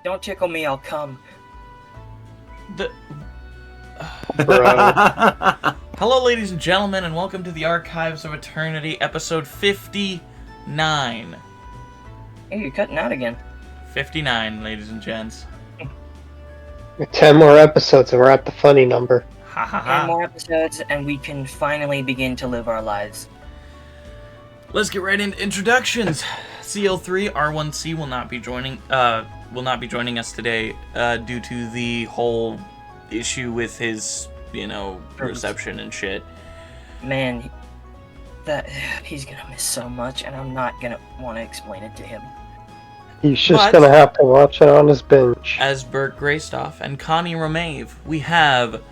Don't tickle me, I'll come. Bro. Hello, ladies and gentlemen, and welcome to the Archives of Eternity, episode 59. Hey, you're cutting out again. 59, ladies and gents. 10 more episodes and we're at the funny number. Ha ha 10 ha. more episodes, and we can finally begin to live our lives. Let's get right into introductions. CL3 R1C will not be joining us today due to the whole issue with his, reception and shit. Man, he's gonna miss so much, and I'm not gonna want to explain it to him. He's just gonna have to watch it on his bench. As Bert Greystoff and Connie Romave, we have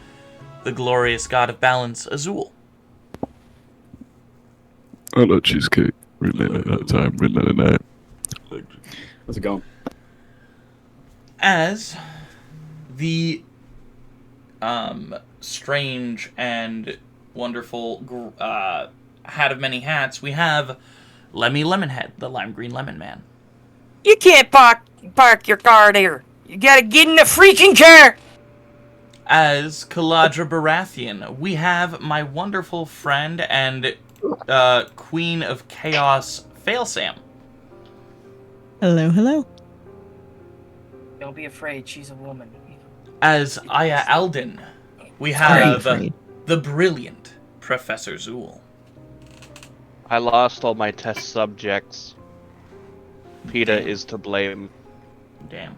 the glorious god of balance, Azul. Hello, cheesecake. Time, night. How's it going? As the strange and wonderful hat of many hats, we have Lemmy Lemonhead, the lime green lemon man. You can't park your car there. You gotta get in the freaking chair! As Kaladra Baratheon, we have my wonderful friend and Queen of Chaos, Failsam. Hello, hello. Don't be afraid, she's a woman. As Aya Alden, we have the brilliant Professor Zool. I lost all my test subjects. PETA is to blame. Damn.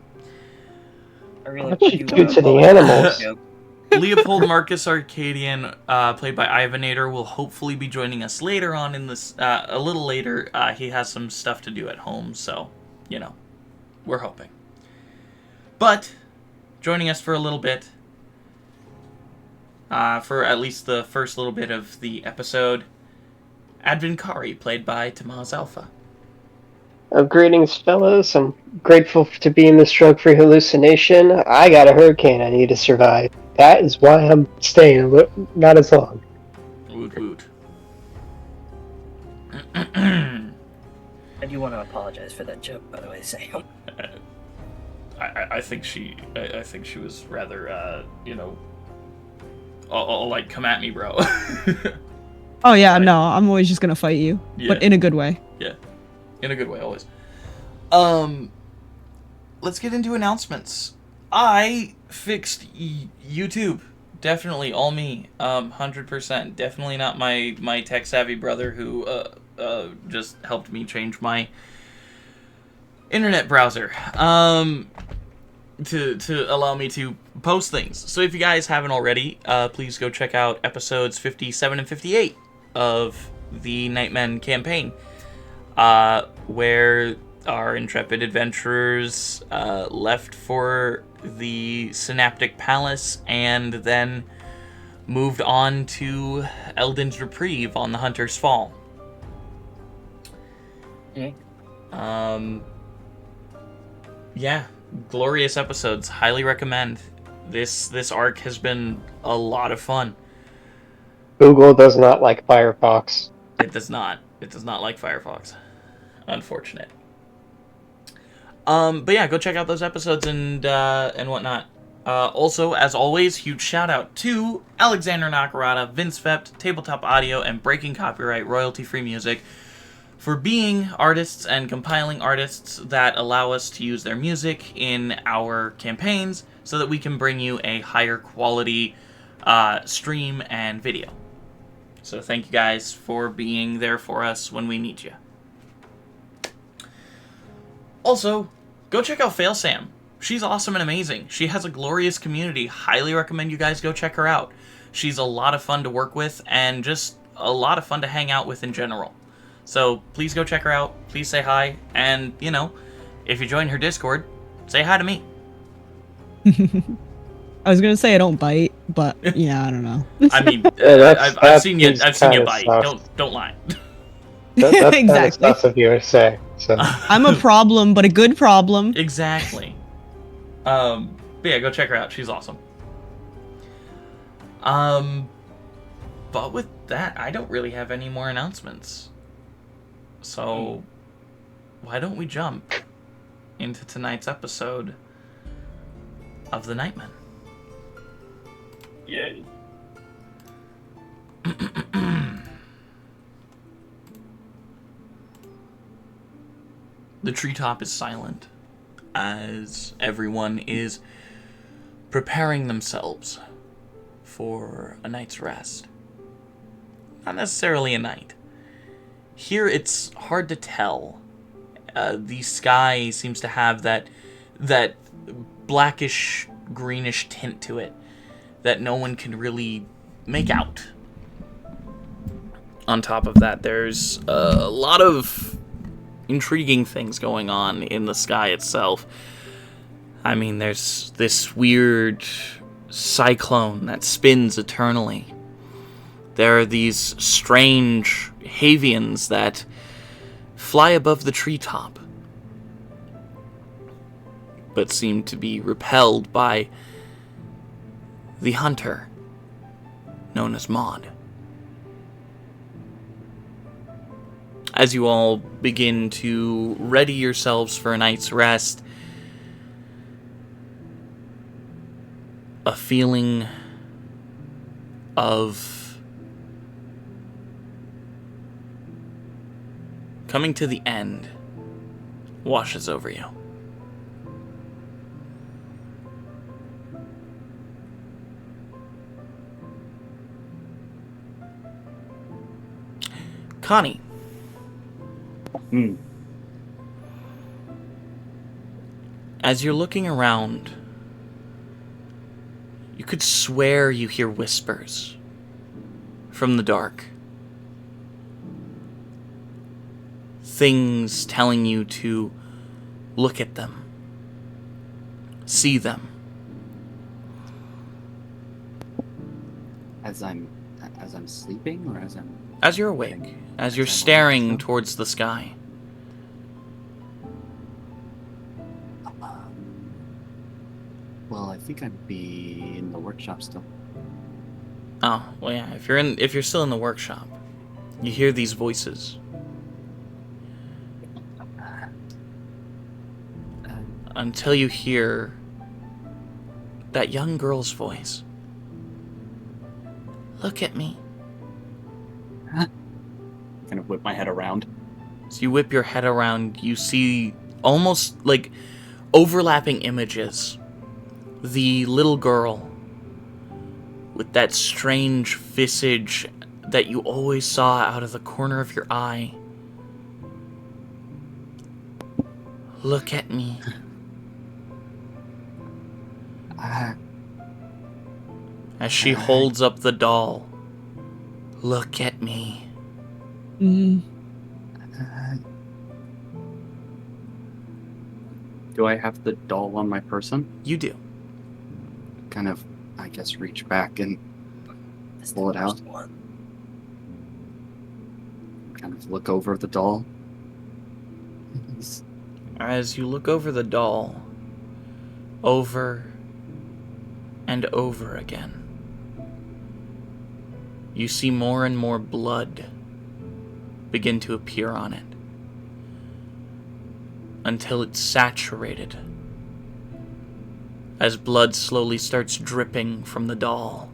I really What you do to the animals? Leopold Marcus Arcadian, played by Ivanator, will hopefully be joining us later on in this, a little later. He has some stuff to do at home, so, we're hoping. But, joining us for a little bit, for at least the first little bit of the episode, Advin Kari, played by Tamaz Alpha. Greetings, fellas. I'm grateful to be in this drug-free hallucination. I got a hurricane I need to survive. That is why I'm staying not as long. Woot woot. I do want to apologize for that joke, by the way, Sam. I think she was rather, like, come at me, bro. Oh yeah, no, I'm always just gonna fight you, but in a good way. Yeah, in a good way, always. Let's get into announcements. I fixed YouTube. Definitely, all me. 100%. Definitely not my tech-savvy brother who, just helped me change my internet browser, to allow me to post things. So if you guys haven't already, please go check out episodes 57 and 58 of the Nightmen campaign, where our intrepid adventurers left for the Synaptic Palace and then moved on to Elden's Reprieve on the Hunter's Fall. Okay. Yeah, glorious episodes. Highly recommend. This arc has been a lot of fun. Google does not like Firefox. It does not. It does not like Firefox. Unfortunate. But yeah, go check out those episodes and whatnot. Also, as always, huge shout out to Alexander Nakarada, vindsvept, Tabletop Audio, and Breaking Copyright royalty-free music for being artists and compiling artists that allow us to use their music in our campaigns so that we can bring you a higher quality stream and video. So thank you guys for being there for us when we need you. Also, go check out Failsam. She's awesome and amazing. She has a glorious community. Highly recommend you guys go check her out. She's a lot of fun to work with and just a lot of fun to hang out with in general. So please go check her out. Please say hi. And, if you join her Discord, say hi to me. I was gonna say I don't bite, but yeah, I don't know. I mean, Yeah, I've seen you kinda bite. soft. Don't lie. That's Exactly. kind of stuff of you to say. So. I'm a problem, but a good problem. Exactly. But yeah, go check her out. She's awesome. But with that, I don't really have any more announcements. So, why don't we jump into tonight's episode of the Nightmen. Yay. The treetop is silent as everyone is preparing themselves for a night's rest. Not necessarily a night. Here it's hard to tell. The sky seems to have that blackish, greenish tint to it that no one can really make out. On top of that, there's a lot of intriguing things going on in the sky itself. I mean, there's this weird cyclone that spins eternally. There are these strange avians that fly above the treetop, but seem to be repelled by the hunter, known as Maud. As you all begin to ready yourselves for a night's rest, a feeling of coming to the end washes over you. Connie. As you're looking around, you could swear you hear whispers from the dark. Things telling you to look at them, see them. As I'm sleeping, or as I'm... As you're awake, as you're staring towards the sky. Well, I think I'd be in the workshop still. Oh, well, yeah. If you're still in the workshop, you hear these voices. Until you hear that young girl's voice. Look at me. Kind of whip my head around. As you whip your head around, you see almost like overlapping images. The little girl with that strange visage that you always saw out of the corner of your eye. Look at me. As she holds up the doll. Look at me. Do I have the doll on my person? You do. Kind of, I guess, reach back and pull it out. Kind of look over the doll. As you look over the doll, over and over again, you see more and more blood begin to appear on it, until it's saturated, as blood slowly starts dripping from the doll.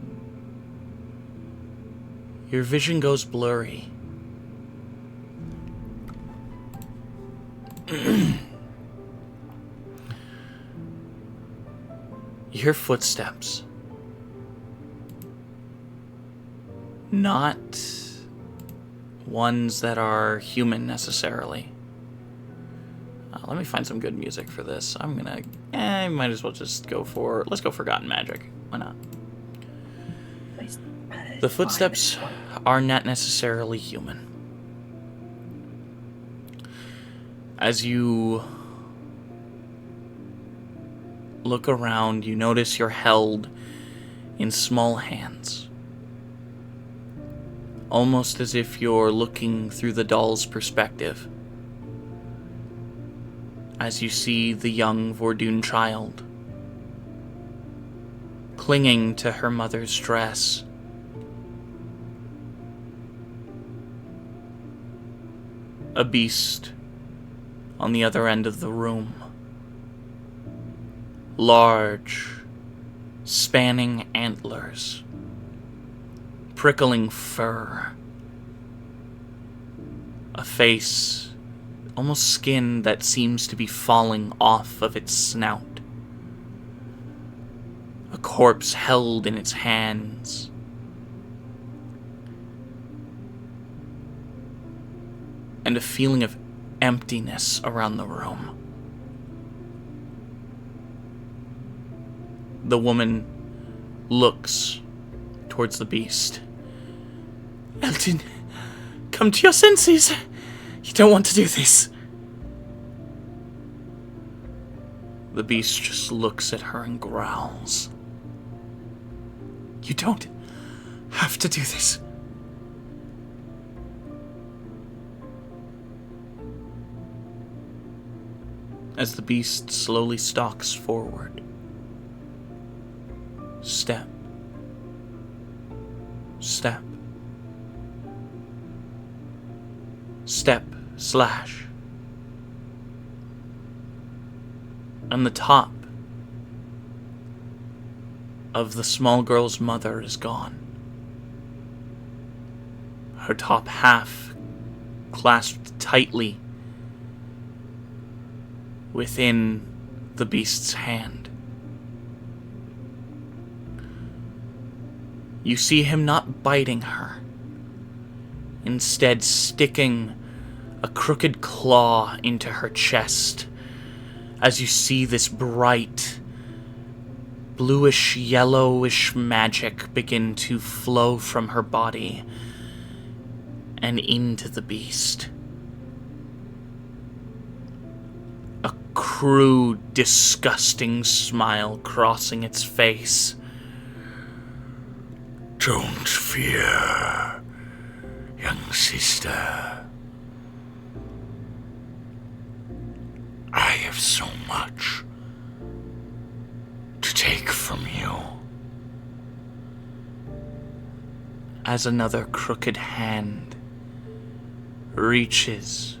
Your vision goes blurry. You hear footsteps. Not ones that are human necessarily. Let me find some good music for this. I might as well just let's go Forgotten Magic. Why not? The footsteps are not necessarily human. As you look around, you notice you're held in small hands. Almost as if you're looking through the doll's perspective. As you see the young Vordoon child clinging to her mother's dress. A beast on the other end of the room. Large spanning antlers, prickling fur, a face, almost skin that seems to be falling off of its snout, a corpse held in its hands, and a feeling of emptiness around the room. The woman looks towards the beast. Elton, come to your senses. You don't want to do this. The beast just looks at her and growls. You don't have to do this. As the beast slowly stalks forward, step, step, step, slash, and the top of the small girl's mother is gone. Her top half clasped tightly within the beast's hand. You see him not biting her, instead sticking a crooked claw into her chest as you see this bright, bluish, yellowish magic begin to flow from her body and into the beast. A crude, disgusting smile crossing its face. Don't fear, young sister. I have so much to take from you. As another crooked hand reaches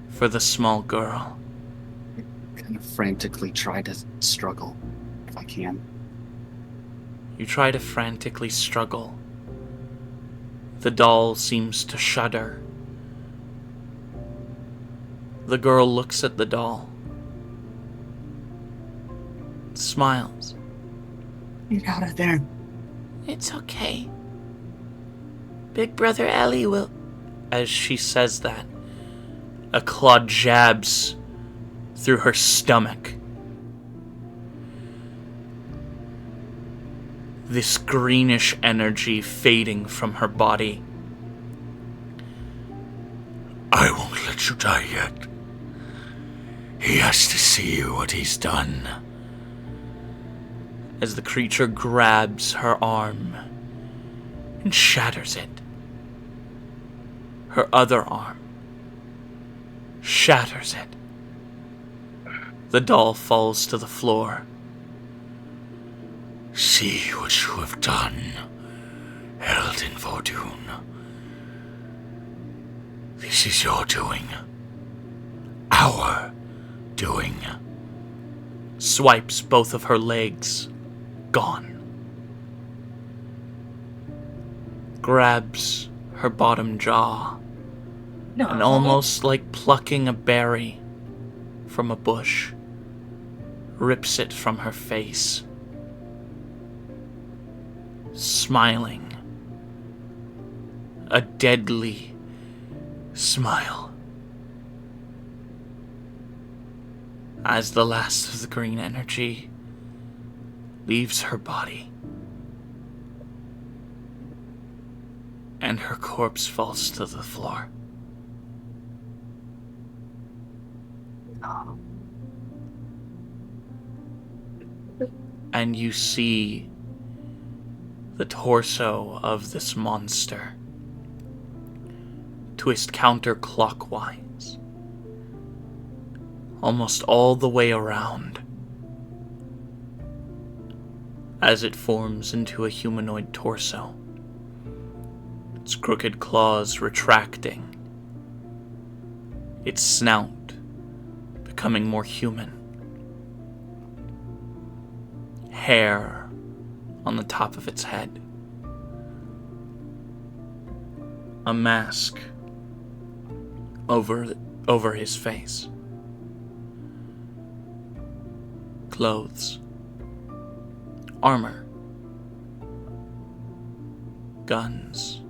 for the small girl. Kind of frantically try to struggle, if I can. You try to frantically struggle. The doll seems to shudder. The girl looks at the doll, smiles. Get out of there. It's okay. Big Brother Ellie will... As she says that, a claw jabs through her stomach. This greenish energy fading from her body. I won't let you die yet. He has to see what he's done. As the creature grabs her arm and shatters it. Her other arm shatters it. The doll falls to the floor. See what you have done, Eldin Vodun. This is your doing. Our doing. Swipes both of her legs. Gone. Grabs her bottom jaw. No. And almost like plucking a berry from a bush, rips it from her face. Smiling. A deadly smile. As the last of the green energy leaves her body. And her corpse falls to the floor. And you see the torso of this monster twist counterclockwise, almost all the way around, as it forms into a humanoid torso, its crooked claws retracting, its snout becoming more human, hair on the top of its head. A mask over his face. Clothes. Armor. Guns.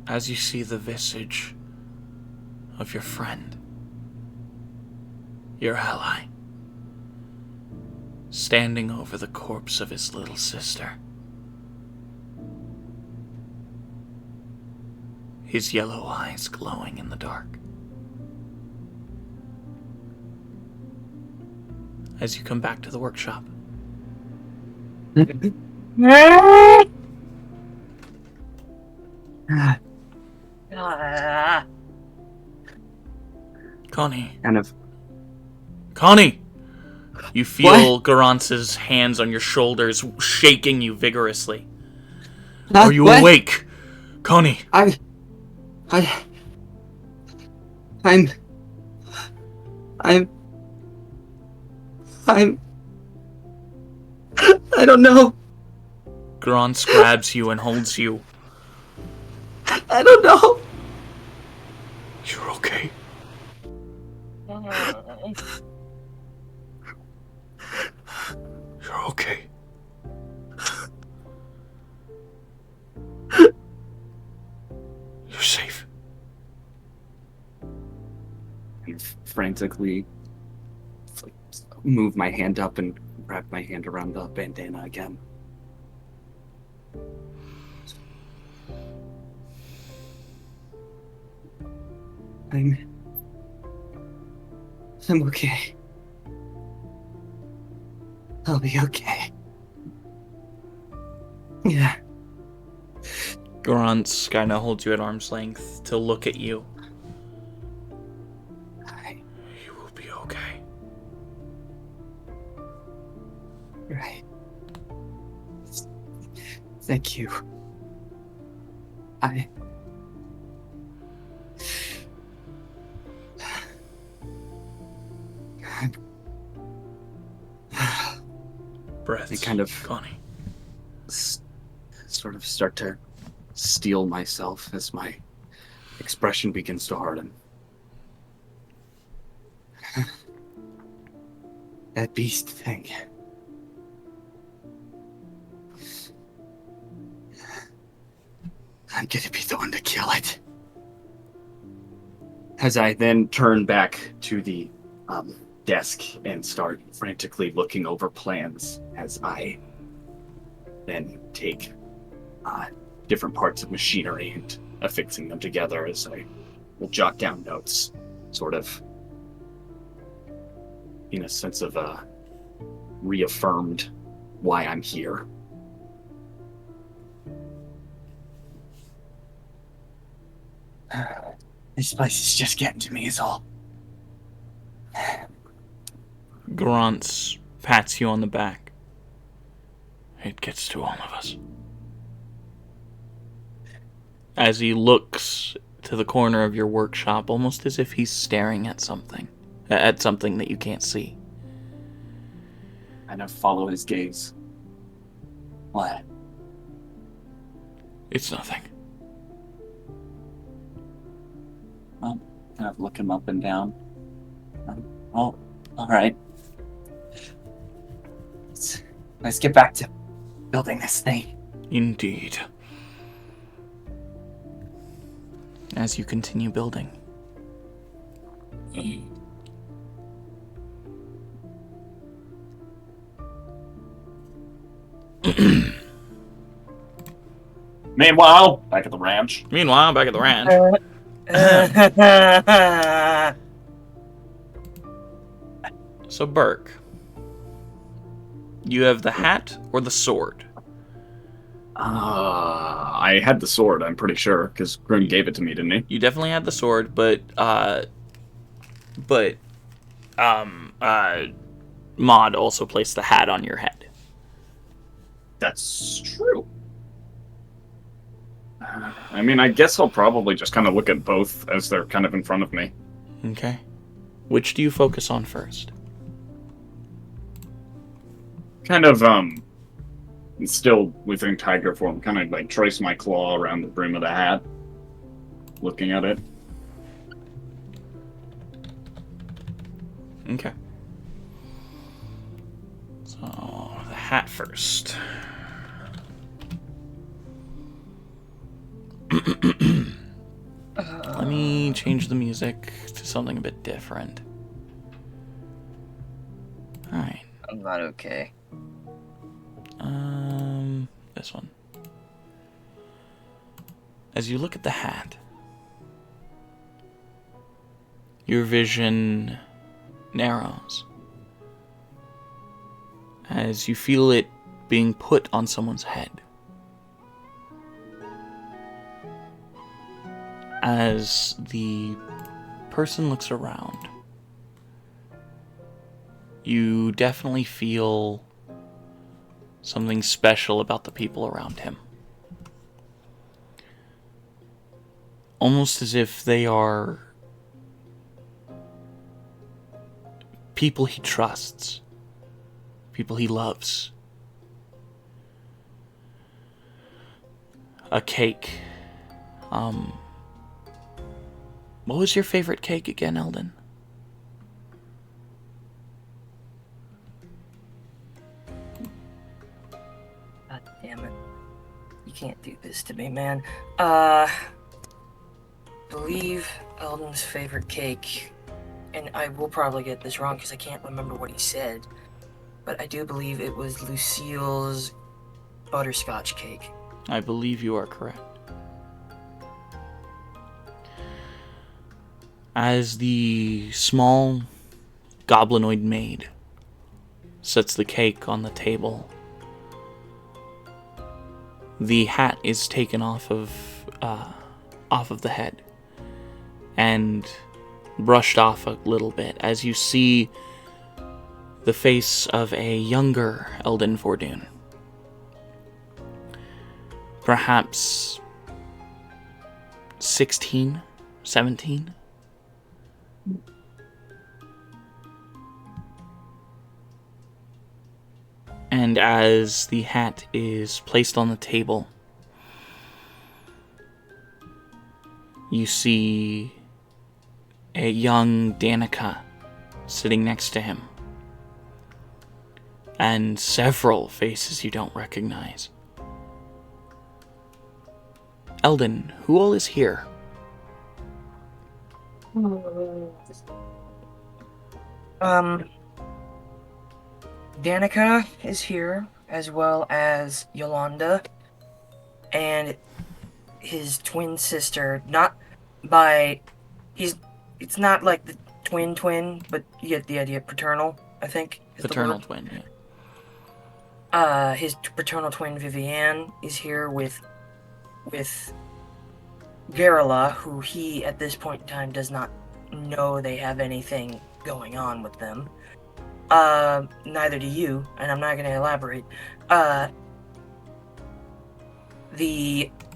As you see the visage of your friend, your ally, standing over the corpse of his little sister. His yellow eyes glowing in the dark. As you come back to the workshop. Connie. Kind of. Connie! You feel Garantz's hands on your shoulders shaking you vigorously. Are you awake? Connie! I don't know. Garantz grabs you and holds you. I don't know. You're okay. You're okay. You're safe. I frantically move my hand up and wrap my hand around the bandana again. I'm okay. I'll be okay. Yeah. Garantz kind of holds you at arm's length to look at you. You will be okay. Right. Thank you. Breaths. I kind of Connie. Sort of start to steel myself as my expression begins to harden. That beast thing. I'm gonna be the one to kill it. As I then turn back to the desk and start frantically looking over plans, as I then take different parts of machinery and affixing them together, as I will jot down notes, sort of in a sense of reaffirmed why I'm here. This place is just getting to me is all. Garantz pats you on the back. It gets to all of us. As he looks to the corner of your workshop, almost as if he's staring at something that you can't see. Kind of follow his gaze. What? It's nothing. Well, kind of look him up and down. Oh, all right. Let's get back to building this thing. Indeed. As you continue building. Meanwhile, back at the ranch. So, Burke, you have the hat or the sword? I had the sword, I'm pretty sure, because Grim gave it to me, didn't he? You definitely had the sword, but Maud also placed the hat on your head. That's true. I mean, I guess I'll probably just kind of look at both as they're kind of in front of me. Okay. Which do you focus on first? kind of still within tiger form, kind of like trace my claw around the brim of the hat, looking at it. Okay. So, the hat first. Let me change the music to something a bit different. Alright. I'm not okay. This one. As you look at the hat, your vision narrows as you feel it being put on someone's head. As the person looks around, you definitely feel something special about the people around him. Almost as if they are people he trusts, people he loves. A cake. What was your favorite cake again, Eldon? God damn it. You can't do this to me, man. Believe Eldon's favorite cake, and I will probably get this wrong because I can't remember what he said, but I do believe it was Lucille's butterscotch cake. I believe you are correct. As the small goblinoid maid sets the cake on the table, the hat is taken off of the head and brushed off a little bit as you see the face of a younger Eldon Fordoon. Perhaps 16, 17? And as the hat is placed on the table, you see a young Danica sitting next to him, and several faces you don't recognize. Eldon, who all is here? Danica is here, as well as Yolanda, and his twin sister, it's not like the twin, but you get the idea, paternal, I think. Paternal twin, yeah. His paternal twin, Vivienne, is here with Garrula, who he, at this point in time, does not know they have anything going on with them. Neither do you, and I'm not going to elaborate.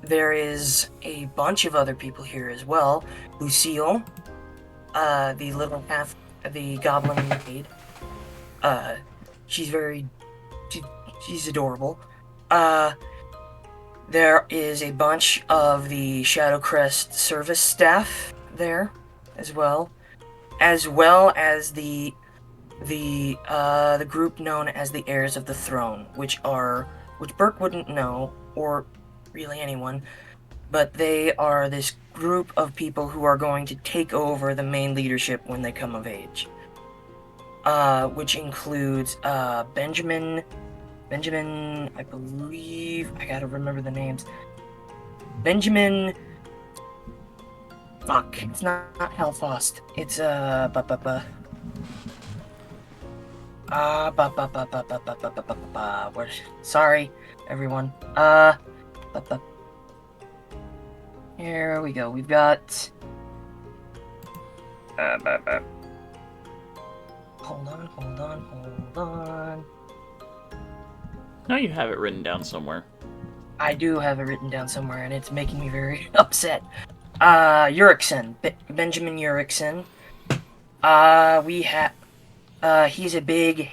There is a bunch of other people here as well. Lucille, the little the goblin maid. She's adorable. There is a bunch of the Shadowcrest service staff there as well as the group known as the Heirs of the Throne, which Burke wouldn't know, or really anyone, but they are this group of people who are going to take over the main leadership when they come of age. Which includes Benjamin, I believe, I gotta remember the names. Benjamin, fuck, it's not Hellfrost, it's sorry, everyone. Here we go. We've got. Hold on. Now you have it written down somewhere. I do have it written down somewhere, and it's making me very upset. Urickson. Benjamin Urickson. We have. He's a big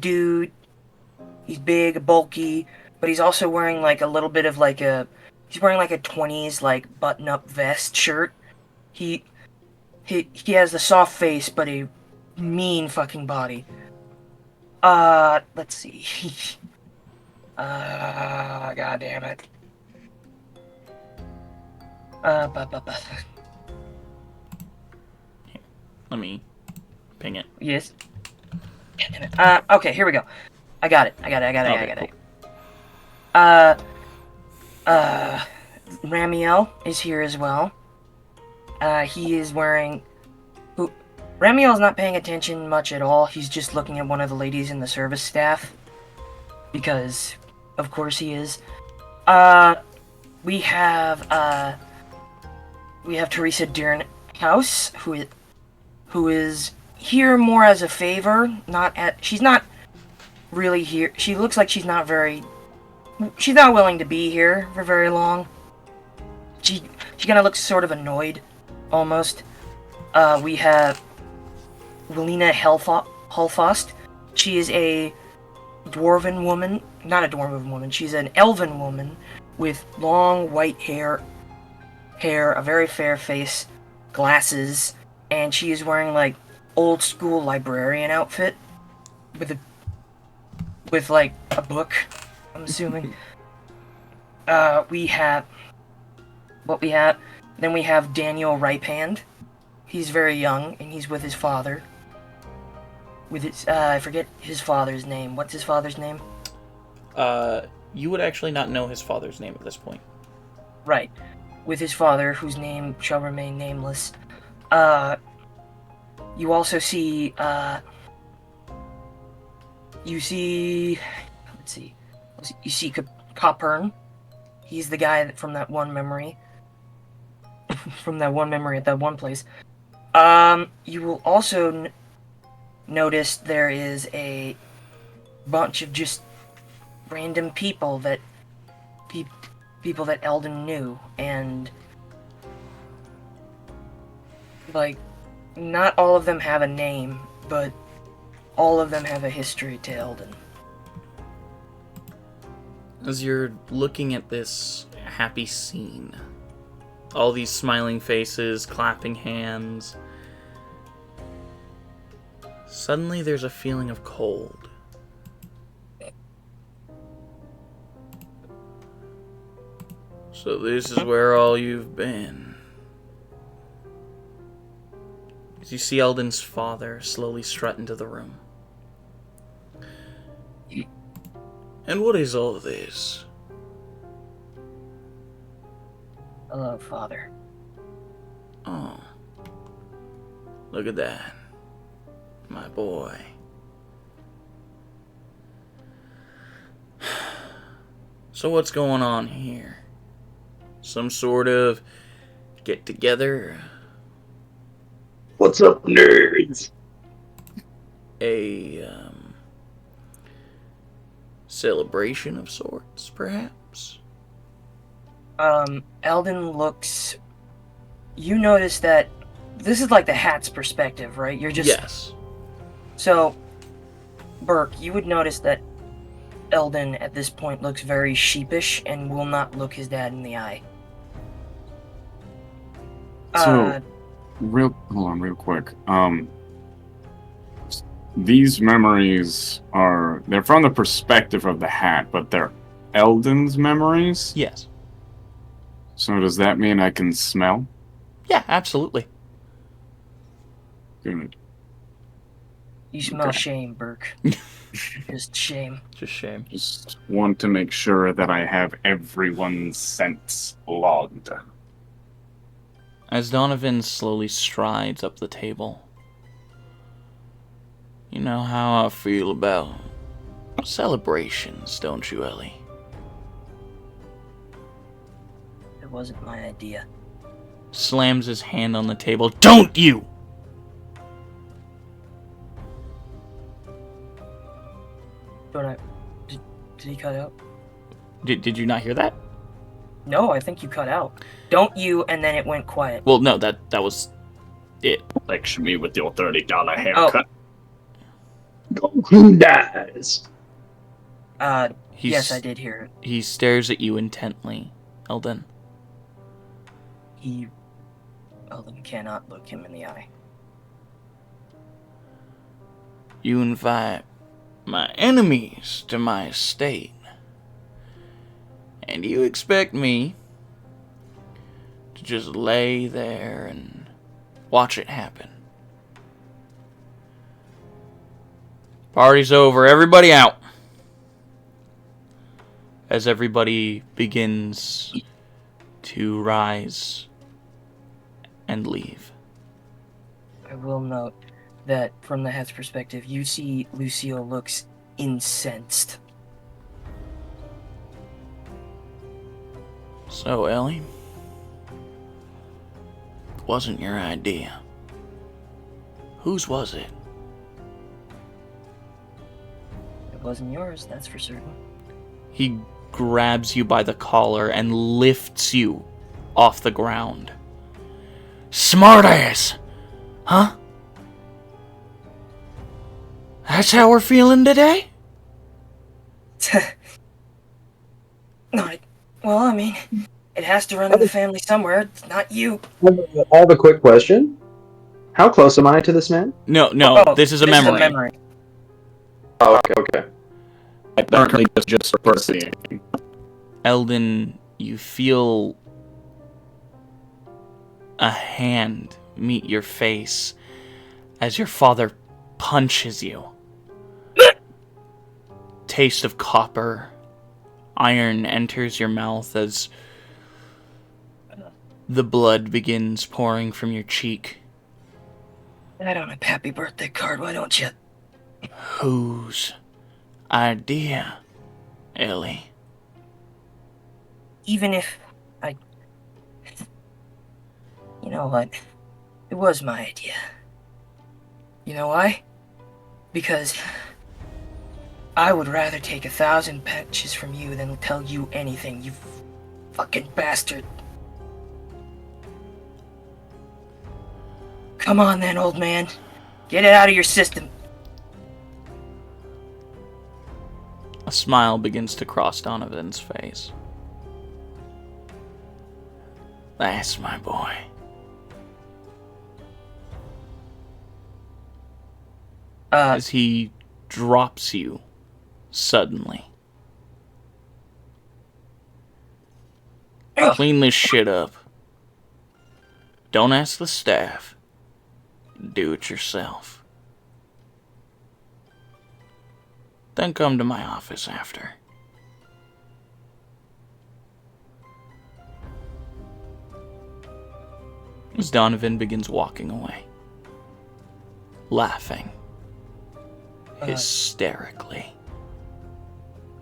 dude. He's big, bulky, but he's also wearing like a little bit of like a. He's wearing like a 20s like button-up vest shirt. He has the soft face, but a mean fucking body. Let's see. God damn it. Let me ping it. Yes. Okay, here we go. I got it. Ramiel is here as well. He is wearing... Ramiel's not paying attention much at all. He's just looking at one of the ladies in the service staff. Because, of course he is. We have Teresa Deernhouse, who is here more as a favor, she's not really here. She looks like she's not willing to be here for very long. She kind of looks sort of annoyed, almost. We have Willina Hulfost. She is a dwarven woman, not a dwarven woman, she's an elven woman with long white hair, a very fair face, glasses, and she is wearing like old school librarian outfit with like a book, I'm assuming. Then we have Daniel Ripehand. He's very young and he's with his father. I forget his father's name. What's his father's name? You would actually not know his father's name at this point. Right. With his father, whose name shall remain nameless. You also see, you see Copern. He's the guy from that one memory. From that one memory at that one place. You will also notice there is a bunch of just random people that Eldon knew, and like not all of them have a name, but all of them have a history to Eldon. As you're looking at this happy scene, all these smiling faces, clapping hands, suddenly there's a feeling of cold. So this is where all you've been. As you see Eldon's father slowly strut into the room. And what is all this? Hello, Father. Oh. Look at that. My boy. So what's going on here? Some sort of get together? What's up, nerds? A celebration of sorts, perhaps? Eldon looks... You notice that this is like the hat's perspective, right? You're just... Yes. So, Burke, you would notice that Eldon at this point looks very sheepish and will not look his dad in the eye. So, hold on real quick. These memories they're from the perspective of the hat, but they're Eldon's memories? Yes. So does that mean I can smell? Yeah, absolutely. Good. You smell Okay. shame, Burke. Just shame. Just shame. Just want to make sure that I have everyone's scents logged. As Donovan slowly strides up the table. You know how I feel about celebrations, don't you, Ellie? It wasn't my idea. Slams his hand on the table. Don't you! Did he cut out? Did you not hear that? No, I think you cut out. Don't you, and then it went quiet. Well, no, that was it. Lecture me with your $30 haircut. Who dies? Yes, I did hear it. He stares at you intently, Eldon. Eldon cannot look him in the eye. You invite my enemies to my estate, and you expect me to just lay there and watch it happen. Party's over. Everybody out. As everybody begins to rise and leave. I will note that from the Het's perspective, you see Lucille looks incensed. So, Ellie, wasn't your idea. Whose was it? It wasn't yours, that's for certain. He grabs you by the collar and lifts you off the ground. Smartass! Huh? That's how we're feeling today? Well, I mean, it has to run in the family somewhere. It's not you. I have a quick question. How close am I to this man? No, this is a memory. Oh, okay. I currently just seeing. Eldon, you feel a hand meet your face as your father punches you. Taste of copper, iron enters your mouth as the blood begins pouring from your cheek. I don't have a happy birthday card, why don't you? Whose idea, Ellie? Even if I... You know what? It was my idea. You know why? Because I would rather take 1,000 patches from you than tell you anything, you fucking bastard. Come on then, old man. Get it out of your system. A smile begins to cross Donovan's face. That's my boy. As he drops you suddenly. Clean this shit up. Don't ask the staff. Do it yourself. Then come to my office after. As Donovan begins walking away, laughing hysterically.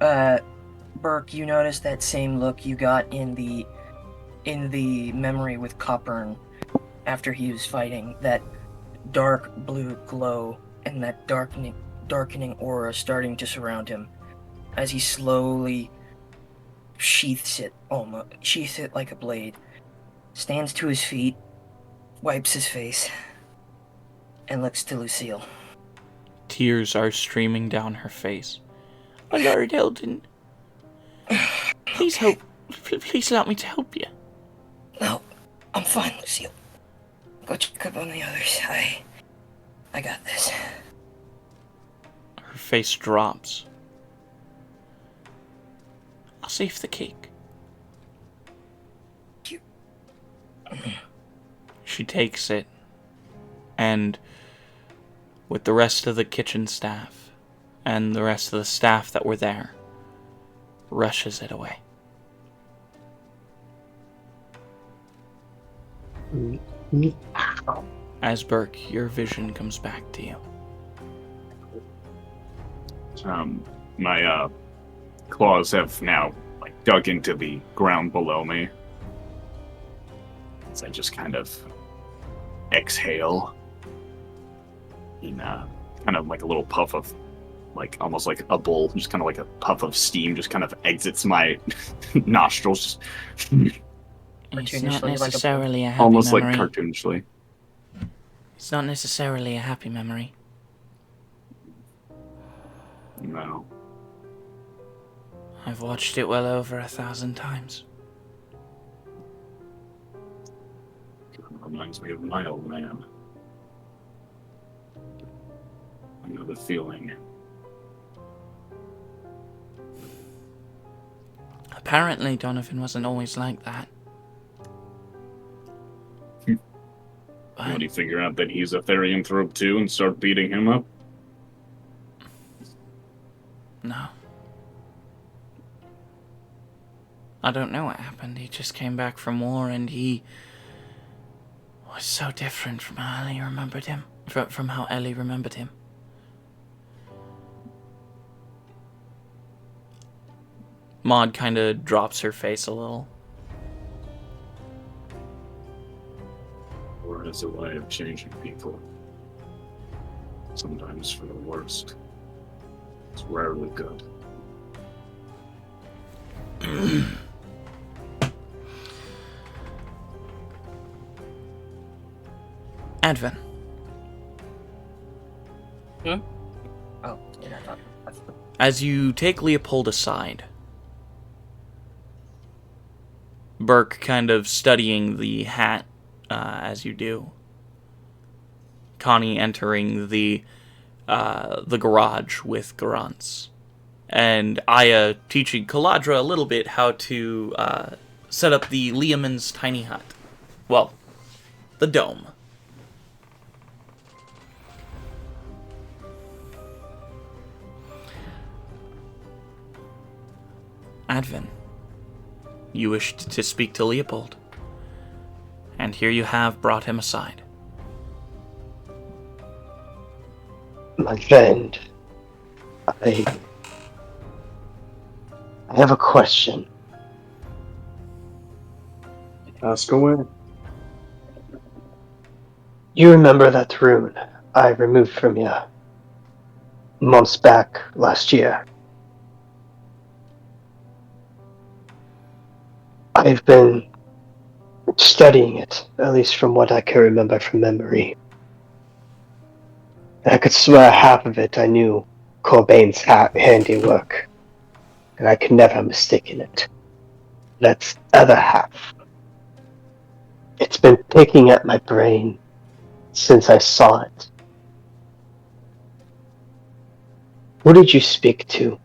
Burke, you notice that same look you got in the memory with Coppern after he was fighting, that dark blue glow and that darkening aura starting to surround him as he slowly sheaths it like a blade, stands to his feet, wipes his face, and looks to Lucille. Tears are streaming down her face. My Lord Eldon, please allow me to help you. No, I'm fine, Lucille. Go check up on the others. I got this. Her face drops. I'll save the cake. She takes it, and with the rest of the kitchen staff and the rest of the staff that were there, rushes it away. As Burke, your vision comes back to you. My claws have now dug into the ground below me. As I just kind of exhale in kind of like a little puff of, almost like a bull, just kind of like a puff of steam just kind of exits my nostrils. It's not necessarily a happy almost memory. like cartoonishly. It's not necessarily a happy memory. No. I've watched it well over 1,000 times. Reminds me of my old man. I know the feeling. Apparently, Donovan wasn't always like that. When do you figure out that he's a therianthrope too and start beating him up? No. I don't know what happened. He just came back from war and he was so different from how Ellie remembered him. From how Ellie remembered him. Maud kind of drops her face a little. War has a way of changing people. Sometimes for the worst. It's rarely good. Advent. Oh, yeah, I thought As you take Leopold aside, Burke kind of studying the hat as you do. Connie entering the garage with Garance. And Aya teaching Caladra a little bit how to set up the Leoman's tiny hut. Well, the dome. Advent, you wished to speak to Leopold. And here you have brought him aside. My friend, I have a question. Ask away. You remember that rune I removed from you months back last year? I've been studying it, at least from what I can remember from memory. And I could swear half of it I knew Corbain's handiwork, and I could never have mistaken it. That other half, it's been picking at my brain since I saw it. Who did you speak to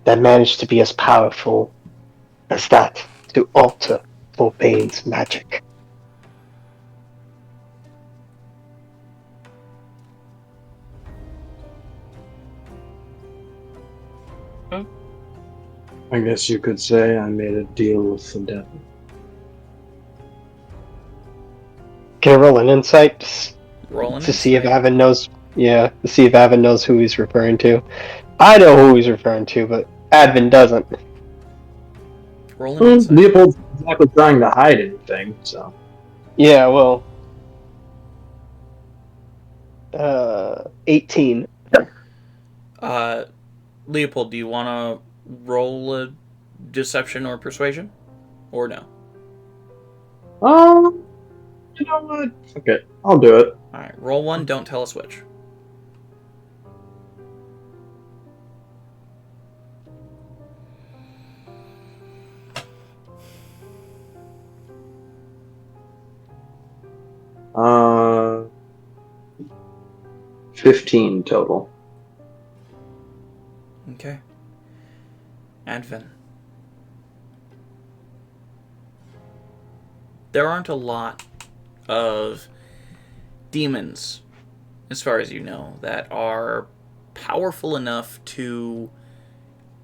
that managed to be as powerful as that to alter Corbain's magic? I guess you could say I made a deal with the devil. Can I roll an insight Roll an to see if insight. Avon knows? Yeah, to see if Avon knows who he's referring to. I know who he's referring to, but Advin doesn't. Roll an insight. Leopold's not exactly trying to hide anything, so. Yeah, well, 18. Leopold, do you want to roll a deception or persuasion? Or no? You know what? Okay, I'll do it. Alright, roll one, don't tell us which. Uh, 15 total. Okay. Advent. There aren't a lot of demons, as far as you know, that are powerful enough to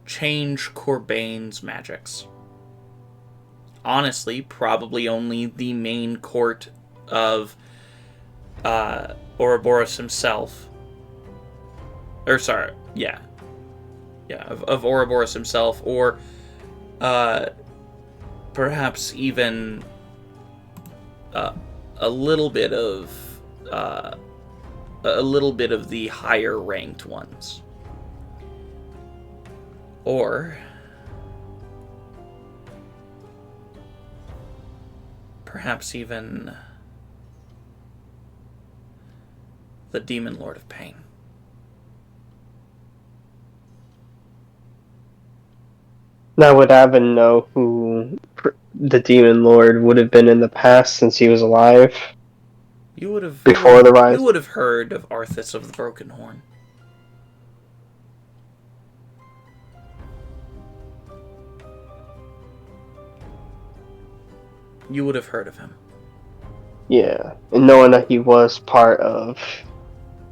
change Corbain's magics. Honestly, probably only the main court of Ouroboros himself. Or, sorry, yeah. Yeah, of Ouroboros himself, or perhaps even a little bit of the higher ranked ones, or perhaps even the Demon Lord of Pain. Now, would Avon know who the Demon Lord would have been in the past since he was alive? You would have Before the rise? You would have heard of Arthas of the Broken Horn. You would have heard of him. Yeah, and knowing that he was part of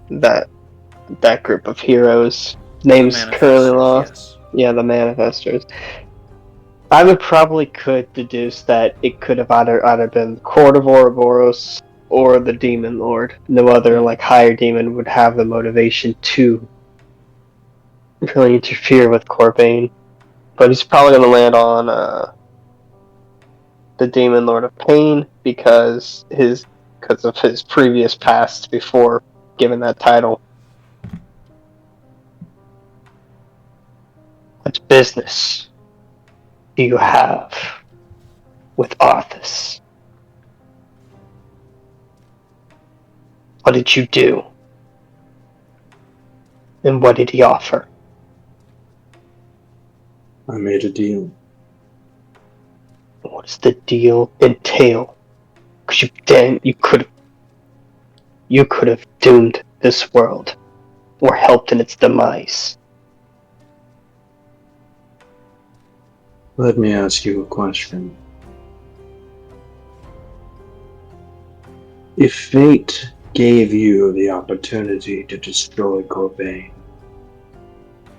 that group of heroes, names currently lost. Yes. Yeah, the Manifestors. I would probably could deduce that it could have either been Court of Ouroboros or the Demon Lord. No other higher demon would have the motivation to really interfere with Corbane. But he's probably gonna land on the Demon Lord of Pain because of his previous past before given that title. What business do you have with Arthas? What did you do? And what did he offer? I made a deal. What does the deal entail? Because you could have doomed this world or helped in its demise. Let me ask you a question. If fate gave you the opportunity to destroy Corbane,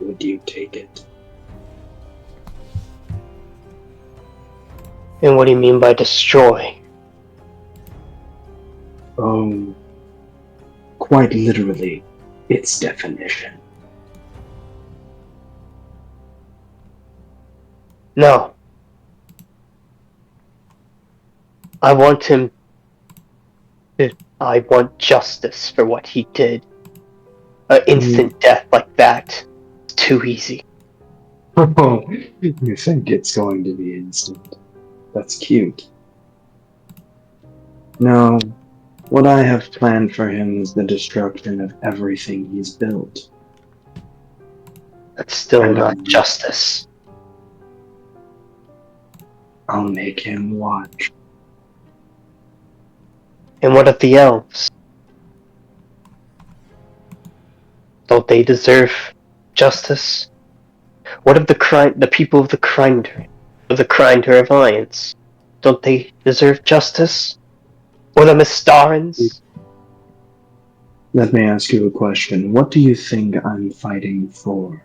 would you take it? And what do you mean by destroy? Oh, quite literally, its definition. No. I want justice for what he did. An instant death like that is too easy. Oh, you think it's going to be instant. That's cute. No, what I have planned for him is the destruction of everything he's built. That's still not justice. I'll make him watch. And what of the elves? Don't they deserve justice? What of the people of the Crinder Alliance? Don't they deserve justice? Or the Mistarans? Let me ask you a question. What do you think I'm fighting for?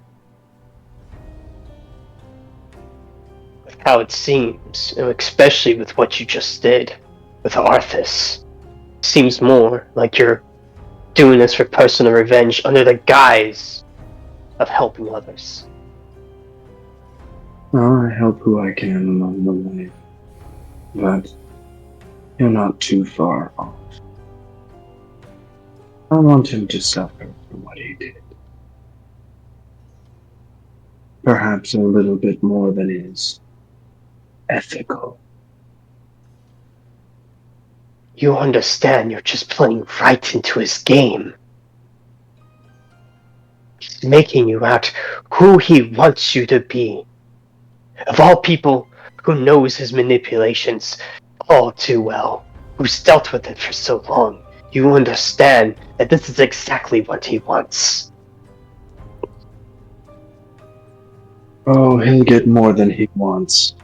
With how it seems, especially with what you just did with Arthas, seems more like you're doing this for personal revenge under the guise of helping others. Well, I help who I can along the way, but you're not too far off. I want him to suffer for what he did. Perhaps a little bit more than is ethical. You understand you're just playing right into his game. He's making you out who he wants you to be. Of all people who knows his manipulations all too well, who's dealt with it for so long, you understand that this is exactly what he wants. Oh, he'll get more than he wants.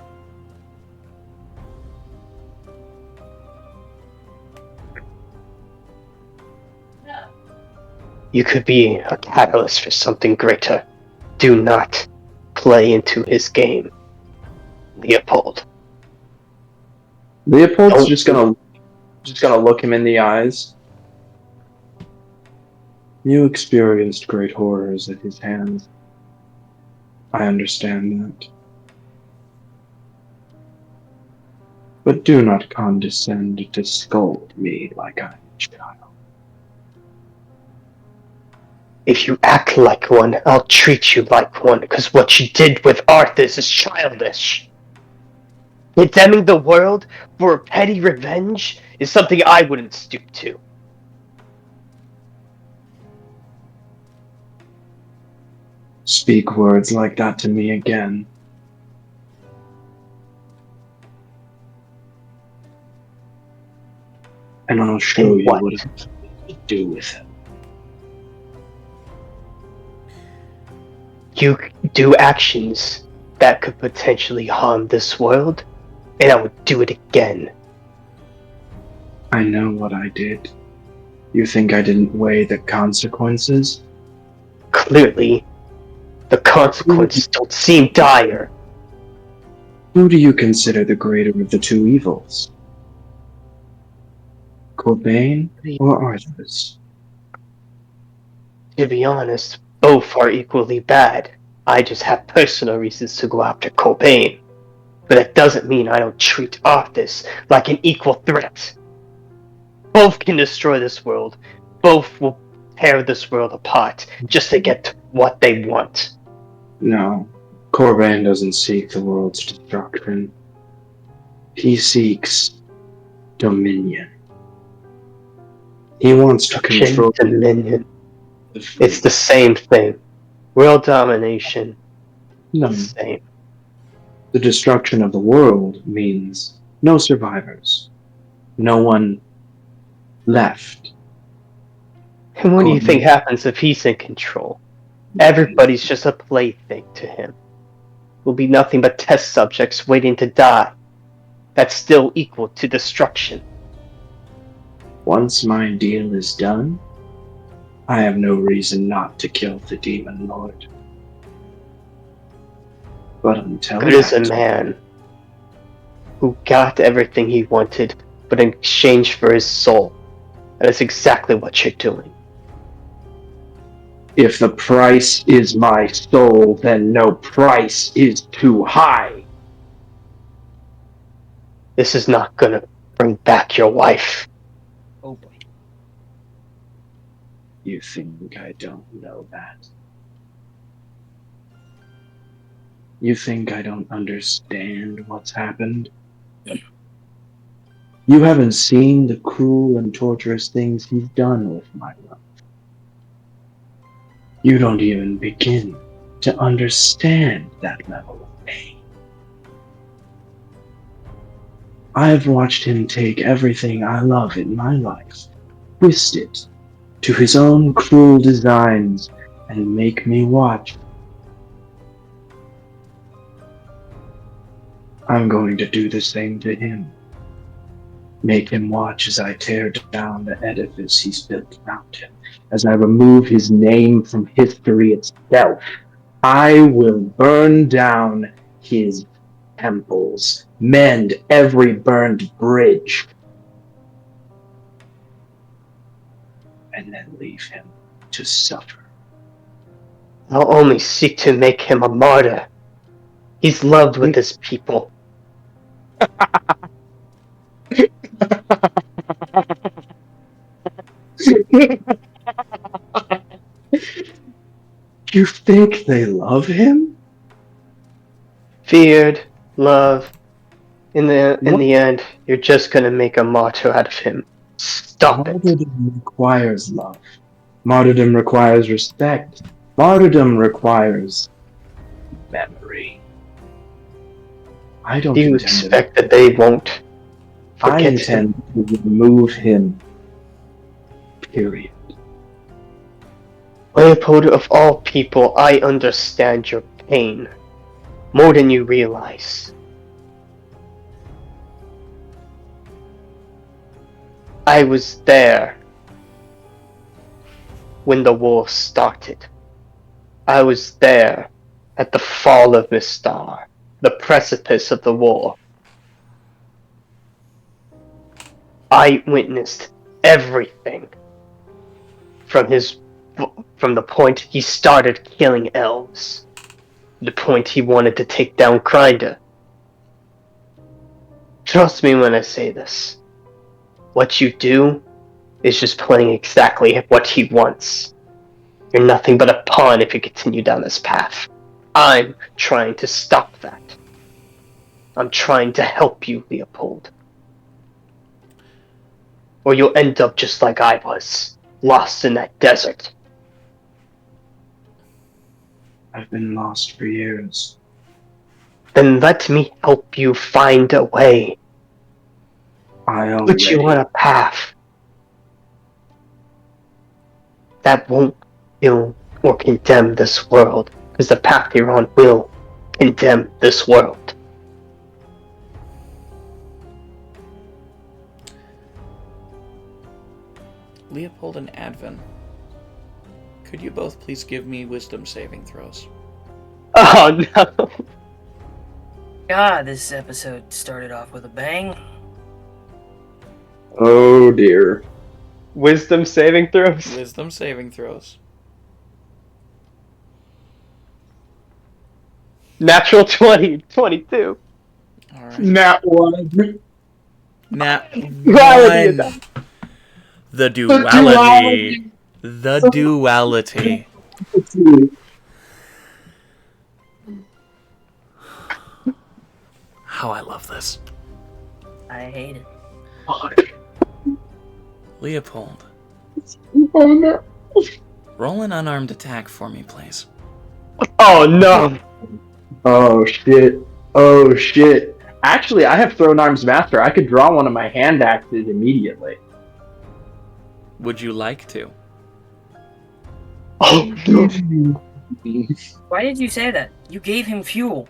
You could be a catalyst for something greater. Do not play into his game, Leopold. Leopold's just gonna look him in the eyes. You experienced great horrors at his hands. I understand that. But do not condescend to scold me like I'm a child. If you act like one, I'll treat you like one, because what you did with Arthas is childish. Condemning the world for a petty revenge is something I wouldn't stoop to. Speak words like that to me again, And I'll show And you what? what I'm to do with him. You do actions that could potentially harm this world, and I would do it again. I know what I did. You think I didn't weigh the consequences? Clearly, the consequences don't seem dire. Who do you consider the greater of the two evils? Cobain or Aeidros? To be honest, both are equally bad. I just have personal reasons to go after Cobain. But that doesn't mean I don't treat Arthas like an equal threat. Both can destroy this world. Both will tear this world apart just to get what they want. No, Cobain doesn't seek the world's destruction. He seeks dominion. He wants to control Dominion. the free. It's the same thing. World domination. No, The same. the destruction of the world means no survivors. No one left. And what do you think happens if he's in control? Everybody's just a plaything to him. Will be nothing but test subjects waiting to die. That's still equal to destruction. Once my deal is done, I have no reason not to kill the Demon Lord. But until Good as a man who got everything he wanted, but in exchange for his soul. That is exactly what you're doing. if the price is my soul, then no price is too high. This is not gonna bring back your wife. Oh boy. You think I don't know that? You think I don't understand what's happened? You haven't seen the cruel and torturous things he's done with my love. You don't even begin to understand that level of pain. I've watched him take everything I love in my life, twist it to his own cruel designs, and make me watch. I'm going to do the same to him. Make him watch as I tear down the edifice he's built around him, as I remove his name from history itself. I will burn down his temples, mend every burned bridge, and then leave him to suffer. I'll only seek to make him a martyr. He's loved with his people. You think they love him? Feared, love. In the end, you're just gonna make a martyr out of him. Stop it. Martyrdom requires love. Martyrdom requires respect. Martyrdom requires memory. I don't Do you expect that they won't I forget intend him? to remove him. Period. Leopold, of all people, I understand your pain. More than you realize. I was there when the war started. I was there at the fall of Mistar, the precipice of the war. I witnessed everything from the point he started killing elves, the point he wanted to take down Grinder. Trust me when I say this. What you do is just playing exactly what he wants. You're nothing but a pawn if you continue down this path. I'm trying to stop that. I'm trying to help you, Leopold. Or you'll end up just like I was, lost in that desert. I've been lost for years. Then let me help you find a way. I Put you on a path that won't kill or condemn this world, because the path you're on will condemn this world. Leopold and Advin, could you both please give me wisdom saving throws? Oh no! God, this episode started off with a bang. Oh dear. Wisdom saving throws? Wisdom saving throws. Natural 20, 22. Alright. Nat 1. Nat Duality of 1. The duality. The duality. How I love this. I hate it. Leopold, Oh no. roll an unarmed attack for me, please. Oh no! Oh shit. Oh shit. Actually, I have Thrown Arms Master. I could draw one of my hand axes immediately. Would you like to? Oh no! Why did you say that? You gave him fuel.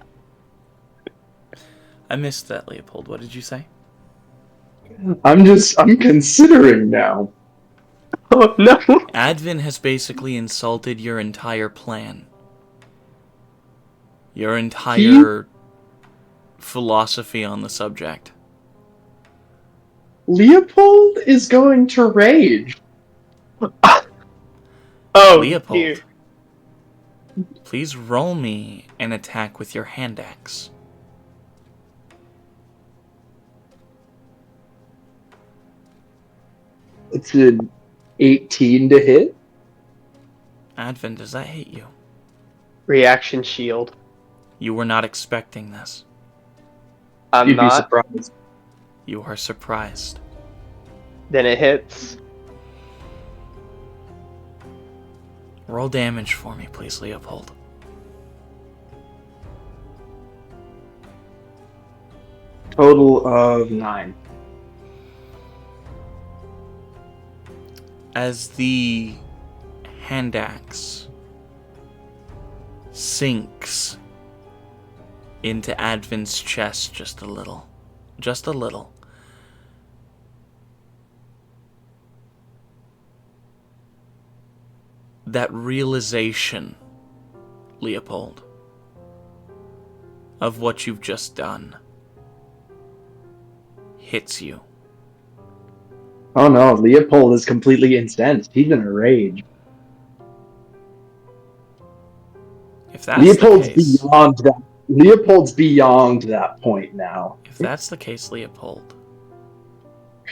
I missed that, Leopold. What did you say? I'm considering now. Oh no! Advin has basically insulted your entire plan. Your entire philosophy on the subject. Leopold is going to rage. Oh, Leopold, dear. please roll me an attack with your hand axe. It's an 18 to hit. Advin, does that hit you? Reaction shield. You were not expecting this. I'm You'd be not. surprised. You are surprised. Then it hits. Roll damage for me, please, Leopold. Total of 9. As the hand axe sinks into Advin's chest just a little. Just a little. That realization, Leopold, of what you've just done hits you. Oh no, Leopold is completely incensed. He's in a rage. If that's Leopold's the case, beyond that. Leopold's beyond that point now. if that's the case, Leopold,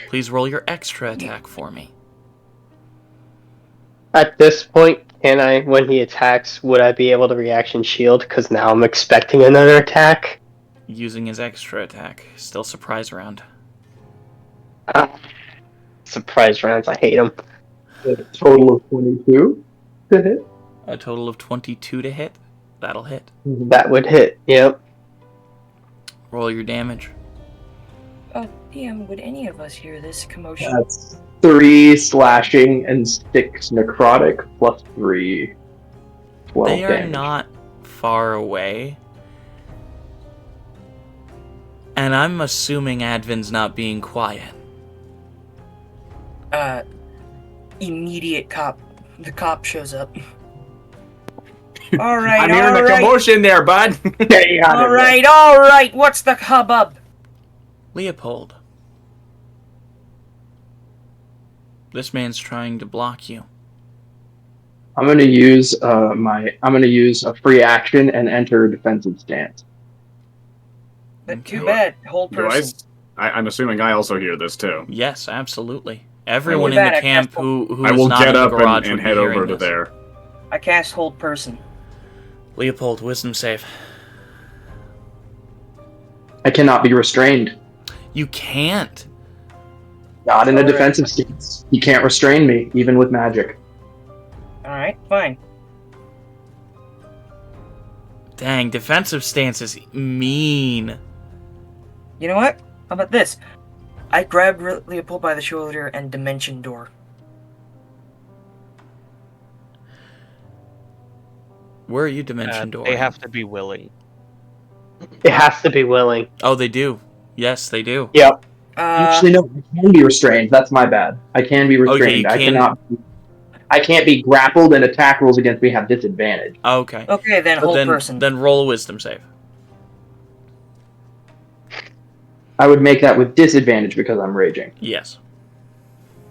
please roll your extra attack for me. At this point, can I, when he attacks, would I be able to reaction shield? Because now I'm expecting another attack. Using his extra attack. Still surprise round. Surprise rounds, I hate them. A total of 22 to hit. A total of 22 to hit. That'll hit. That would hit, yep. Roll your damage. Oh, DM, would any of us hear this commotion? That's 3 slashing and 6 necrotic plus 3. 12 They are damage. not far away. And I'm assuming Advin's not being quiet. Immediate cop. The cop shows up. Alright, I'm hearing the commotion there, bud. Alright, what's the hubbub? Leopold. This man's trying to block you. I'm gonna use a free action and enter a defensive stance. But too bad, whole person. I'm assuming I also hear this too. Yes, absolutely. Everyone in With that, the I camp cast who I is will not get in the up garage and would be head hearing over to this. there. I cast hold person. Leopold, wisdom save. I cannot be restrained. You can't. Not in a Alright. defensive stance. He can't restrain me, even with magic. Alright, fine. Dang, defensive stance is mean. You know what? How about this? I grabbed Leopold by the shoulder and dimension door. Where are you, Dimension Door? They have to be willing. It has to be willing. Oh, they do. Yes, they do. Yep. Actually, no, I can be restrained. That's my bad. I can be restrained. you I can- cannot. I can't be grappled, and attack rolls against me have disadvantage. Okay. Okay, then hold person. Then roll a wisdom save. I would make that with disadvantage because I'm raging. Yes.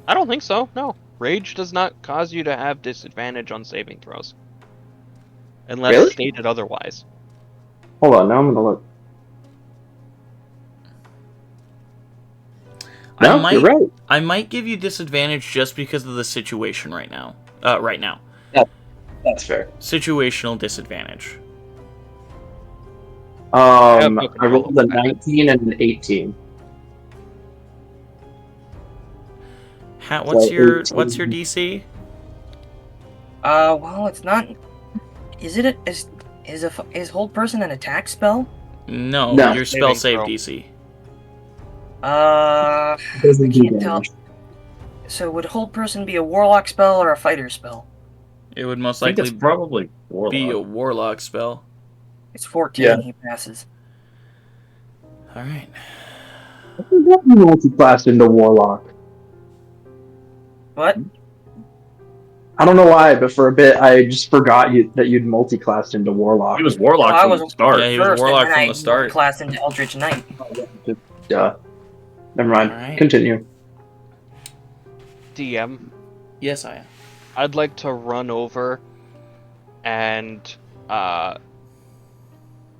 I don't think so. No, rage does not cause you to have disadvantage on saving throws, unless Really? stated otherwise. Hold on, now I'm gonna look. No, you're right. I might give you disadvantage just because of the situation right now. That's fair. Situational disadvantage. I rolled a 19 and an 18. What's So your 18. DC? Well, it's not. Is it is hold person an attack spell? No, No. your spell Saving save throw. DC. Doesn't do Can't tell. damage. So would hold person be a warlock spell or a fighter spell? It would most I think likely it's probably Warlock. be a warlock spell. It's 14. Yeah. He passes. All right. I think that you multi-classed into Warlock. What? I don't know why, but for a bit I just forgot that you'd multi-classed into Warlock. He was Warlock Well, I from was the start. Yeah, he was First, warlock and from then the start. I class into Eldritch Knight. Duh. Never mind. Alright. Continue. DM, Yes, I am. I'd like to run over and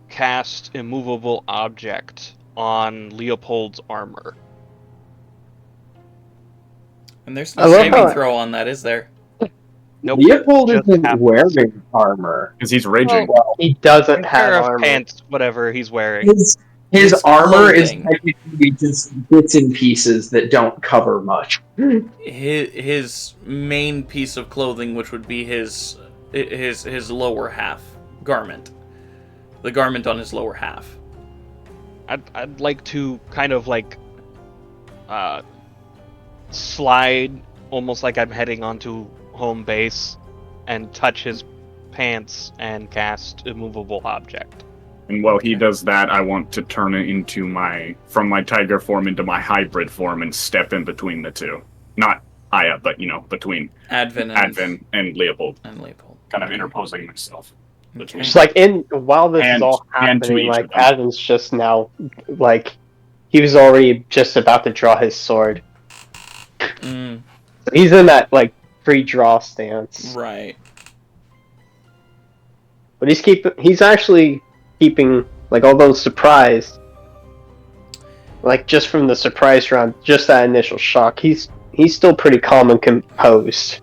cast immovable object on Leopold's armor. And there's I no love saving how- throw on that, is there? Nope. Leopold just isn't happens. wearing armor. Because he's raging. Well, He doesn't A have pair of armor. pants, whatever he's wearing. his His armor is clothing. technically just bits and pieces that don't cover much. His main piece of clothing, which would be his lower half garment, the garment on his lower half. I'd like to kind of like slide almost like I'm heading onto home base and touch his pants and cast immovable object. And while he does that, I want to turn it into from my tiger form into my hybrid form and step in between the two. Not Aya, but, between Advin and Leopold. and Leopold. Kind of interposing myself. Okay. Just like while this is all and to happening, each like of them. Adam's just now, like he was already just about to draw his sword. Mm, He's in that like pre-draw stance, right. but he's actually keeping, like, although surprised, like just from the surprise round, just that initial shock, he's still pretty calm and composed,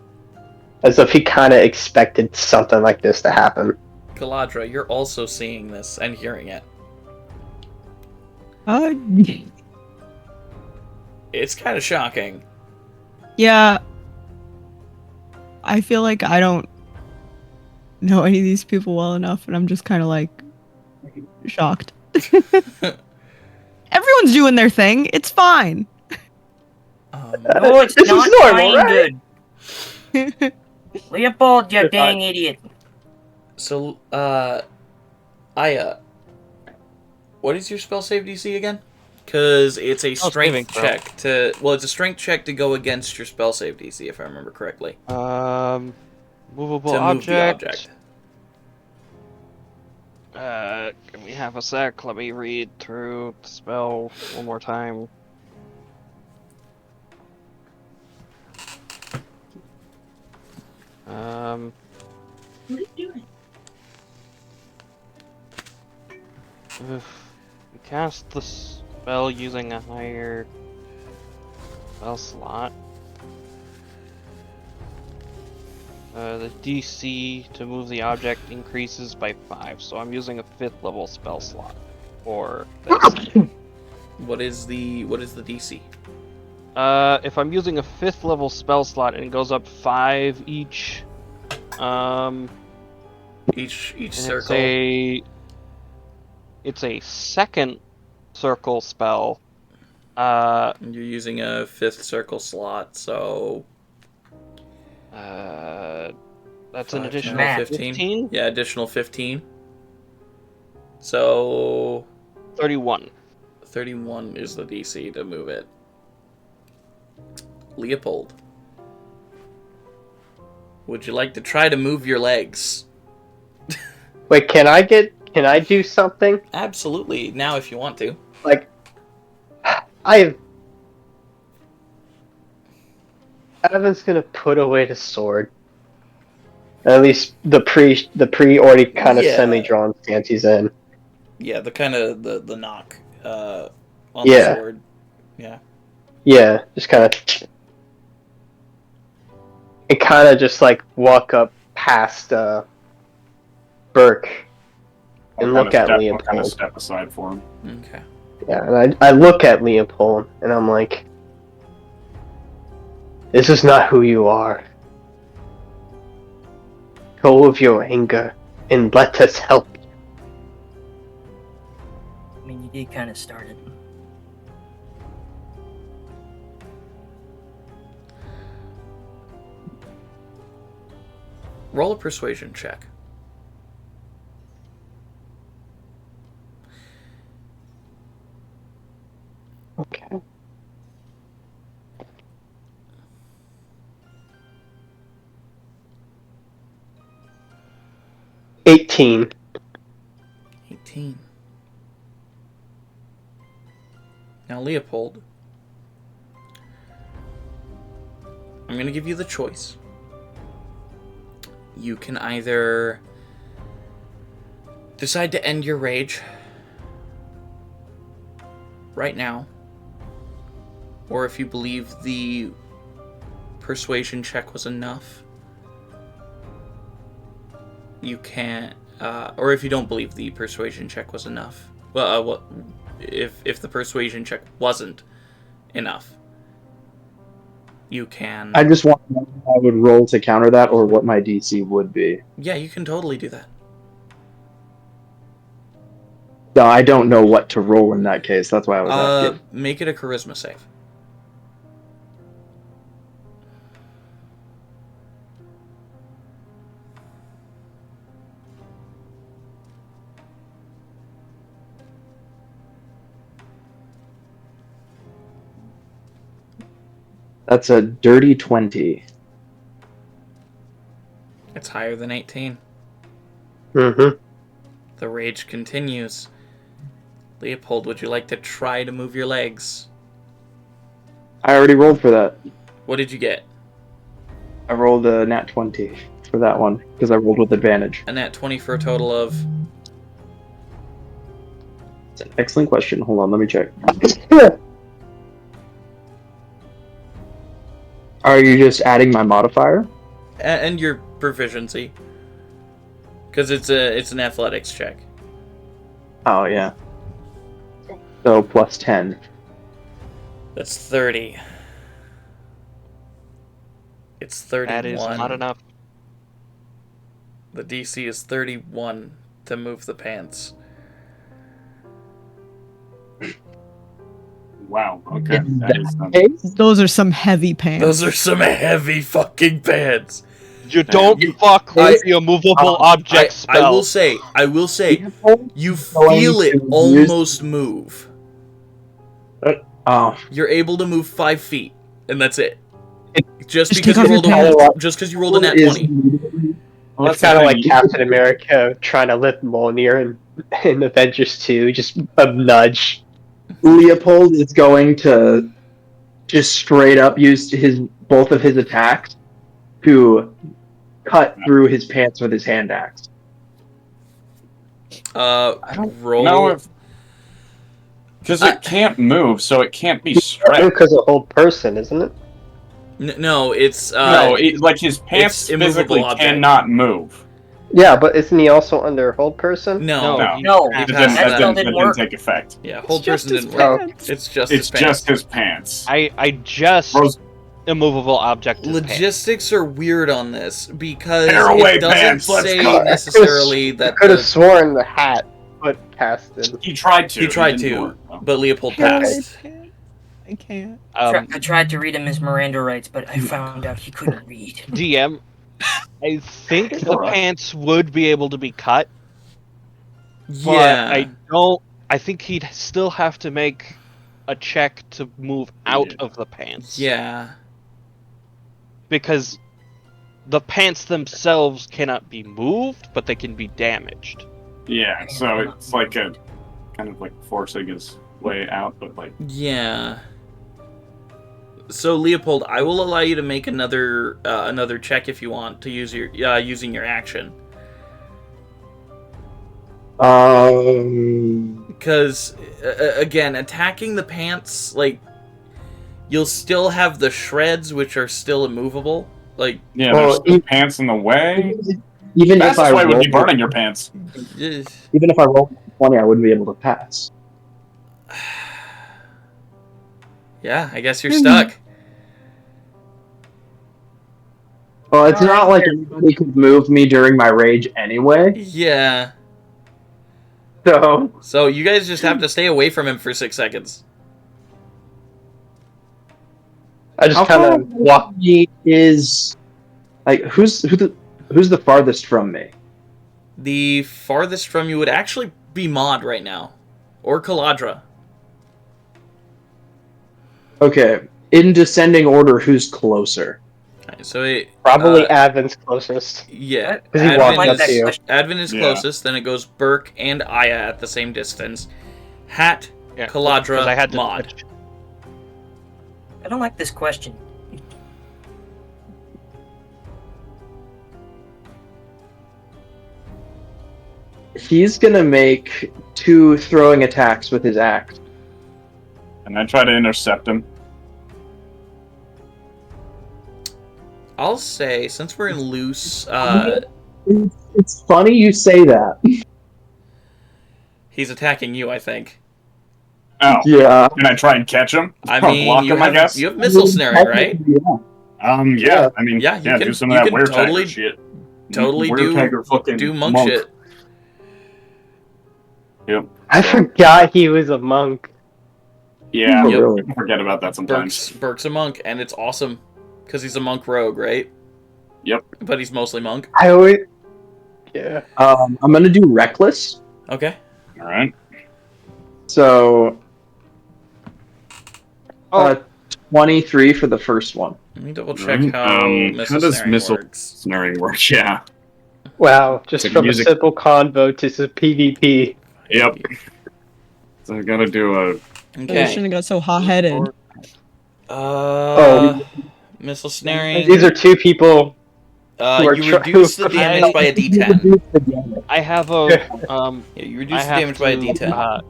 as if he kind of expected something like this to happen. Galadra, you're also seeing this and hearing it. It's kind of shocking. Yeah. I feel like I don't know any of these people well enough, and I'm just kind of like shocked. Everyone's doing their thing. It's fine. No, it's This is not normal, fine right? good. Leopold, you dang idiot. So, Aya, what is your spell save DC again? Because it's a saving strength throw. check to... Well, it's a strength check to go against your spell save DC, if I remember correctly. Movable To move the object. Give me half a sec. Let me read through the spell one more time. What are you doing? If you cast the spell using a higher spell slot, the DC to move the object increases by 5, so I'm using a 5th level spell slot for this. What is the DC? If I'm using a 5th level spell slot, and it goes up 5 each. Each And circle. It's a second circle spell. You're using a 5th circle slot, so... That's an 5, additional 10, 15? Yeah, additional 15. So 31. 31 is the DC to move it. Leopold, would you like to try to move your legs? Wait, can I do something? Absolutely. Now, if you want to. Like, Evan's gonna put away the sword. At least the pre already kind of semi-drawn stance he's in. Yeah, the kind of the knock on the Yeah. sword. Yeah. Yeah, just kind of. And kind of just like walk up past Burke and look at Leopold. Kind of step aside for him. Okay. Yeah, and I look at Leopold and I'm like, this is not who you are. Go with your anger and let us help you. I mean, you did kind of start it. Roll a persuasion check. Okay. $18. 18. Now, Leopold, I'm going to give you the choice. You can either decide to end your rage right now, or if you believe the persuasion check was enough, you can, or if you don't believe the persuasion check was enough. Well, if the persuasion check wasn't enough, you can. I just want to know if I would roll to counter that, or what my DC would be. Yeah, you can totally do that. No, I don't know what to roll in that case. That's why I was asking. Make it a charisma save. That's a dirty 20. It's higher than 18. Mm-hmm. The rage continues. Leopold, would you like to try to move your legs? I already rolled for that. What did you get? I rolled a nat 20 for that one, because I rolled with advantage. A nat 20 for a total of... It's an excellent question. Hold on, let me check. Are you just adding my modifier? And your proficiency. Because it's an athletics check. Oh, yeah. So, plus 10. That's 30. It's 31. That is not enough. The DC is 31 to move the pants. Wow, okay. That is, Those are some heavy pants. Those are some heavy fucking pants. You don't fuck with the immovable object spell. I will say, you feel it almost move. Oh. You're able to move 5 feet, and that's it. Just Just because take you off your rolled pants. just because you rolled a nat 20. It's kind of like Captain America trying to lift Mjolnir in Avengers 2, just a nudge. Leopold is going to just straight up use both of his attacks to cut through his pants with his hand axe. I don't roll. know if... Because it can't move, so it can't be stretched. Because a whole person, isn't it? No, it's... no, like his pants physically cannot move. Yeah, but isn't he also under hold person? No. That didn't take effect. Yeah, hold person didn't work. It's just his pants. Just his pants. I just immovable object. Logistics are weird on this because Tearaway it doesn't pants, let's say go. necessarily that. I could have sworn the hat put past him. He tried to. He tried to, but Leopold passed. I can't. I tried to read him his Miranda rights, but I found out he couldn't read. DM, I think the Alright. pants would be able to be cut, but Yeah. I think he'd still have to make a check to move out of the pants. Yeah. Because the pants themselves cannot be moved, but they can be damaged. Yeah, so it's like a kind of like forcing his way out, but like Yeah. So Leopold, I will allow you to make another check if you want to use your using your action. Because again, attacking the pants, like you'll still have the shreds, which are still immovable. Like yeah, there's the pants in the way. Even if Fastest I way would be roll, burning your pants. even if I roll 20, I wouldn't be able to pass. Yeah, I guess you're stuck. Well, it's not like anybody could move me during my rage anyway. Yeah. So you guys just have to stay away from him for 6 seconds. I just kind of walk. He is like who's the farthest from me? The farthest from you would actually be Maud right now, or Caladra. Okay, in descending order, who's closer? Okay, so Probably Advin's closest. Yeah, because he walked up to you. Advin is closest. Then it goes Burke and Aya at the same distance. Hat, Caladra, I had to Maud. I don't like this question. He's gonna make 2 throwing attacks with his axe. And I try to intercept him. I'll say, since we're in loose, It's funny you say that. he's attacking you, I think. Oh. Yeah. Can I try and catch him? I Or mean, block you him, I have, guess? you have missile snaring, right? Yeah. I mean, Yeah, you can do some of that can weird totally, shit. totally Weird tagger fucking do monk shit. Yep. I forgot he was a monk. Yeah, Yep. I forget about that sometimes. Burke's a monk, and it's awesome because he's a monk rogue, right? Yep. But he's mostly monk. I always. Yeah. I'm gonna do reckless. Okay. All right. So. 23 for the first one. Let me double check how how does missile works. snaring work? Yeah. Wow, just It's like from music. a simple convo to some PvP. Yep. So I gotta do a. I Okay. shouldn't have got so hot-headed. Missile snaring. These are 2 people. who are You reduce the damage by a D10. I have a Yeah, you reduce the damage by a D10.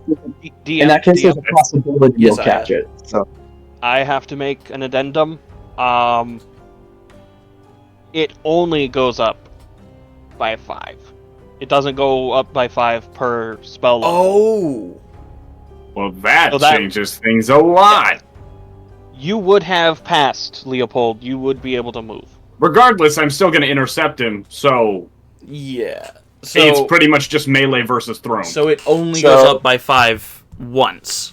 In that case, there's a possibility Yes, you'll catch it. So I have to make an addendum. It only goes up by 5. It doesn't go up by 5 per spell level. Oh! Well, that, So that- changes things a lot. You would have passed, Leopold. You would be able to move. Regardless, I'm still gonna intercept him, so Yeah. it's pretty much just melee versus thrown. So it only goes up by 5 once.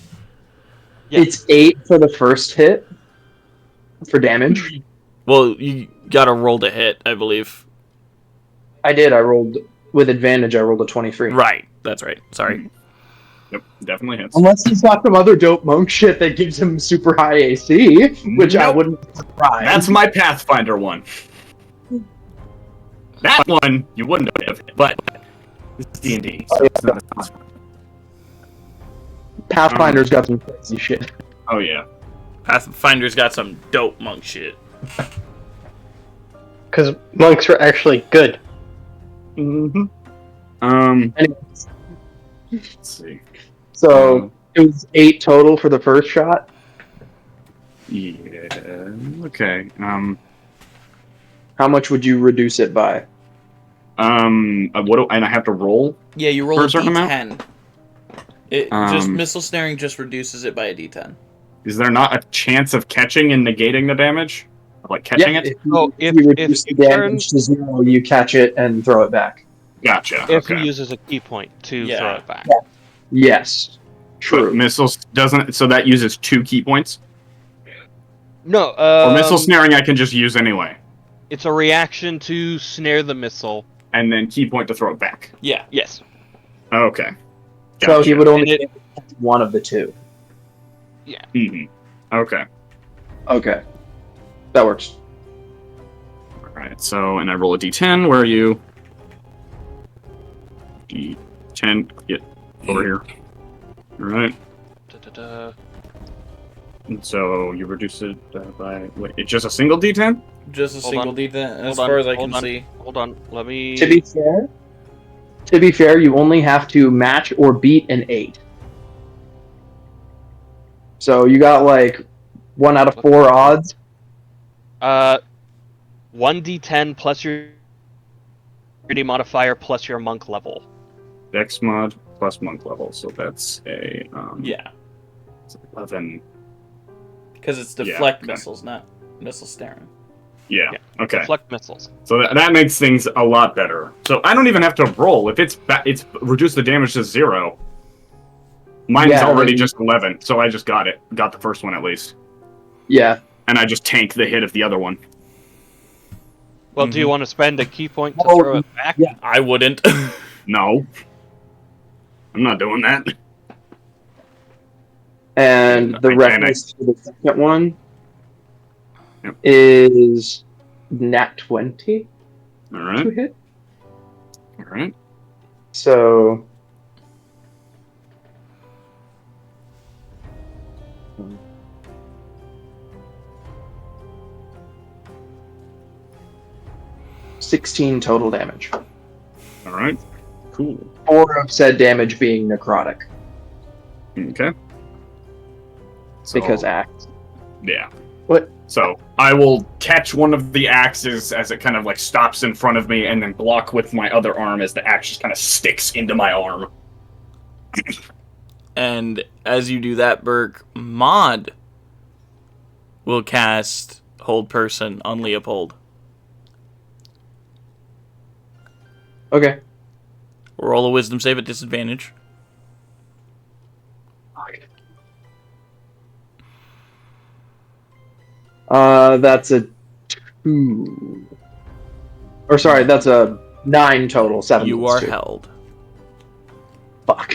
Yeah. it's 8 for the first hit for damage. Well, you gotta roll to hit, I believe. I did. I rolled with advantage. I rolled a 23. Right. That's right. Sorry. Yep, definitely hits. Unless he's got some other dope monk shit that gives him super high AC, which I Nope. wouldn't be surprised. That's my Pathfinder one. That one you wouldn't have, but it's D&D. So it's not as fun. Pathfinder's got some crazy shit. Oh yeah. Pathfinder's got some dope monk shit. Because monks are actually good. Mm-hmm. Let's see. So it was 8 total for the first shot. Yeah. Okay. How much would you reduce it by? And I have to roll? Yeah, you roll For a a certain D10. It just Um, missile snaring just reduces it by a D10. Is there not a chance of catching and negating the damage? Like catching it? If you reduce the damage to 0, you catch it and throw it back. Gotcha. If okay. he uses a key point to throw it back. Yes. True. Missiles doesn't. So that uses 2 key points. No. Or missile snaring, I can just use anyway. It's a reaction to snare the missile. And then key point to throw it back. Yeah. Yes. Okay. So he Gotcha. would only And it- get one of the two. Okay. Okay. That works. Alright, so, and I roll a d10. Where are you? D10. Get over here. Alright. Da-da-da. And so you reduce it by... Wait, it's just a single d10? Just a Hold single on. D10, as Hold far on, as I hold can on. see. Hold on. Let me. To be fair, you only have to match or beat an 8. So you got like 1 out of 4 odds. 1d10 plus your security modifier plus your monk level. Dex mod plus monk level, so that's a... Yeah. 11... Because it's Yeah, deflect okay. missiles, not missile staring. Yeah, okay. Deflect missiles. So that makes things a lot better. So I don't even have to roll. If it's reduced the damage to 0. Mine's Yeah, already like- just 11, so I just got it. Got the first one at least. Yeah. And I just tank the hit of the other one. Well, do you want to spend a key point to Oh, throw it back? yeah. I wouldn't. No. I'm not doing that. And the And reference to the second one Yep. is nat 20 to Alright. hit. Alright. So $16 total damage. Alright. Cool. 4 of said damage being necrotic Okay. So, because axe. yeah. What? So I will catch one of the axes as it kind of like stops in front of me and then block with my other arm as the axe just kind of sticks into my arm. And as you do that, Burke, Maud will cast Hold Person on Leopold. Okay. Roll a Wisdom save at disadvantage. That's a 2. Or sorry, that's a 9 total. 7. You plus are 2. held. Fuck.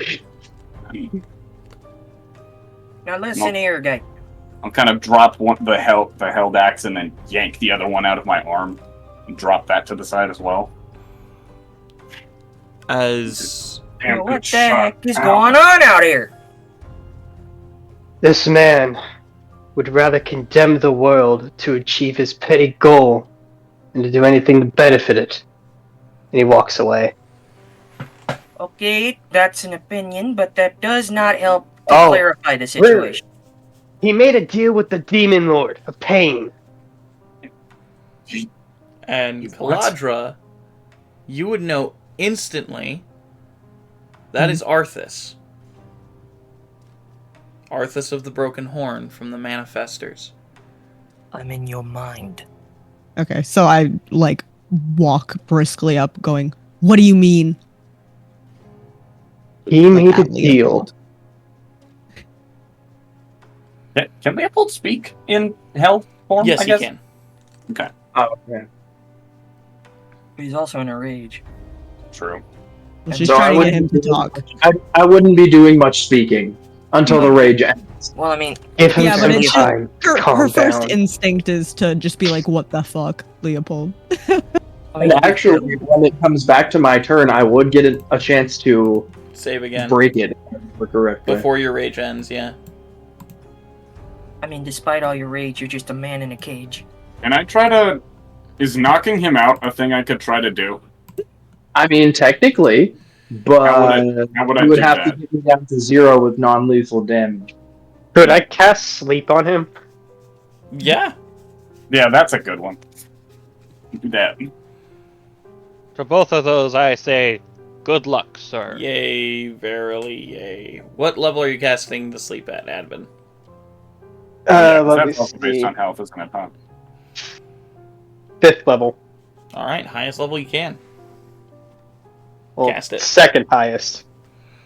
Now listen here, guy. I'll kind of drop the held axe and then yank the other one out of my arm and drop that to the side as well. As Damn What good the shot. heck is Ow. going on out here? This man would rather condemn the world to achieve his petty goal than to do anything to benefit it. And he walks away. Okay, that's an opinion, but that does not help to Oh, clarify the situation. He made a deal with the Demon Lord of Pain. And What? Caladra, you would know instantly that is Arthas. Arthas of the Broken Horn from the Manifestors. I'm in your mind. Okay, so I like walk briskly up, going, "What do you mean?" He Like, made a at deal. Leopold. Can Leopold speak in hell form? Yes, I he guess? can. Okay, Oh, okay. He's also in a rage. true. Let's just So try I to get him wouldn't to be- talk. I wouldn't be doing much speaking until the rage ends. Well, I mean, Give him Yeah, but some it's just- time. Her, Calm her first down. instinct is to just be like, "What the fuck, Leopold?" I mean, And actually, when it comes back to my turn, I would get a chance to Save again. break it correctly. Before your rage ends, yeah. I mean, despite all your rage, you're just a man in a cage. Can I try to... Is knocking him out a thing I could try to do? I mean, technically, but How would I you would do have that? to get me down to 0 with non-lethal damage. Could I cast sleep on him? Yeah. Yeah, that's a good one. Do that. For both of those, I say, good luck, sir. Yay, verily, yay. What level are you casting the sleep at, Advin? Yeah, 'cause Let me that's also based see. on health, isn't it, huh? 5th level. Alright, highest level you can. Well, Cast it. 2nd highest.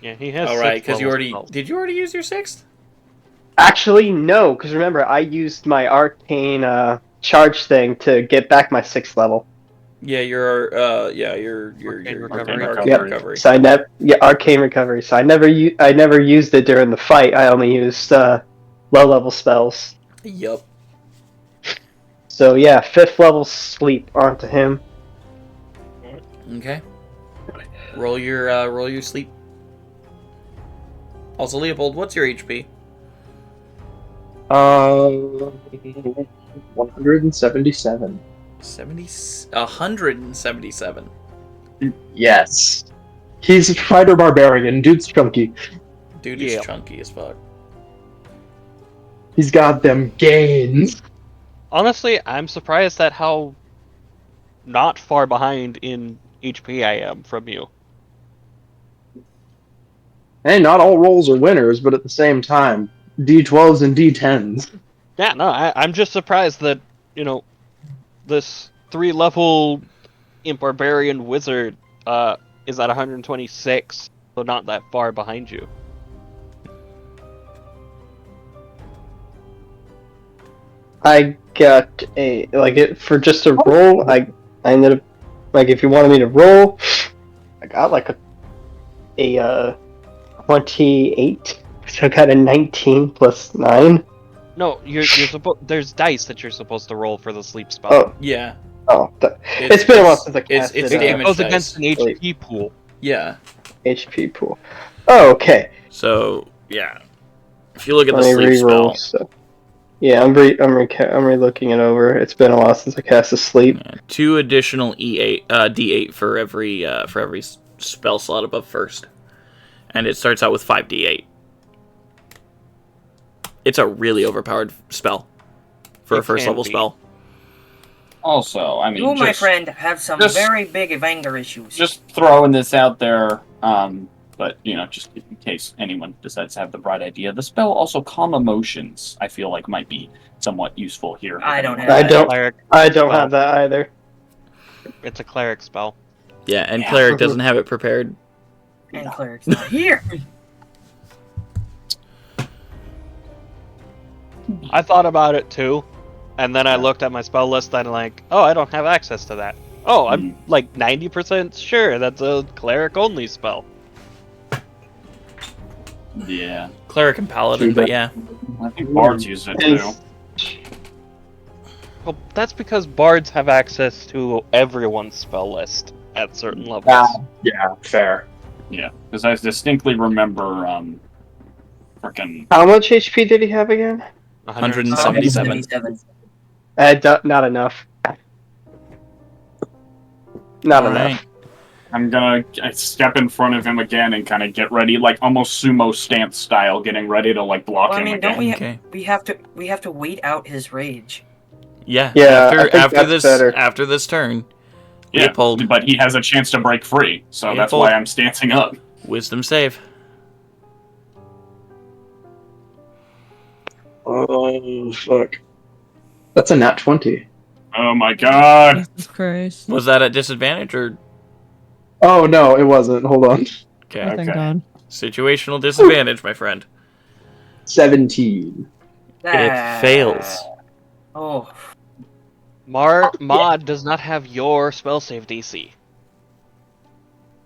Yeah, he has. Alright, six because you level already... spells. Did you already use your 6th? Actually, no, because remember, I used my arcane charge thing to get back my 6th level. Yeah, your Arcane recovery. Yep. recovery. So arcane recovery. So I never used it during the fight. I only used low level spells. Yup. So yeah, 5th level sleep onto him. Okay. Roll your sleep. Also, Leopold, what's your HP? 177. 177. Yes. He's a fighter barbarian. Dude's chunky. Dude is chunky as fuck. He's got them gains. Honestly, I'm surprised at how not far behind in HP I am from you. Hey, not all rolls are winners, but at the same time, D12s and D10s. Yeah, no, I'm just surprised that, this 3-level imp barbarian wizard is at 126, so not that far behind you. I got for just a roll. I ended up if you wanted me to roll, I got a 28. So I got a 19 plus 9. No, you're supposed. There's dice that you're supposed to roll for the sleep spell. Oh yeah. Oh, it's been a while since I cast it's it. damage It goes dice. against an HP pool. Yeah. HP pool. Oh, okay. So yeah, if you look at the Let me sleep re-roll spell, stuff. Yeah, I'm re-looking it over. It's been a while since I cast a sleep. 2 additional D8 for every spell slot above first, and it starts out with 5 D8. It's a really overpowered spell for a first level spell. Also, I mean, You, my friend, have some very big anger issues. Just throwing this out there, but just in case anyone decides to have the bright idea, the spell also calm emotions. I feel like might be somewhat useful here. I don't have I that. don't have that either. It's a cleric spell. Yeah, and cleric doesn't have it prepared. And cleric's not here. I thought about it too, and then I looked at my spell list and I don't have access to that. Oh, I'm 90% sure that's a cleric only spell. Yeah. Cleric and paladin, but yeah. I think bards use it too. Well, that's because bards have access to everyone's spell list at certain levels. Yeah, fair. Yeah, because I distinctly remember, freaking. How much HP did he have again? 177. Not enough. Not enough. Right. I'm gonna step in front of him again and kind of get ready, like almost sumo stance style, getting ready to block Well, I him mean, again. don't we? Okay. We have to wait out his rage. Yeah. Yeah, I think After that's this better. after this turn, Yeah, Leopold, but he has a chance to break free, so that's Leopold. why I'm stancing up. wisdom save. Oh, fuck. That's a nat 20. Oh my god! Jesus Christ. Was that at disadvantage or Oh, no, it wasn't. Hold on. okay? Oh, thank God. Situational disadvantage, my friend. 17. It fails. Oh, Mod does not have your spell save DC.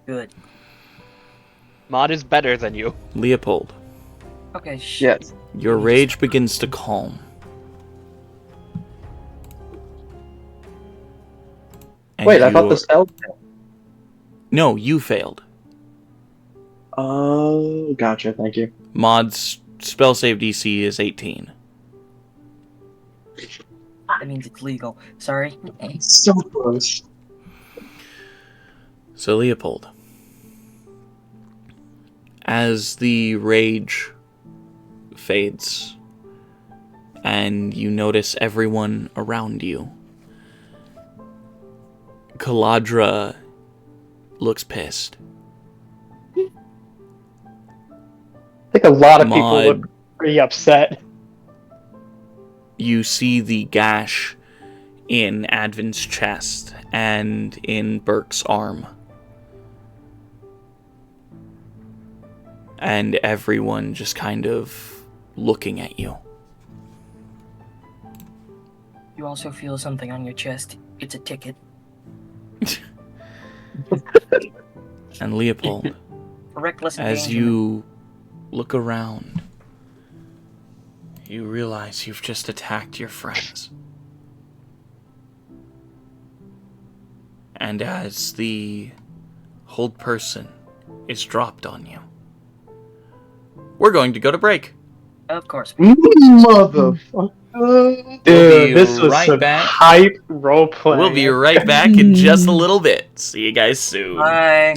good. Mod is better than you. Leopold, Okay, shit. Yes. your rage begins to calm. And Wait, I thought you- the spell. No, you failed. Oh, gotcha. Thank you. Mod's spell save DC is 18. That means it's legal. Sorry. So close. So, Leopold, as the rage fades and you notice everyone around you, Kaladra looks pissed. I think a lot of people Mod. look pretty upset. You see the gash in Advin's chest and in Burke's arm. And everyone just kind of looking at you. You also feel something on your chest. It's a ticket. And Leopold, For reckless as endangerment. you look around, you realize you've just attacked your friends. And as the hold person is dropped on you, we're going to go to break. Of course. Motherfucker. We'll Dude, be this was right some back. hype roleplay. We'll be right back in just a little bit. See you guys soon. Bye.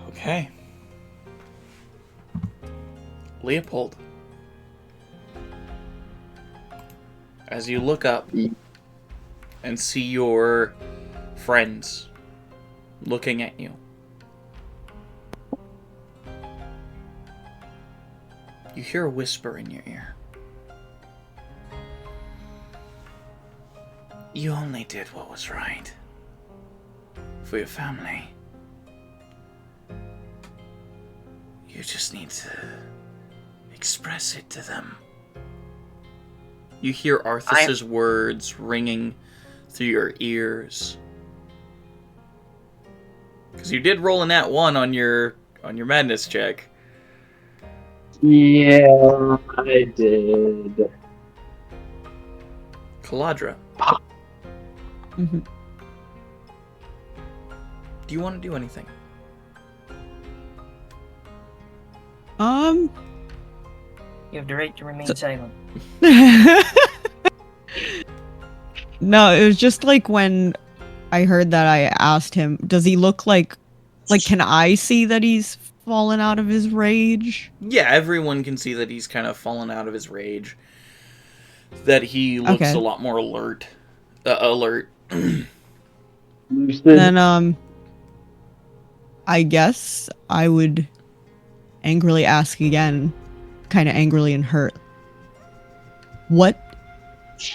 Okay. Leopold. As you look up and see your friends looking at you, you hear a whisper in your ear. You only did what was right for your family. You just need to express it to them. You hear Arthas's words ringing through your ears. Because you did roll a nat 1 on your madness check. Yeah, I did. Caladra. Mm-hmm. Do you want to do anything? You have the right to remain silent. No, it was just like when I heard that, I asked him, does he look like can I see that he's fallen out of his rage? Yeah, everyone can see that he's kind of fallen out of his rage. That he looks a lot more alert. Then, I guess I would angrily ask again, kind of angrily and hurt. What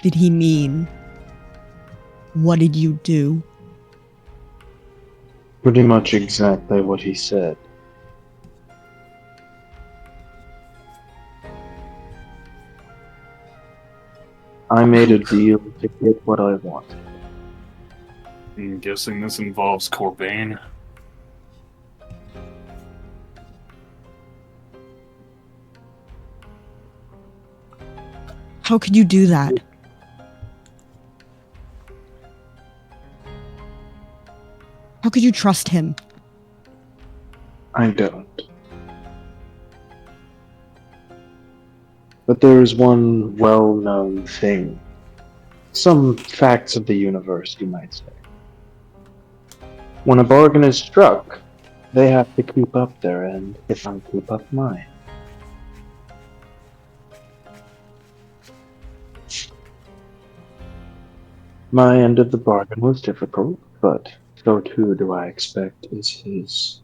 did he mean? What did you do? Pretty much exactly what he said. I made a deal to get what I wanted. I'm guessing this involves Corbain. How could you do that? How could you trust him? I don't. But there is one well-known thing. Some facts of the universe, you might say. When a bargain is struck, they have to keep up their end if I keep up mine. My end of the bargain was difficult, but so too do I expect is his.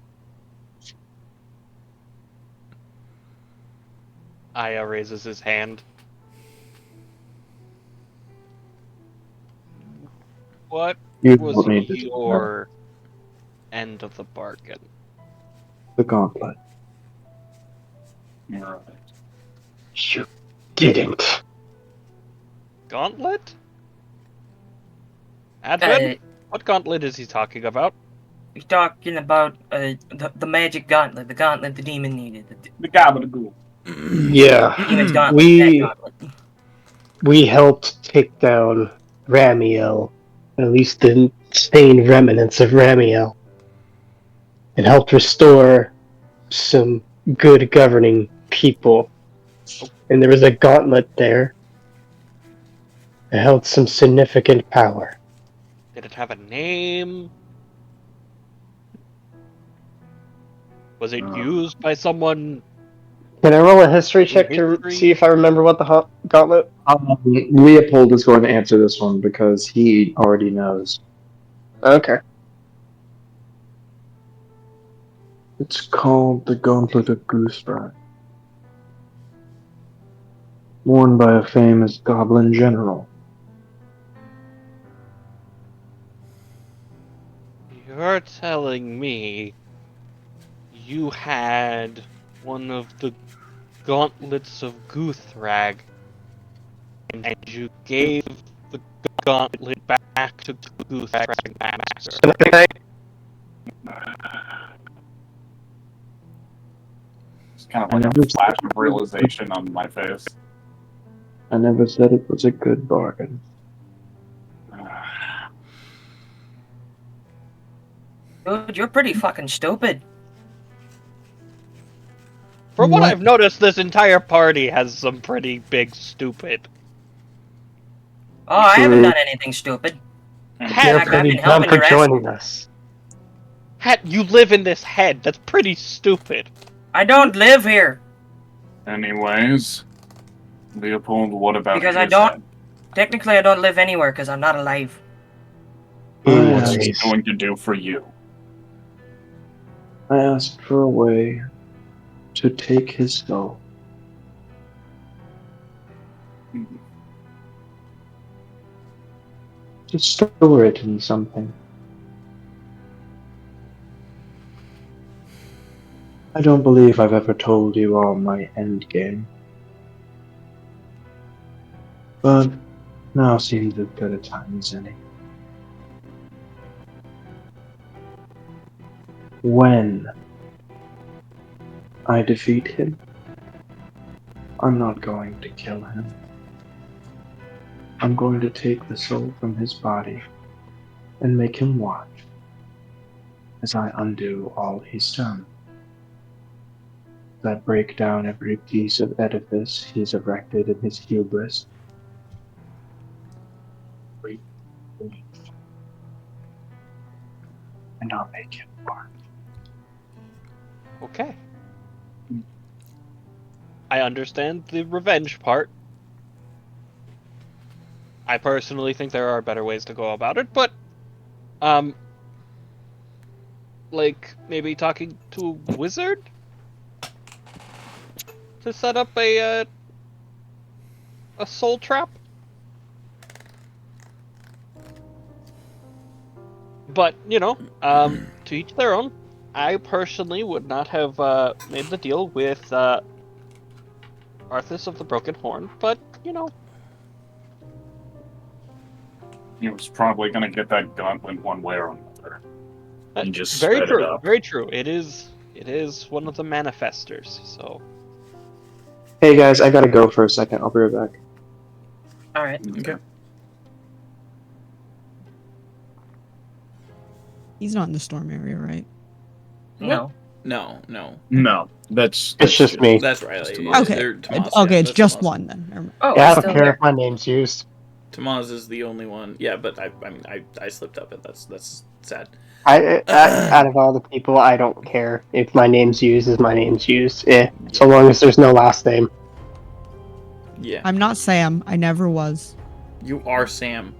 Aya raises his hand. What You was don't need to do your end of the bargain? The gauntlet. Alright. You didn't. Gauntlet? Advent? What gauntlet is he talking about? He's talking about the magic gauntlet, the gauntlet the demon needed. The Gabagool. Yeah. Demon's gauntlet, that gauntlet. We helped take down Ramiel, at least the stained remnants of Ramiel, and helped restore some good governing people. And there was a gauntlet there that held some significant power. Did it have a name? Was it used by someone? Can I roll a history check to see if I remember what the gauntlet? Leopold is going to answer this one because he already knows. Okay. It's called the Gauntlet of Goosebright. Worn by a famous goblin general. You're telling me you had one of the gauntlets of Guthrag, and you gave the gauntlet back to Guthrag Master. It's kind of like a flash of realization on my face. I never said it was a good bargain. Dude, you're pretty fucking stupid. From what I've noticed, this entire party has some pretty big stupid. Oh, I haven't done anything stupid. You're pretty dumb for joining us. You live in this head. That's pretty stupid. I don't live here. Anyways, Leopold, what about Because his I don't... head? Technically, I don't live anywhere because I'm not alive. What's I this going to do for you? asked for a way to take his soul. To store it in something. I don't believe I've ever told you all my end game. But now seems as good a time as any. When I defeat him, I'm not going to kill him. I'm going to take the soul from his body and make him watch as I undo all he's done. As I break down every piece of edifice he's erected in his hubris. And I'll make him watch. Okay. I understand the revenge part. I personally think there are better ways to go about it, but like maybe talking to a wizard to set up a soul trap. But to each their own. I personally would not have made the deal with Arthas of the Broken Horn, but He was probably going to get that gauntlet one way or another. And just very sped true. it up. Very true. It is one of the manifestors. So Hey guys, I gotta go for a second. I'll be right back. Alright. Okay. He's not in the storm area, right? No. No. No, that's It's just me. That's Riley. Tomas. Okay. Or Tomas, Okay, yeah, it's that's just Tomas. one then. Never mind. Oh, Yeah, I he's don't still care there. if my name's used. Tomas is the only one. Yeah, but I slipped up, and that's sad. Out of all the people, I don't care if my name's used. Is my name's used? So long as there's no last name. Yeah, I'm not Sam. I never was. you are Sam.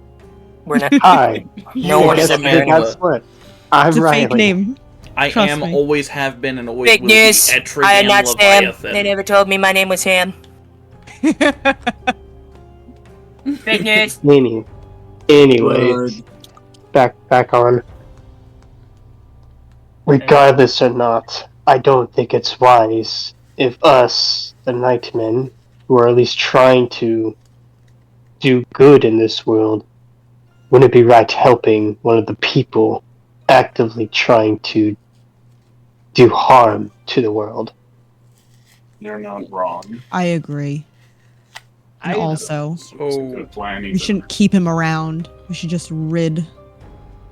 We're not... Hi. No one Guess is who got American. split? I'm It's a Riley. fake name. I Trust am, me. always have been, and always Fake will be news. I am not Sam. Echraganleviathan. They never told me my name was Sam. Fake news. Anyways, back on. Regardless or not, I don't think it's wise if us, the Nightmen, who are at least trying to do good in this world, wouldn't it be right helping one of the people actively trying to do harm to the world? You're not wrong. I agree. And also, It's a good plan we either. shouldn't keep him around. We should just rid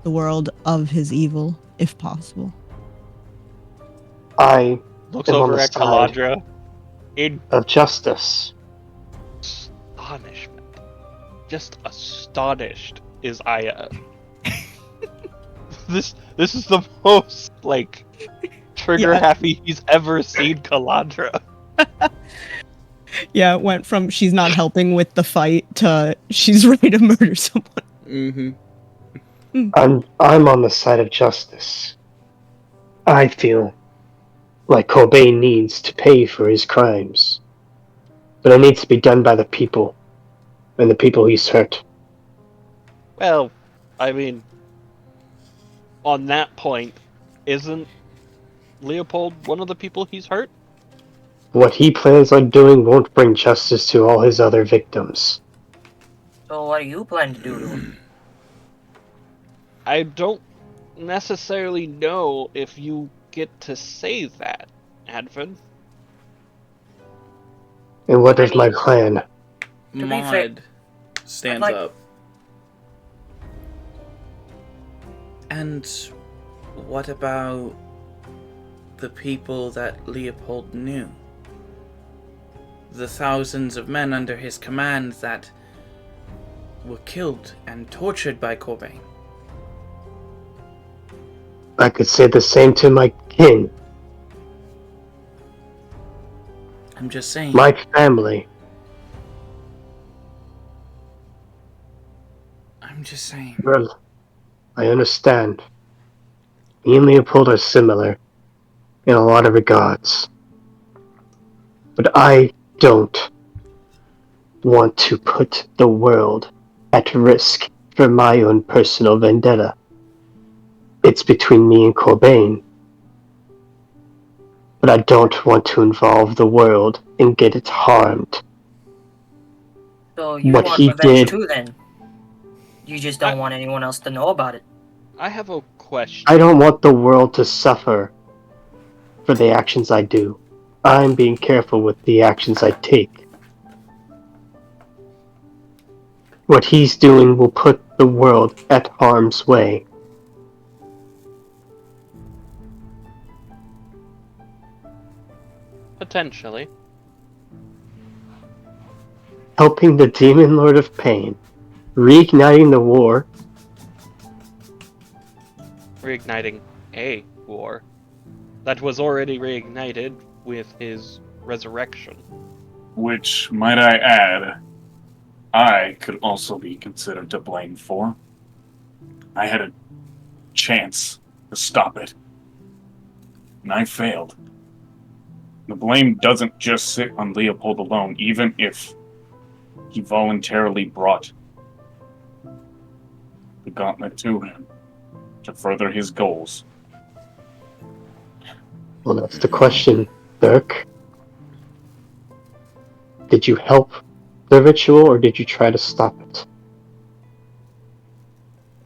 the world of his evil, if possible. I looks am on over the at side Calandra in of justice. astonishment. Just astonished is Aya. This is the most trigger happy he's ever seen Calandra. Yeah, it went from she's not helping with the fight to she's ready to murder someone. Mm-hmm. I'm on the side of justice. I feel like Cobain needs to pay for his crimes. But it needs to be done by the people. And the people he's hurt. Well, I mean, on that point, isn't Leopold one of the people he's hurt? What he plans on doing won't bring justice to all his other victims. So what do you plan to do to him? I don't necessarily know if you get to say that, Advin. And what is my plan? To be fair, Maud stands I'd like- up. And what about the people that Leopold knew? The thousands of men under his command that were killed and tortured by Cobain. I could say the same to my kin, I'm just saying. my family. I'm just saying. Well, I understand. Me and Leopold are similar in a lot of regards. But I don't want to put the world at risk for my own personal vendetta. It's between me and Corbane. But I don't want to involve the world and get it harmed. So you What want he revenge did, too, then? You just don't want anyone else to know about it. I have a question. I don't want the world to suffer for the actions I do. I'm being careful with the actions I take. What he's doing will put the world at harm's way. Potentially. Helping the Demon Lord of Pain, reigniting the war. Reigniting a war that was already reignited with his resurrection. Which, might I add, I could also be considered to blame for. I had a chance to stop it, and I failed. The blame doesn't just sit on Leopold alone, even if he voluntarily brought the gauntlet to him to further his goals. Well, that's the question, Dirk. Did you help the ritual, or did you try to stop it?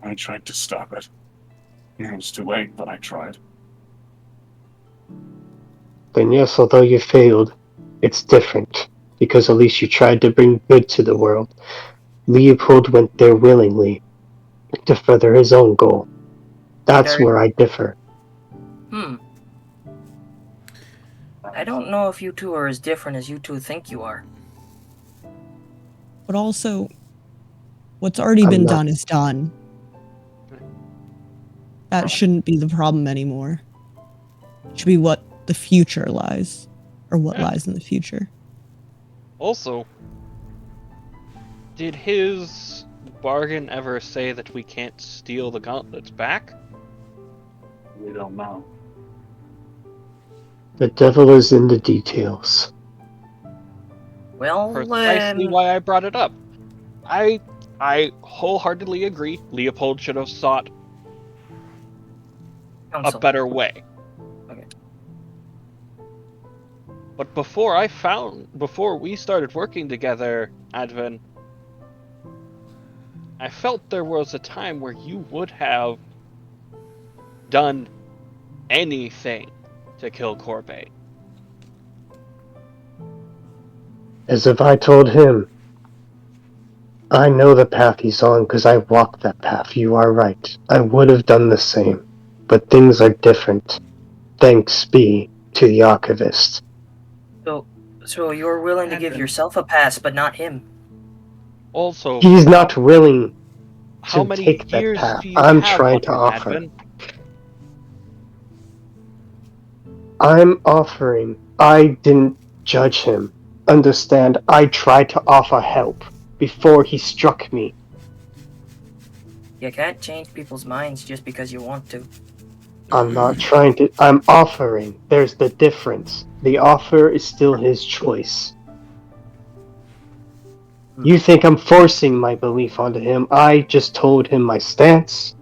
I tried to stop it. It was too late, but I tried. Then yes, although you failed, it's different, because at least you tried to bring good to the world. Leopold went there willingly, to further his own goal. That's where I differ. I don't know if you two are as different as you two think you are. But also, what's already been done is done. That shouldn't be the problem anymore. It should be what the future lies, or what lies in the future. Also, did his bargain ever say that we can't steal the gauntlets back? We don't know. The devil is in the details. Well, Precisely why I brought it up. I wholeheartedly agree. Leopold should have sought counsel. a better way. Okay. But before we started working together, Advin, I felt there was a time where you would have done anything to kill Corbane. As if I told him. I know the path he's on because I walked that path. You are right. I would have done the same. But things are different. Thanks be to the Archivist. So you're willing to give yourself a pass, but not him? Also, He's not willing how to many take that years path. do you I'm have trying on to him, offer. Advin? I'm offering. I didn't judge him. Understand, I tried to offer help before he struck me. You can't change people's minds just because you want to. I'm not trying to. I'm offering. There's the difference. The offer is still his choice. You think I'm forcing my belief onto him. I just told him my stance.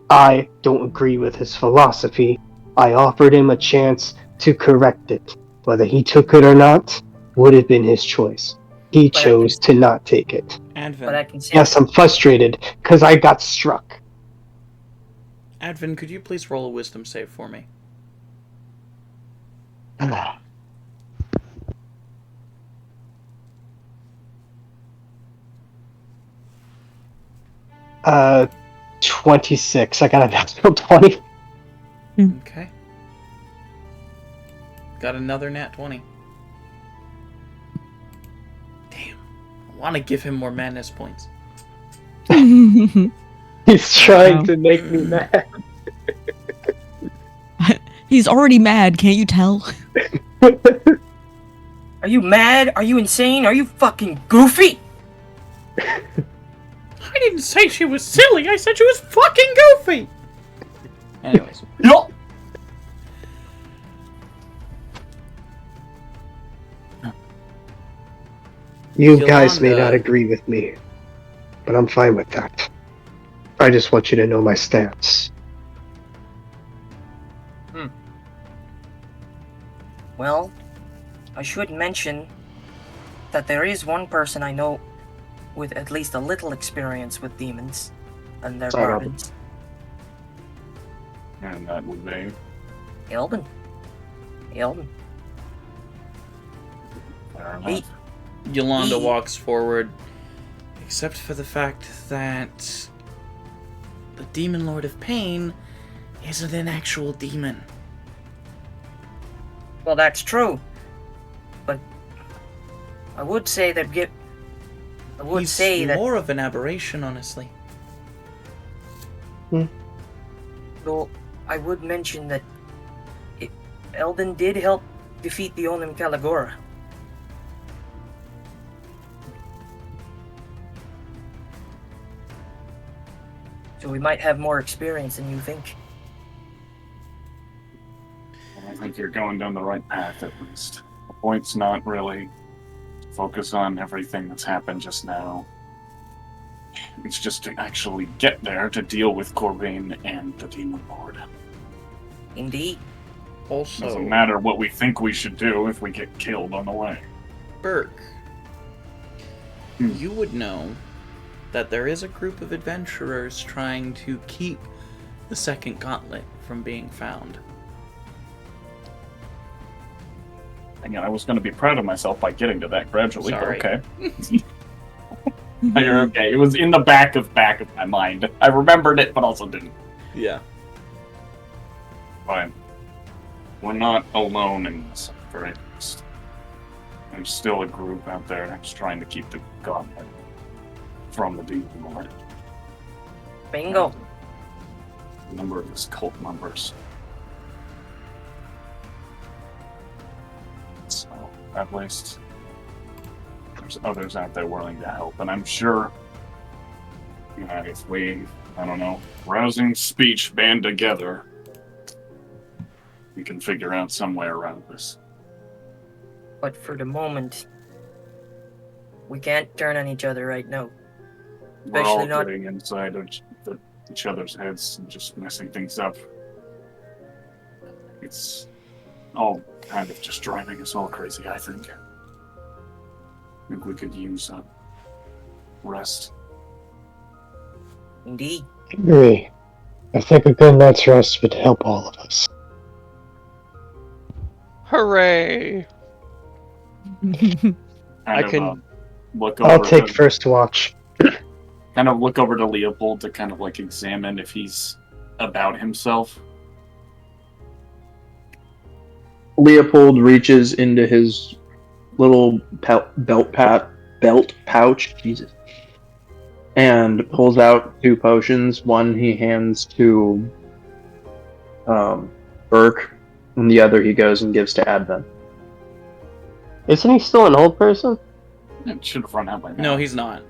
I don't agree with his philosophy. I offered him a chance to correct it. Whether he took it or not would have been his choice. He chose to not take it. Advin. I can see. Yes, I'm frustrated because I got struck. Advin, could you please roll a wisdom save for me? 26. I got a natural 20. Okay. Got another nat 20. Damn. I want to give him more madness points. He's trying to make me mad. He's already mad, can't you tell? Are you mad? Are you insane? Are you fucking goofy? I didn't say she was silly. I said she was fucking goofy. Anyways. Yup. You guys may Yolanda. not agree with me, but I'm fine with that. I just want you to know my stance. Well, I should mention that there is one person I know with at least a little experience with demons and their Sorry, burdens. And that would be. Elden. Elden. Fair enough. He, Yolanda walks forward, except for the fact that the Demon Lord of Pain isn't an actual demon. well, that's true. But I would say that He's more of an aberration, honestly. though I would mention that Elden did help defeat the Onim Caligora. So we might have more experience than you think. I think you're going down the right path, at least. The point's not really focus on everything that's happened just now. It's just to actually get there to deal with Corvain and the Demon Lord. Indeed. Also, Doesn't matter what we think we should do if we get killed on the way. Burke, you would know that there is a group of adventurers trying to keep the second gauntlet from being found. Again, I was going to be proud of myself by getting to that gradually, Sorry. but okay. You're okay. It was in the back of my mind. I remembered it, but also didn't. Yeah. Fine. We're not alone in this, at the very least. There's still a group out there that's trying to keep the gauntlet from the Demon Lord. Bingo. A number of his cult members. So, at least there's others out there willing to help, and I'm sure that if we, I don't know, rousing speech band together, we can figure out some way around this. But for the moment, we can't turn on each other right now. We're all Especially not- getting inside of each other's heads and just messing things up. It's all kind of just driving us all crazy, I think. I think we could use rest. Indeed. Agree. I think a good night's rest would help all of us. Hooray! Kind I of, can- look over I'll take to, first watch. kind of look over to Leopold to kind of like examine if he's about himself. Leopold reaches into his little belt pouch, Jesus, and pulls out 2 potions. One he hands to Burke, and the other he goes and gives to Advent. Isn't he still an old person? It should have run out by now. No, he's not.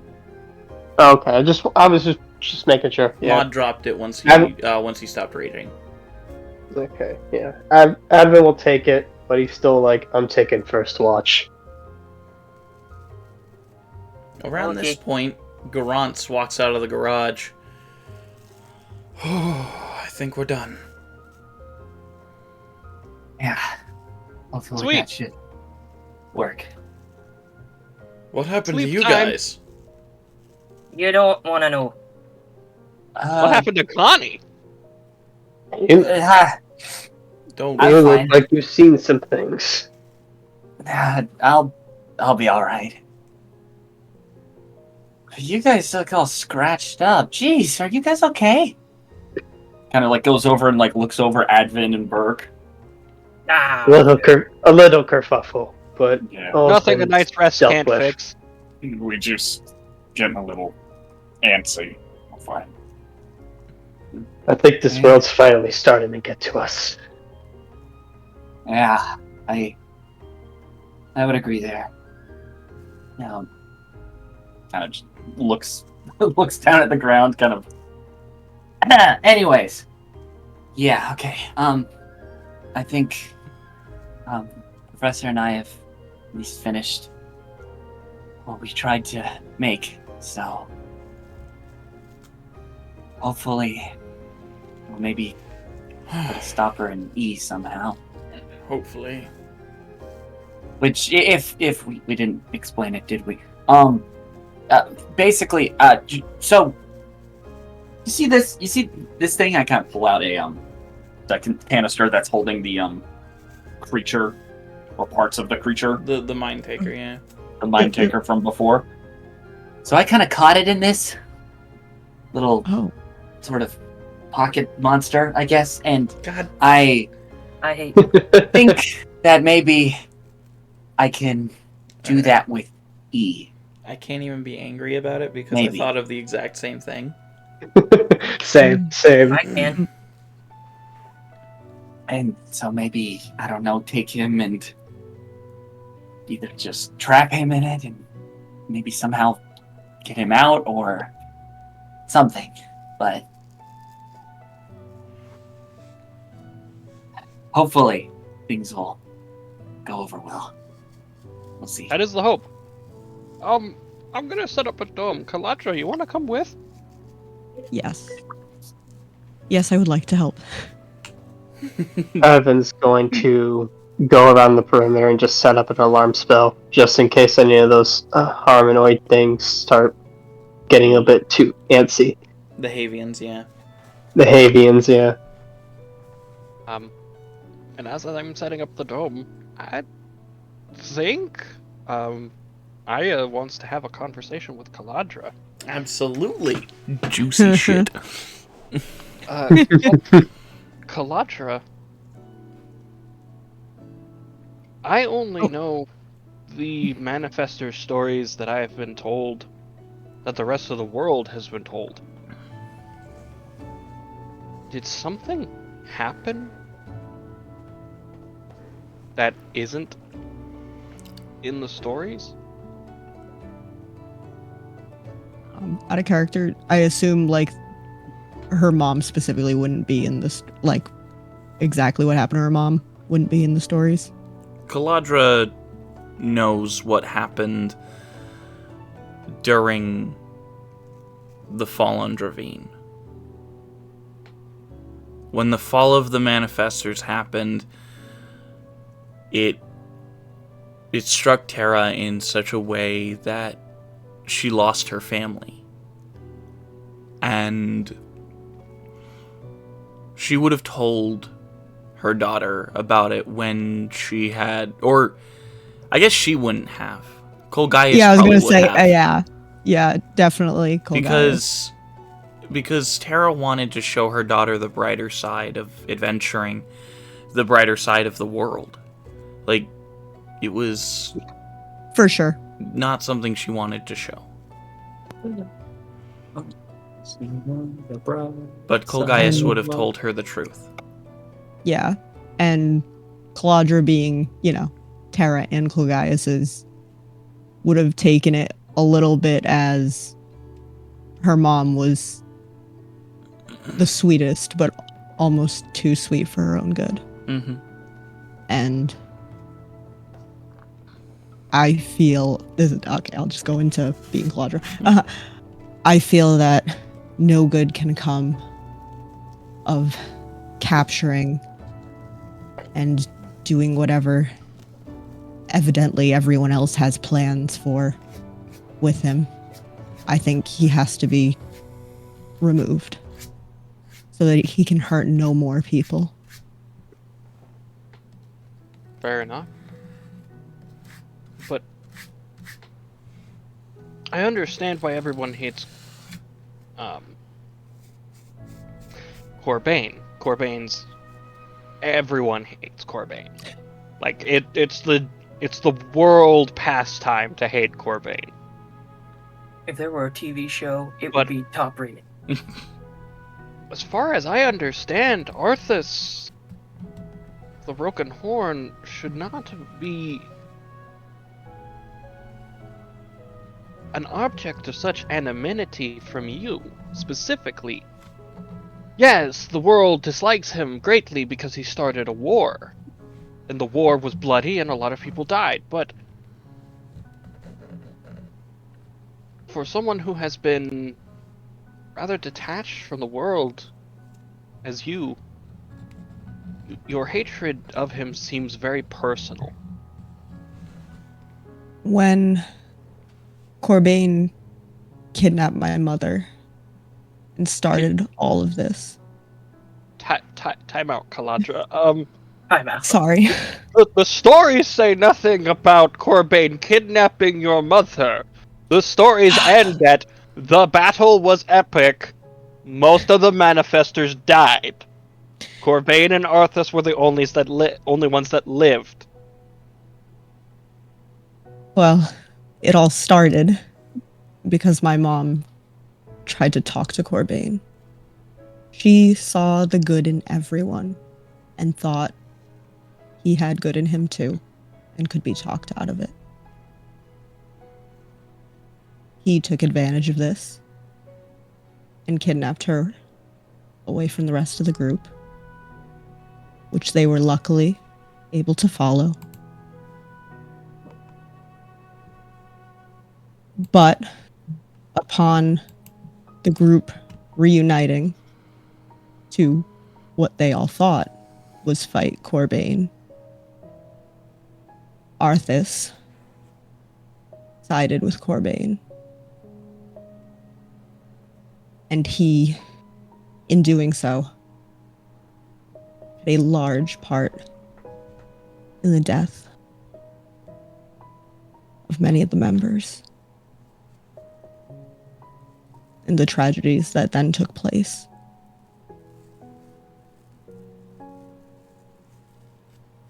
Oh, okay, I was just making sure. Yeah. Maud dropped it once he stopped raging. Okay, yeah. Advent will take it, but he's still like, I'm taking first watch. Around this Okay. point, Garance walks out of the garage. I think we're done. Yeah. Hopefully Sweet. that should work. What happened Sleep to you time. guys? You don't want to know. What happened to Connie? You, Don't. I'm you look fine. like you've seen some things. I'll be all right. You guys look all scratched up. Jeez, are you guys okay? Kind of like goes over and like looks over Advin and Burke. Ah, A little kerfuffle, but Yeah, all Nothing a been nice rest dealt can't with. fix. we just getting a little antsy. Fine. I think this world's finally starting to get to us. Yeah, I would agree there. Kind of just looks looks down at the ground, kind of. Anyways, yeah, okay. I think Professor and I have at least finished what we tried to make. So hopefully, we'll maybe put a stopper in E somehow. Hopefully. Which, if we didn't explain it, did we? Basically, so you see this? You see this thing? I kind of pull out a canister that's holding the creature or parts of the creature. The mind taker, yeah. The mind taker from before. So I kind of caught it in this little sort of pocket monster, I guess, and God, I hate think that maybe I can do that with E. I can't even be angry about it because Maybe. I thought of the exact same thing. Same. I can. And so maybe, I don't know, take him and either just trap him in it and maybe somehow get him out or something. But hopefully things will go over well. We'll see. That is the hope. I'm gonna set up a dome. Kaladra, you wanna come with? Yes. Yes, I would like to help. Evan's going to go around the perimeter and just set up an alarm spell, just in case any of those harmonoid things start getting a bit too antsy. The Havians, yeah. The Havians, yeah. And as I'm setting up the dome, I think, Aya wants to have a conversation with Kaladra. Absolutely. Juicy shit. Kaladra, I only know the manifestor stories that I have been told, that the rest of the world has been told. Did something happen that isn't in the stories? Out of character, I assume, like, her mom specifically wouldn't be in this, like, exactly what happened to her mom wouldn't be in the stories. Kaladra knows what happened during the Fallen Ravine. When the fall of the Manifestors happened, it struck Terra in such a way that she lost her family. And she would have told her daughter about it when she had, or I guess she wouldn't have. Colgaius Yeah, I was probably gonna say, would have. yeah, definitely. Colgaius. Because Terra wanted to show her daughter the brighter side of adventuring, the brighter side of the world. Like, it was For sure. not something she wanted to show. But Colgaius would have told her the truth. Yeah, and Kaladra being, Terra and Colgaius's, would have taken it a little bit as her mom was the sweetest, but almost too sweet for her own good. Mm-hmm. And I feel okay. I'll just go into being Kaladra. I feel that no good can come of capturing and doing whatever evidently everyone else has plans for with him. I think he has to be removed so that he can hurt no more people. Fair enough. But I understand why everyone hates Corbain. Corbain's everyone hates Corbain. Like it's the world pastime to hate Corbain. If there were a TV show, it would be top rated. As far as I understand, Arthas the broken horn should not be an object of such anonymity from you, specifically. Yes, the world dislikes him greatly because he started a war. And the war was bloody and a lot of people died, but for someone who has been rather detached from the world as you, your hatred of him seems very personal. When Corbane kidnapped my mother and started all of this. Time out, Caladra. I'm out. Sorry. The stories say nothing about Corbane kidnapping your mother. The stories end at the battle was epic. Most of the manifestors died. Corbane and Arthas were the only ones that lived. Well, it all started because my mom tried to talk to Corbane. She saw the good in everyone and thought he had good in him too and could be talked out of it. He took advantage of this and kidnapped her away from the rest of the group, which they were luckily able to follow. But upon the group reuniting to what they all thought was fight Corbane, Arthas sided with Corbane. And he, in doing so, had a large part in the death of many of the members and the tragedies that then took place.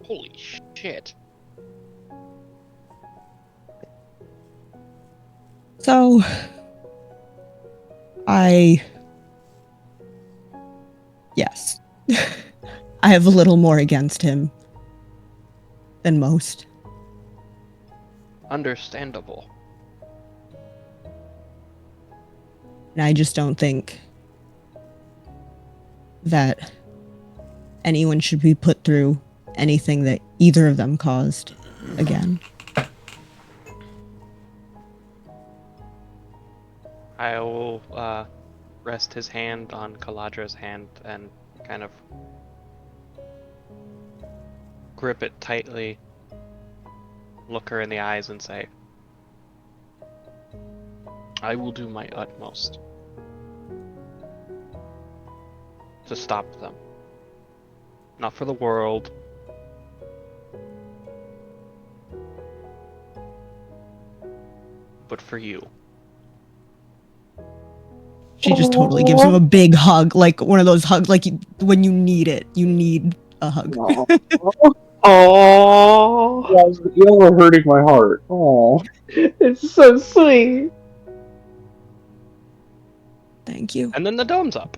Holy shit. So, yes, I have a little more against him than most. Understandable. And I just don't think that anyone should be put through anything that either of them caused again. I will rest his hand on Caladra's hand and kind of grip it tightly, look her in the eyes and say, I will do my utmost to stop them. Not for the world, but for you. She just totally gives him a big hug, like one of those hugs, like when you need it. You need a hug. Oh, y'all are hurting my heart. Oh, it's so sweet. Thank you. And then the dome's up.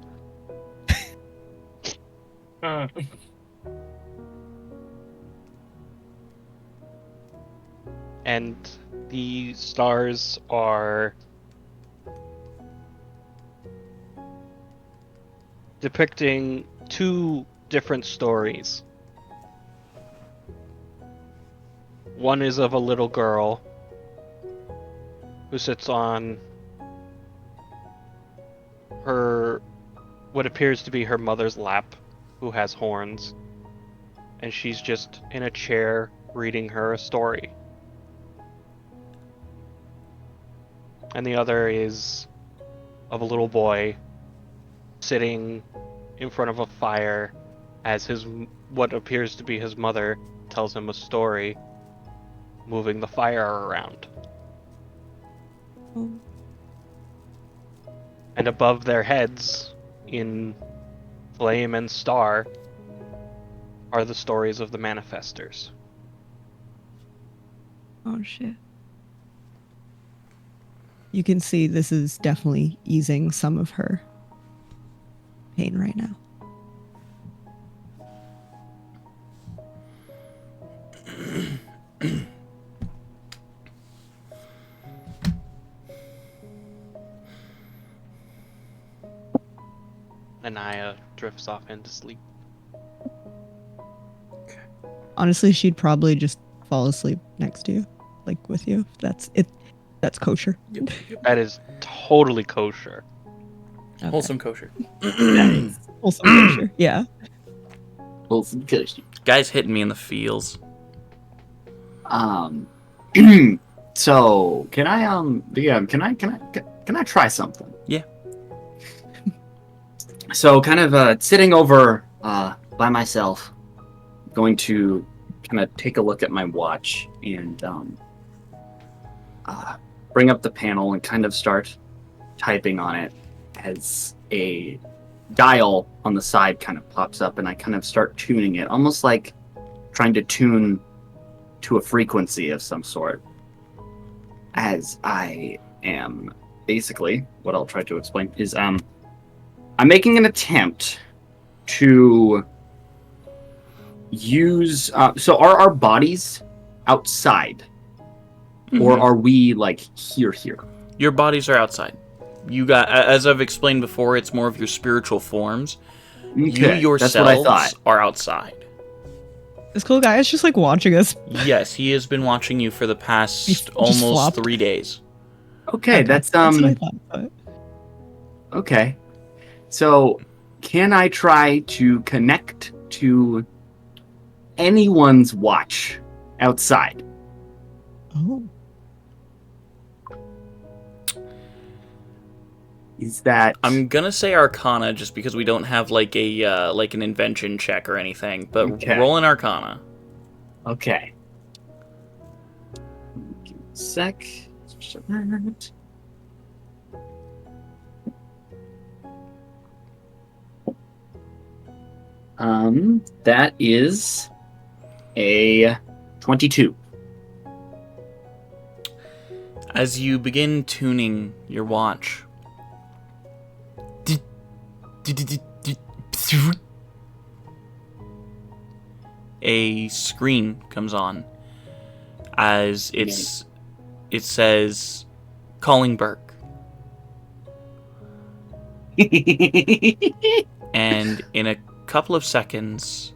And the stars are depicting two different stories. One is of a little girl who sits on her, what appears to be her mother's lap, who has horns, and she's just in a chair reading her a story. And the other is of a little boy sitting in front of a fire as what appears to be his mother tells him a story, moving the fire around. Oh. And above their heads, in flame and star, are the stories of the manifestors. Oh shit. You can see this is definitely easing some of her pain right now. Anaya drifts off into sleep. Honestly, she'd probably just fall asleep next to you, like with you. That's it. That's kosher. That is totally kosher. Okay. Wholesome kosher. Wholesome kosher. Yeah. Wholesome kosher. Guy's hitting me in the feels. So can I try something? Yeah. So kind of sitting over by myself, going to kind of take a look at my watch and bring up the panel and kind of start typing on it as a dial on the side kind of pops up, and I kind of start tuning it, almost like trying to tune to a frequency of some sort. As I am basically, what I'll try to explain is I'm making an attempt to use so are our bodies outside, or are we like here? Your bodies are outside. You got, as I've explained before, it's more of your spiritual forms. Okay, you that's what I yourselves thought. are outside. This cool guy is just like watching us. Yes, he has been watching you for the past Just almost flopped. 3 days. Okay, that's what I thought. But okay. So can I try to connect to anyone's watch outside? oh, Is that I'm gonna say Arcana just because we don't have like a like an invention check or anything, but Okay. roll an Arcana. okay? Give me a sec. That is a 22. As you begin tuning your watch, a screen comes on as it says calling Burke, and in a couple of seconds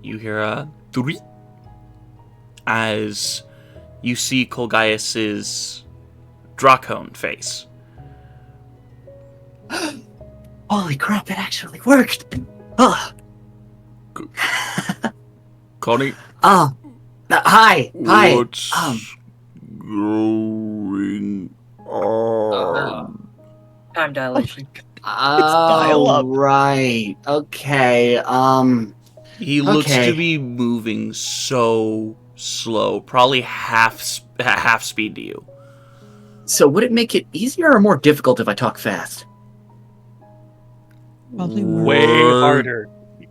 you hear a "Turi" as you see Colgaius's Dracone face. Holy crap, it actually worked! Oh. Connie, Hi! what's Um, going on? Time dilation. dial up. Right. Okay. He looks Okay. to be moving so slow, probably half speed to you. So would it make it easier or more difficult if I talk fast? probably more. Way What harder.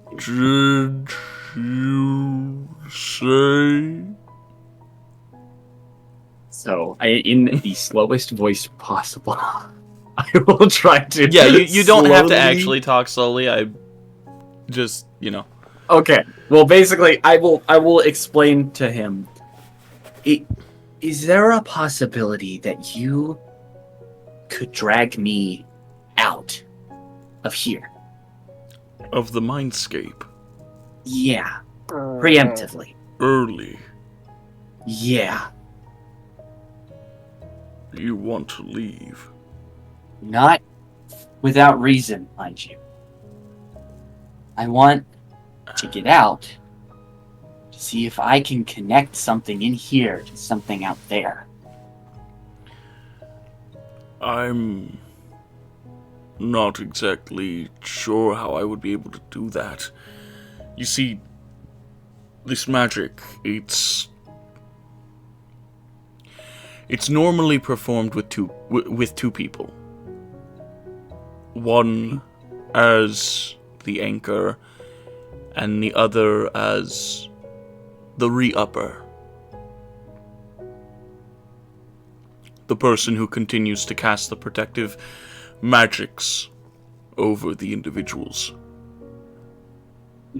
did you say? So, in the slowest voice possible, I will try to. Yeah, you don't have to slowly- actually talk slowly. I just, Okay. Well, basically, I will explain to him. Is there a possibility that you could drag me out of here? Of the mindscape. Yeah. Preemptively. Early. Yeah. You want to leave. Not without reason, mind you. I want to get out to see if I can connect something in here to something out there. I'm not exactly sure how I would be able to do that. You see, this magic, it's normally performed with two people. One as the anchor, and the other as the re-upper. The person who continues to cast the protective magics over the individuals.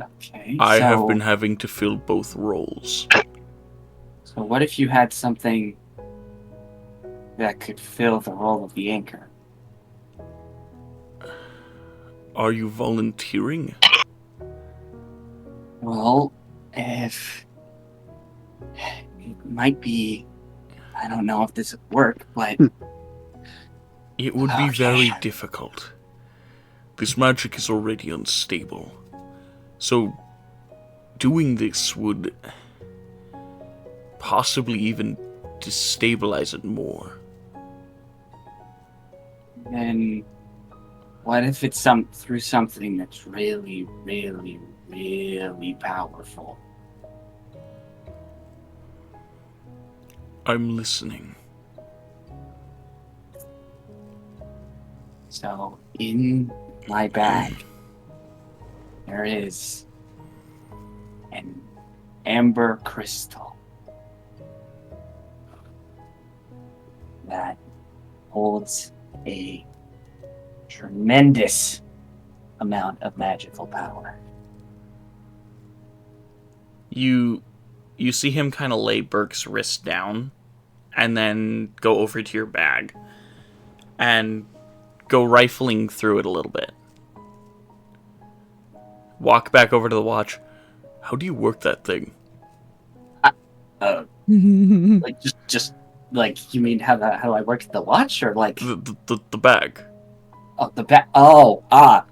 Okay. I have been having to fill both roles. So what if you had something that could fill the role of the anchor? Are you volunteering? Well, if it might be, I don't know if this would work, but It would be Okay. very difficult. This magic is already unstable. So, doing this would possibly even destabilize it more. then what if it's through something that's really, really, really powerful? I'm listening. So in my bag, there is an amber crystal that holds a tremendous amount of magical power. You see him kind of lay Burke's wrist down and then go over to your bag and go rifling through it a little bit. Walk back over to the watch. How do you work that thing? Like just like, you mean how do I work the watch, or like The bag. the back?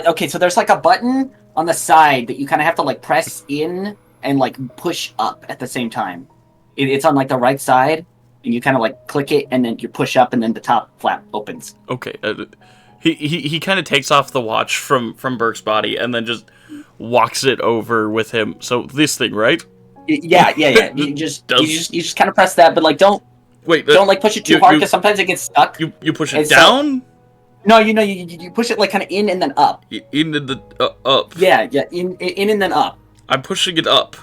Okay, so there's like a button on the side that you kind of have to like press in and like push up at the same time. It's on like the right side, and you kind of like click it, and then you push up, and then the top flap opens. Okay. He kind of takes off the watch from Burke's body and then just walks it over with him. So this thing, right? Yeah. You just kind of press that, but like don't like push it too hard, because sometimes it gets stuck. You push it And so- down? No, you push it like kind of in and then up. In the up. Yeah, in and then up. I'm pushing it up.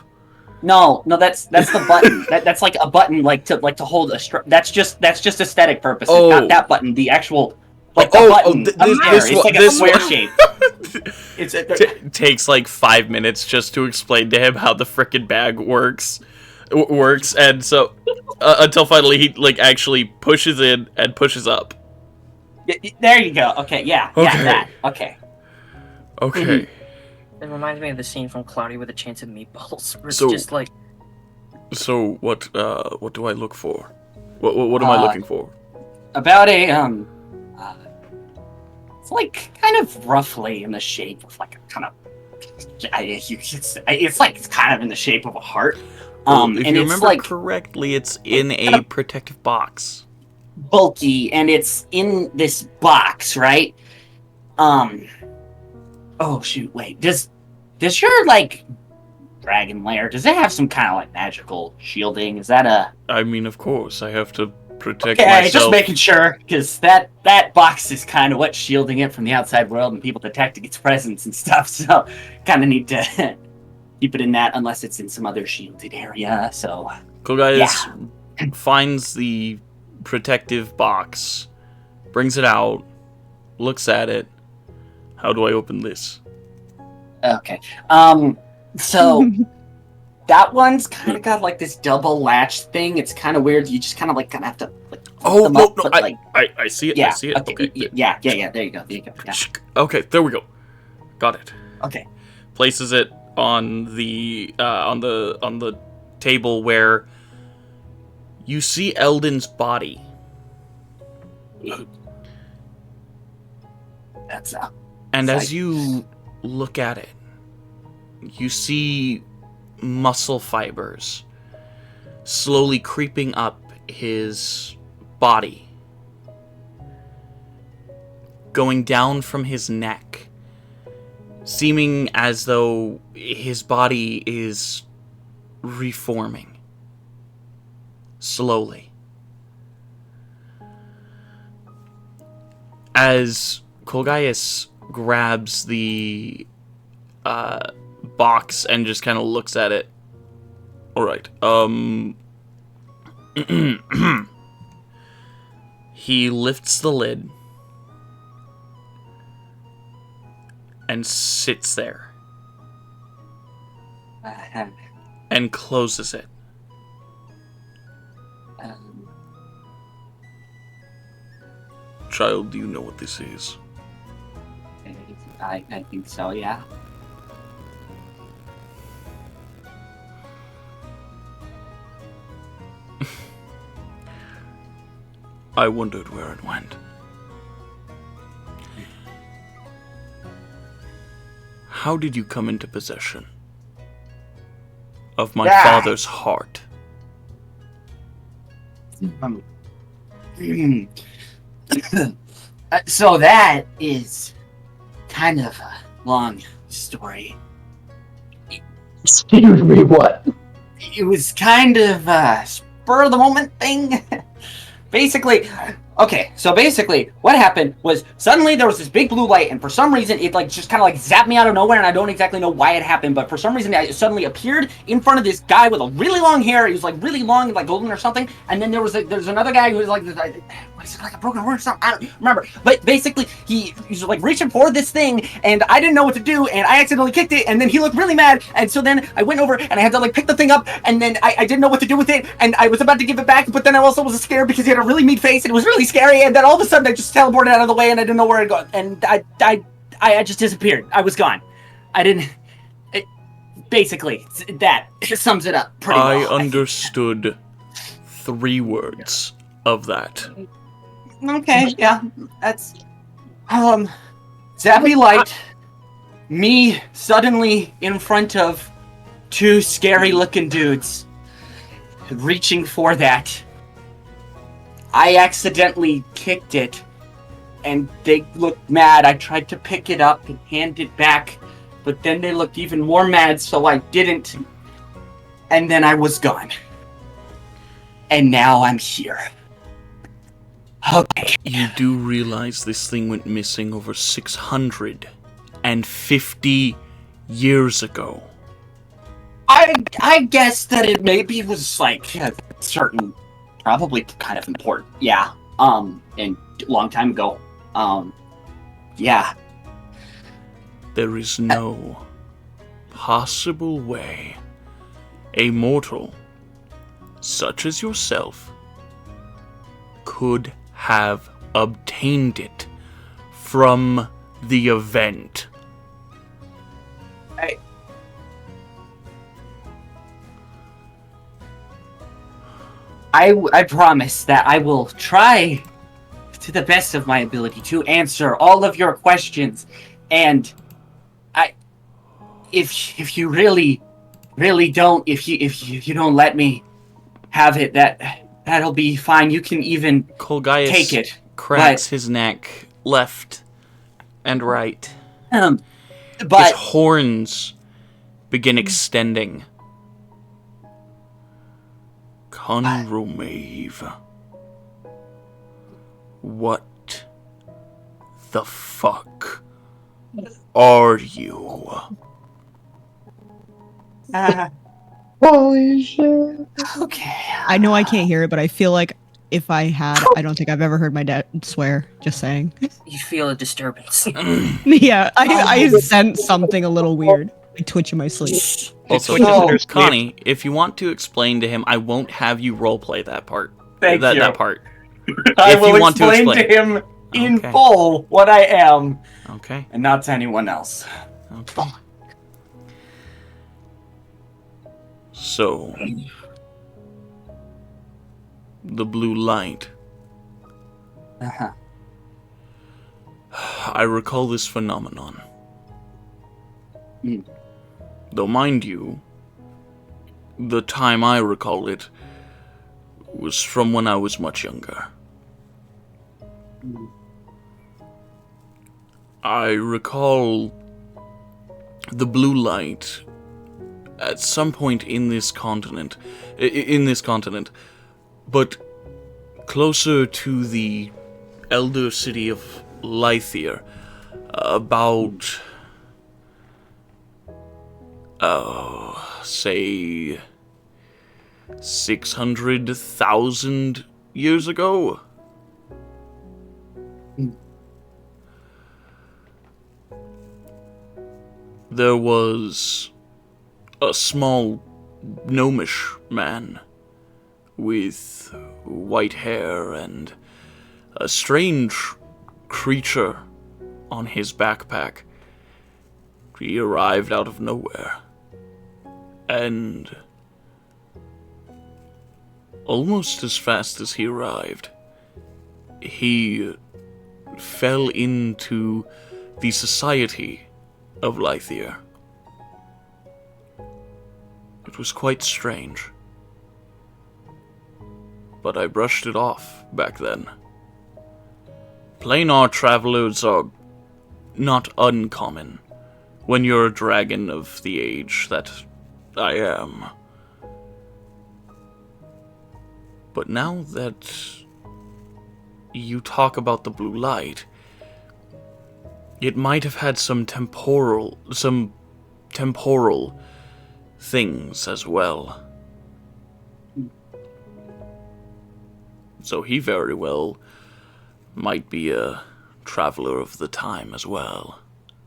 No, that's the button. That's like a button like to hold a strap. That's just aesthetic purposes. Oh. Not that button. The actual like the button. It's like a square shape. It's Takes like 5 minutes just to explain to him how the frickin' bag works, and so until finally he like actually pushes in and pushes up. there you go. Okay, yeah, that. Okay. Okay. It reminds me of the scene from Cloudy with a Chance of Meatballs, where it's So- just like, So what do I look for? What am I looking for? About a it's like kind of roughly in the shape of like a kind of it's like it's kind of in the shape of a heart. If And you it's remember like correctly, it's in a protective box. bulky, and it's in this box, right? Oh shoot, wait. Does your like dragon lair, does it have some kind of like magical shielding? Is that a I mean, of course, I have to protect okay? myself. Just making sure, because that box is kind of what's shielding it from the outside world and people detecting its presence and stuff. So kind of need to keep it in that, unless it's in some other shielded area. So Cool guys finds the protective box, brings it out, looks at it. How do I open this? okay, so. That one's kind of got like this double latch thing. It's kind of weird. You just kind of have to like. Oh them no, up, no, but, like, I see it. yeah, I see it. Okay. yeah. There you go. Yeah. Okay, there we go. Got it. Okay. Places it on the table where you see Eldon's body. That's And It's as like- you look at it, you see muscle fibers slowly creeping up his body, going down from his neck, seeming as though his body is reforming slowly. As Kolgaius grabs the box and just kind of looks at it. All right. He lifts the lid and sits there and closes it. Child, do you know what this is? I think so, yeah. I wondered where it went. How did you come into possession of my father's heart? So that is kind of a long story. Excuse me, what? It was kind of a spur of the moment thing. Basically, what happened was suddenly there was this big blue light, and for some reason it like just kind of like zapped me out of nowhere, and I don't exactly know why it happened, but for some reason it suddenly appeared in front of this guy with a really long hair. He was like really long, like golden or something, and then there's another guy who was like, what is it, like a broken word or something? I don't remember, but basically he was like reaching for this thing, and I didn't know what to do, and I accidentally kicked it, and then he looked really mad, and so then I went over and I had to like pick the thing up, and then I didn't know what to do with it, and I was about to give it back, but then I also was scared because he had a really mean face, and it was really scary, and then all of a sudden I just teleported out of the way, and I didn't know where to go, and I just disappeared. I was gone. I didn't. Basically, that sums it up pretty well. I understood 3 words of that. Okay, yeah, that's zappy light, me suddenly in front of 2 scary-looking dudes, reaching for that. I accidentally kicked it, and they looked mad. I tried to pick it up and hand it back, but then they looked even more mad, so I didn't. And then I was gone. And now I'm here. Okay. You do realize this thing went missing over 650 years ago. I guess that it maybe was like a certain, probably kind of important. Yeah. And a long time ago. Yeah. There is no possible way a mortal such as yourself could have obtained it from the event. I promise that I will try to the best of my ability to answer all of your questions, and if you really don't, if you don't let me have it, that'll be fine. You can even take it. Cracks his neck left and right. But his horns begin extending. Conromave. What the fuck are you? Holy shit. Okay. I know I can't hear it, but I feel like if I had, I don't think I've ever heard my dad swear. Just saying. You feel a disturbance. Yeah, I sense something a little weird. I twitch in my sleep. Also, Connie, if you want to explain to him, I won't have you roleplay that part. Thank you. That part. I will explain to him in full what I am. Okay. And not to anyone else. Okay. So, the blue light. Uh-huh. I recall this phenomenon. Mm. Though, mind you, the time I recall it was from when I was much younger. Mm. I recall the blue light at some point in this continent, but closer to the elder city of Lythir, about, say, 600,000 years ago. There was a small gnomish man with white hair and a strange creature on his backpack He arrived out of nowhere. And almost as fast as he arrived, he fell into the society of Lythir. It was quite strange. But I brushed it off back then. Planar travelers are not uncommon when you're a dragon of the age that I am. But now that you talk about the blue light, it might have had some temporal things as well. So he very well might be a traveler of the time as well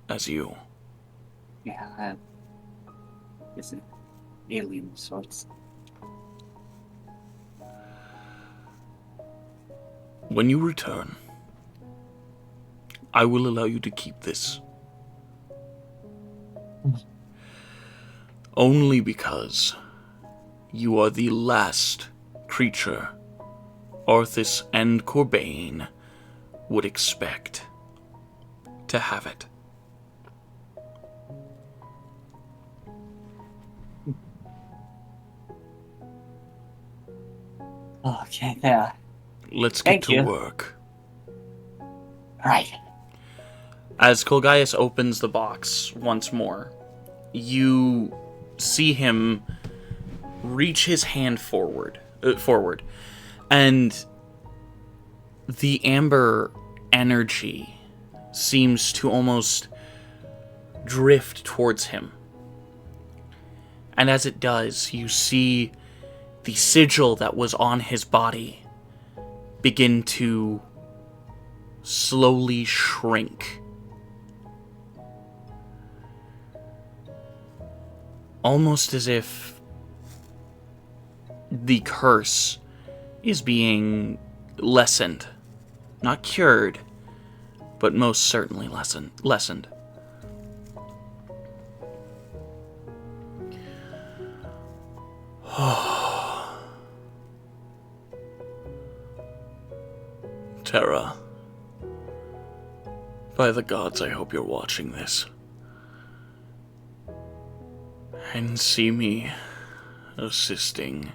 as you. Yeah, it's an alien of sorts. When you return, I will allow you to keep this. Only because you are the last creature Arthas and Corbain would expect to have it. Okay, yeah. Let's get Thank to you. work. Right. As Colgaius opens the box once more, you see him reach his hand forward, and the amber energy seems to almost drift towards him. And as it does, you see the sigil that was on his body begin to slowly shrink. Almost as if the curse is being lessened. Not cured, but most certainly lessened. Terra, by the gods, I hope you're watching this. And see me assisting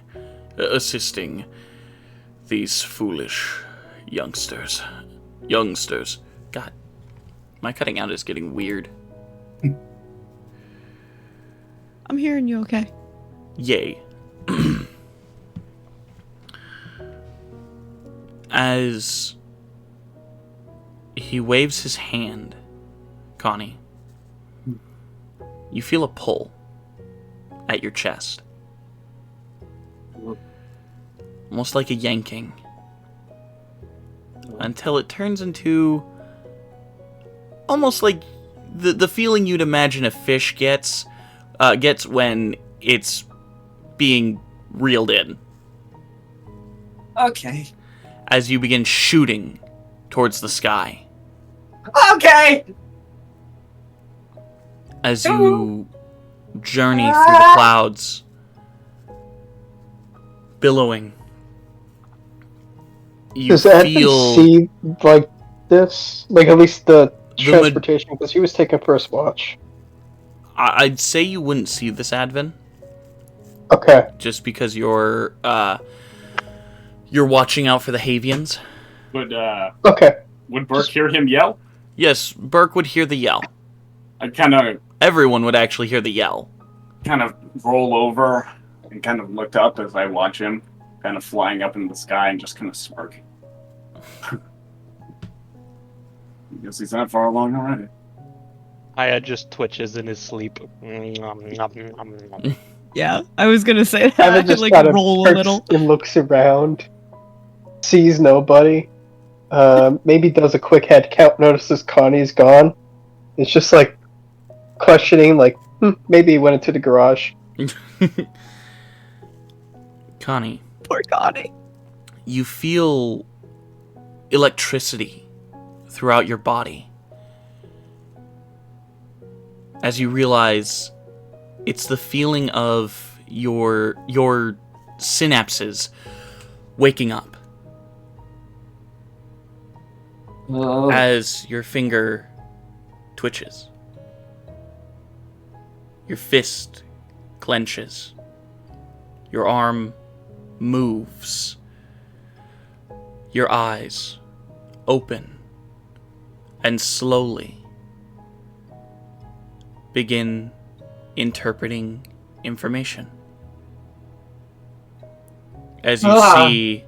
these foolish youngsters. God, my cutting out is getting weird. I'm hearing you okay. Yay. As he waves his hand, Connie, you feel a pull at your chest. Almost like a yanking. Until it turns into almost like the feeling you'd imagine a fish gets when it's being reeled in. Okay. As you begin shooting towards the sky. Okay! As you journey through the clouds, billowing. You Does Advent feel see like this? Like at least the transportation, because he was taking first watch. I'd say you wouldn't see this, Advent. Okay. Just because you're watching out for the Havians. Would Burke hear him yell? Yes, Burke would hear the yell. I'd kind of Everyone would actually hear the yell. kind of roll over and kind of look up as I watch him kind of flying up in the sky and just kind of smirk. Guess he's that far along already. Aya just twitches in his sleep. Yeah, I was gonna say that. Evan just like kind of roll a turns little. and looks around, sees nobody. Maybe does a quick head count, notices Connie's gone. It's just like questioning, like, maybe he went into the garage. Connie. Poor Connie. You feel electricity throughout your body. as you realize it's the feeling of your synapses waking up as your finger twitches. Your fist clenches. Your arm moves. Your eyes open and slowly begin interpreting information. As you see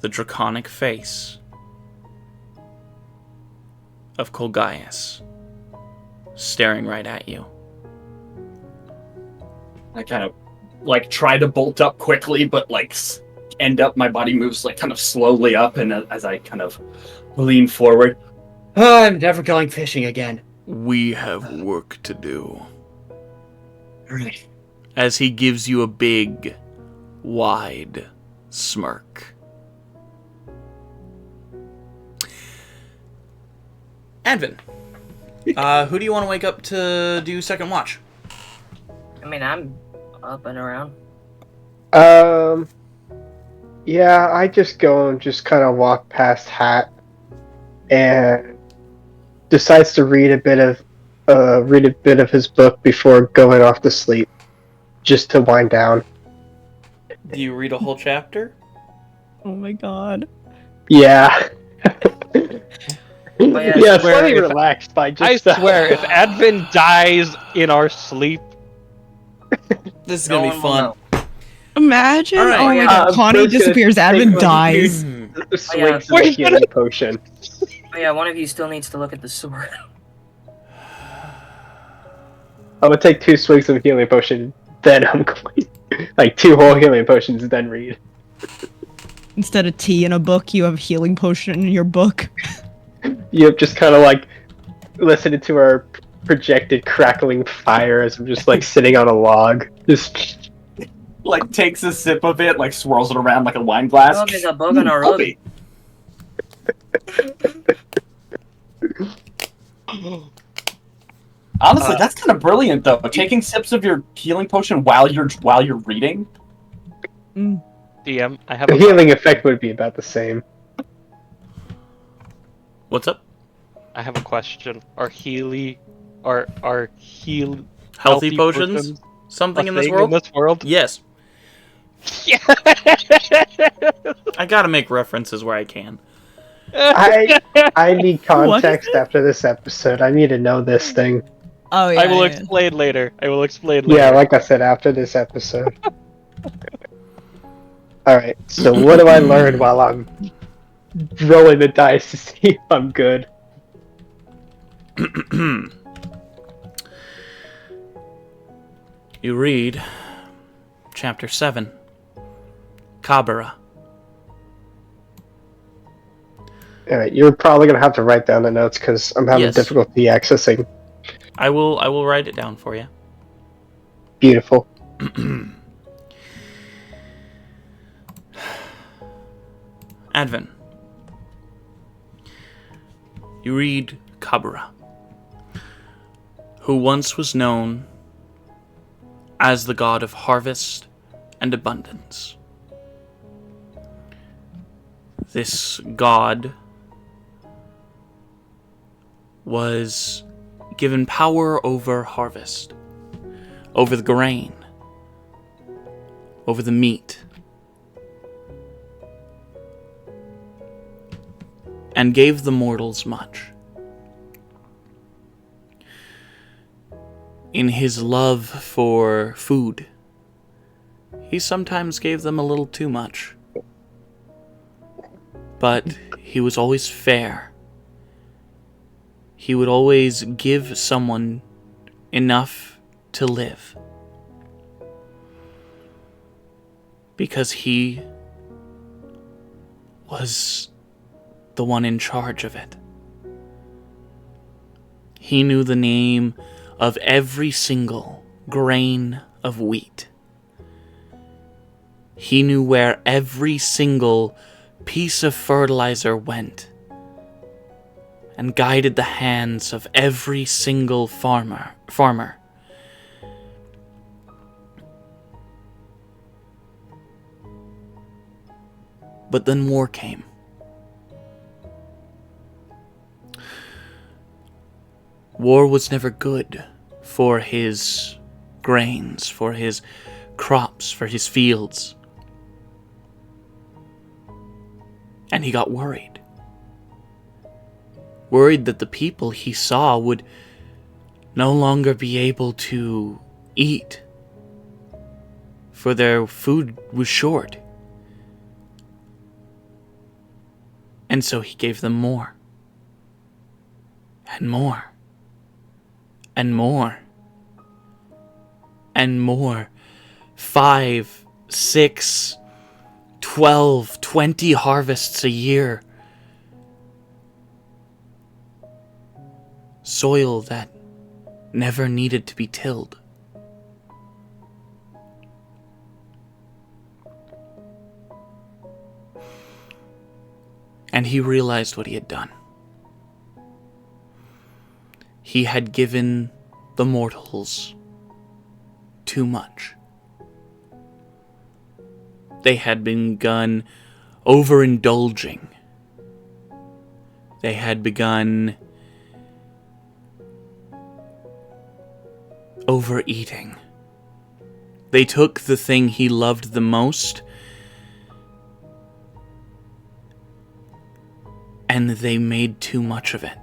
the draconic face of Colgaius staring right at you. I kind of like try to bolt up quickly, but like end up, my body moves like kind of slowly up, and as I kind of lean forward, I'm never going fishing again. We have work to do. Right. As he gives you a big, wide smirk. Advin, who do you want to wake up to do second watch? I mean, I'm up and around. Yeah, I just go and just kind of walk past Hat and decides to read a bit of his book before going off to sleep, just to wind down. Do you read a whole chapter? Oh my god. Yeah. Yeah, slightly relaxed by just. I swear, if Advin dies in our sleep, this is gonna be fun. Imagine. All right. Oh my god, Connie Bro's gonna disappears, Advin dies. Swings of a healing potion. Oh yeah, one of you still needs to look at the sword. I'm gonna take 2 swings of healing potion, then I'm going like 2 whole healing potions, then read. Instead of tea in a book, you have healing potion in your book. You're just kind of like listening to our projected crackling fire as I'm just like sitting on a log. Just Like takes a sip of it, like swirls it around like a wine glass. Oh, there's a bug on our rug. Honestly, that's kind of brilliant though. Taking sips of your healing potion while you're reading. DM, I have the a healing effect would be about the same. What's up? I have a question. Are healthy Healthy potions? Something in this world? Yes. Yeah. I gotta make references where I can. I need context after this episode. I need to know this thing. Oh yeah. I will explain later. Yeah, like I said, after this episode. Alright, so what do I learn while I'm rolling the dice to see if I'm good? You read chapter 7, Kabara. Alright, you're probably gonna have to write down the notes because I'm having difficulty accessing. I will write it down for you. Beautiful. Advin. You read Kabara, who once was known as the god of harvest and abundance. This god was given power over harvest, over the grain, over the meat, and gave the mortals much. In his love for food, he sometimes gave them a little too much. But he was always fair. He would always give someone enough to live. Because he was the one in charge of it. He knew the name of every single grain of wheat. He knew where every single piece of fertilizer went. and guided the hands of every single farmer. But then war came. War was never good for his grains, for his crops, for his fields. And he got worried. Worried that the people he saw would no longer be able to eat, for their food was short. And so he gave them more. And more. And more. And more. 5, 6, 12, 20 harvests a year. Soil that never needed to be tilled. And he realized what he had done. He had given the mortals too much. They had begun overindulging. They had begun overeating. They took the thing he loved the most and they made too much of it.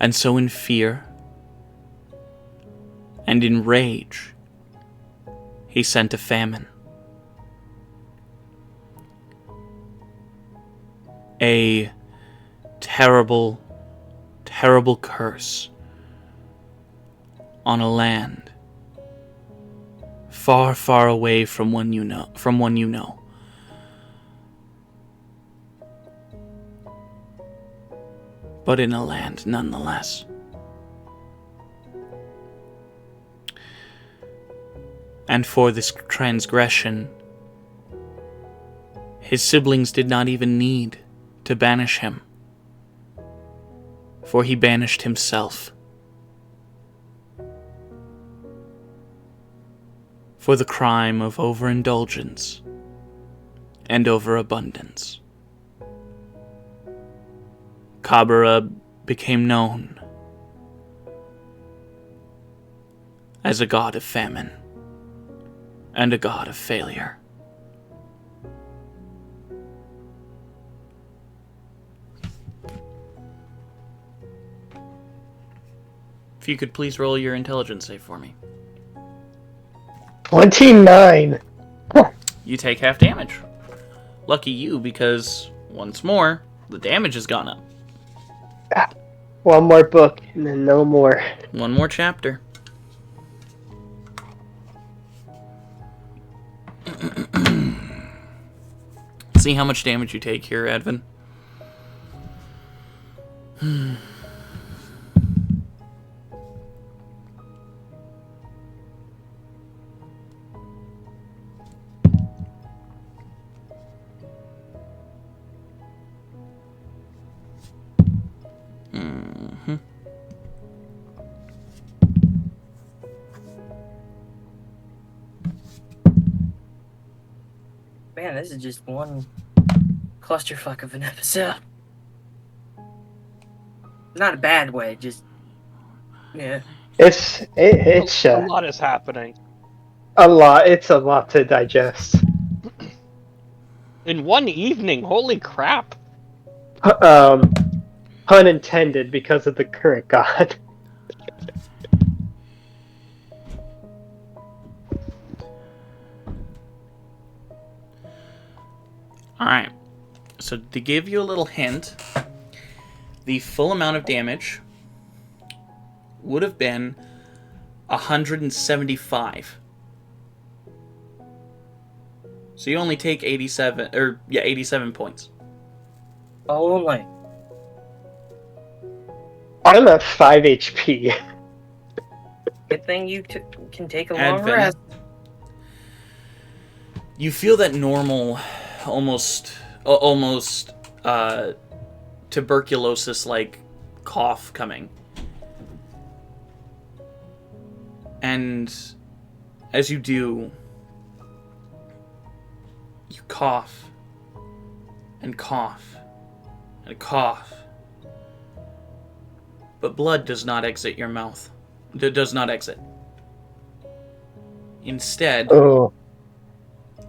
And so in fear and in rage, he sent a famine. A terrible, terrible curse on a land far, far away from one you know. But in a land nonetheless. And for this transgression, his siblings did not even need to banish him, for he banished himself. For the crime of overindulgence and overabundance. Kabara became known as a god of famine and a god of failure. If you could please roll your intelligence save for me. 29. You take half damage. Lucky you, because once more, the damage has gone up. One more book, and then no more. One more chapter. See how much damage you take here, Edvin. Man, this is just one clusterfuck of an episode. Not a bad way, just yeah. It's A lot is happening. a lot. It's a lot to digest. In one evening, holy crap. Pun intended, because of the current god. Alright, so to give you a little hint, the full amount of damage would have been 175. So you only take 87 points. Only. I'm at 5 HP. Good thing you can take a long Advent. rest. You feel that normal, almost almost tuberculosis-like cough coming. And as you do, you cough and cough and cough. But blood does not exit your mouth. It does not exit. Instead, Oh,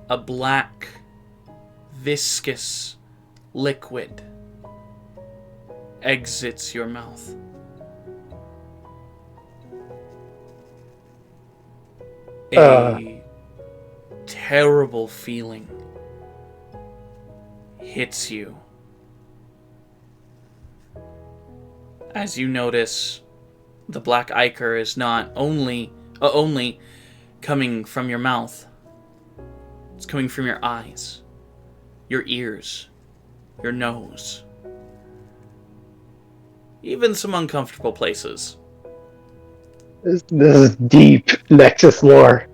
a black, viscous liquid exits your mouth. A terrible feeling hits you as you notice the black ichor is not only coming from your mouth, it's coming from your eyes, your ears, your nose, even some uncomfortable places. this is deep Nexus lore.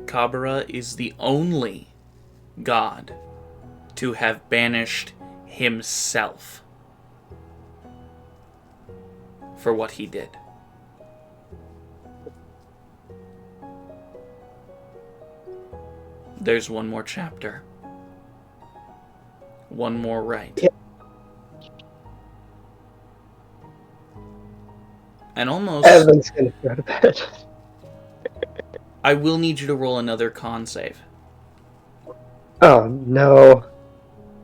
Kabara is the only god to have banished himself for what he did. There's one more chapter. One more rite. Yeah. And almost... Evan's gonna go to bed. I will need you to roll another con save. Oh no.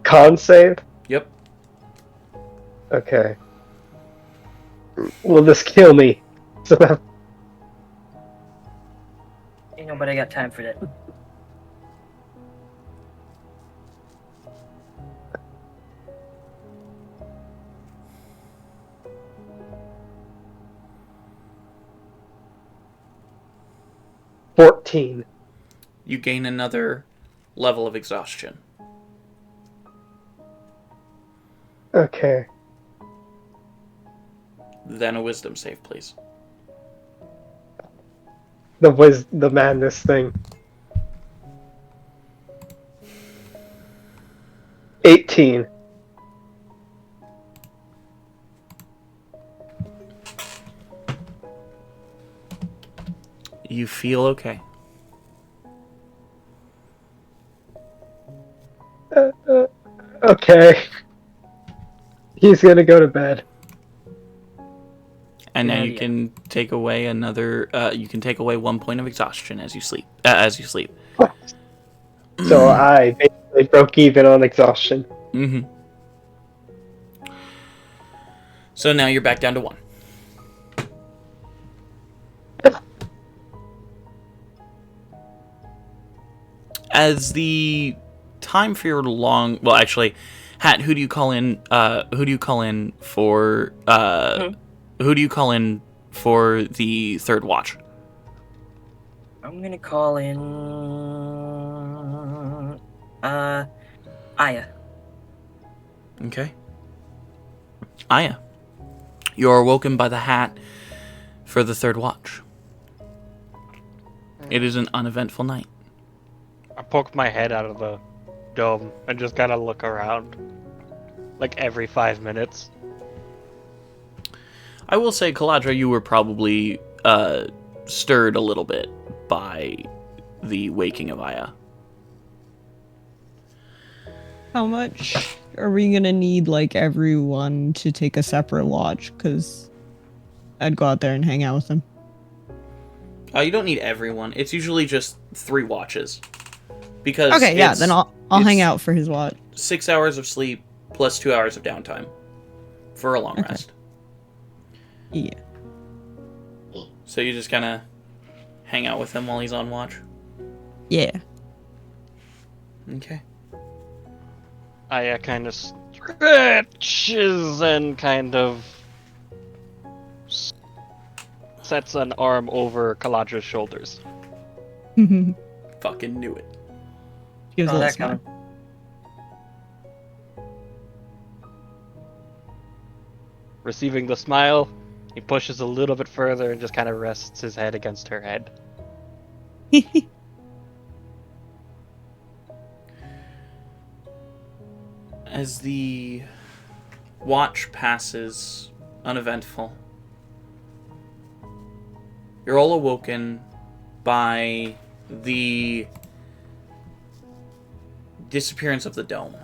Con save? Yep. Okay. Will this kill me? Ain't nobody got time for that. $14. You gain another level of exhaustion. Okay. Then a wisdom save, please. The madness thing. 18. You feel okay. Okay. He's gonna go to bed. And now Yeah, you yeah. can take away another. You can take away 1 point of exhaustion as you sleep. As you sleep. So I basically broke even on exhaustion. Mm-hmm. So now you're back down to 1. As the time for your long, well, actually, Hat, who do you call in? Who do you call in for? Who do you call in for the third watch? I'm gonna call in Aya. Okay. Aya, you're awoken by the Hat for the third watch. It is an uneventful night. I poked my head out of the dome and just kind of look around. Like every 5 minutes. I will say, Kaladra, you were probably stirred a little bit by the waking of Aya. How much are we gonna need, like, everyone to take a separate watch? Because I'd go out there and hang out with them. You don't need everyone. It's usually just 3 watches. Because Okay, yeah, then I'll hang out for his watch. 6 hours of sleep plus 2 hours of downtime for a long rest. Yeah. So you just kind of hang out with him while he's on watch? Yeah. Okay. Aya kind of stretches and kind of sets an arm over Kaladra's shoulders. Fucking knew it. Gives a Oh, little that smile. coming. Receiving the smile, he pushes a little bit further and just kind of rests his head against her head. As the watch passes uneventful, you're all awoken by the disappearance of the dome.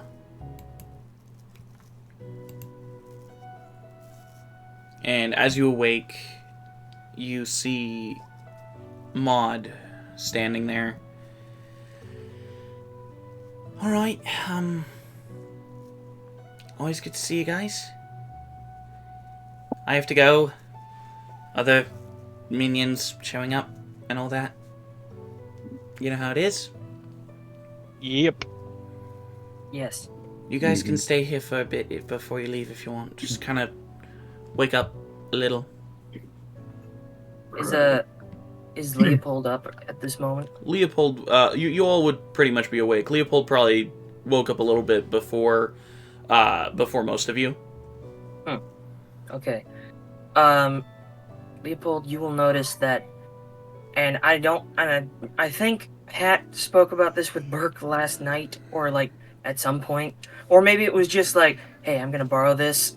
And as you awake, you see Maud standing there. Alright, always good to see you guys. I have to go. Other minions showing up and all that. You know how it is? Yep. Yes. You guys can stay here for a bit before you leave if you want. Just kind of wake up a little. Is Leopold up at this moment? Leopold, you all would pretty much be awake. Leopold probably woke up a little bit before most of you. Okay. Leopold, you will notice that, and I think Hat spoke about this with Burke last night, or like at some point, or maybe it was just like, hey, I'm gonna borrow this,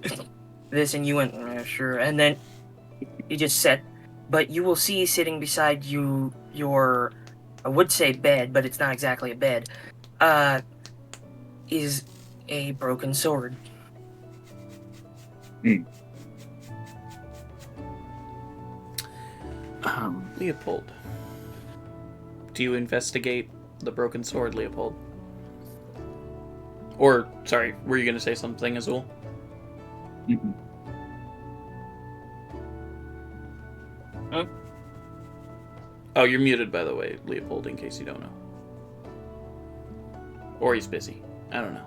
and you went, sure, and then you just said, but you will see sitting beside you your, I would say bed, but it's not exactly a bed, is a broken sword. Leopold, do you investigate the broken sword, Leopold? Or, sorry, were you going to say something, Azul? Oh, you're muted, by the way, Leopold, in case you don't know. Or he's busy. I don't know.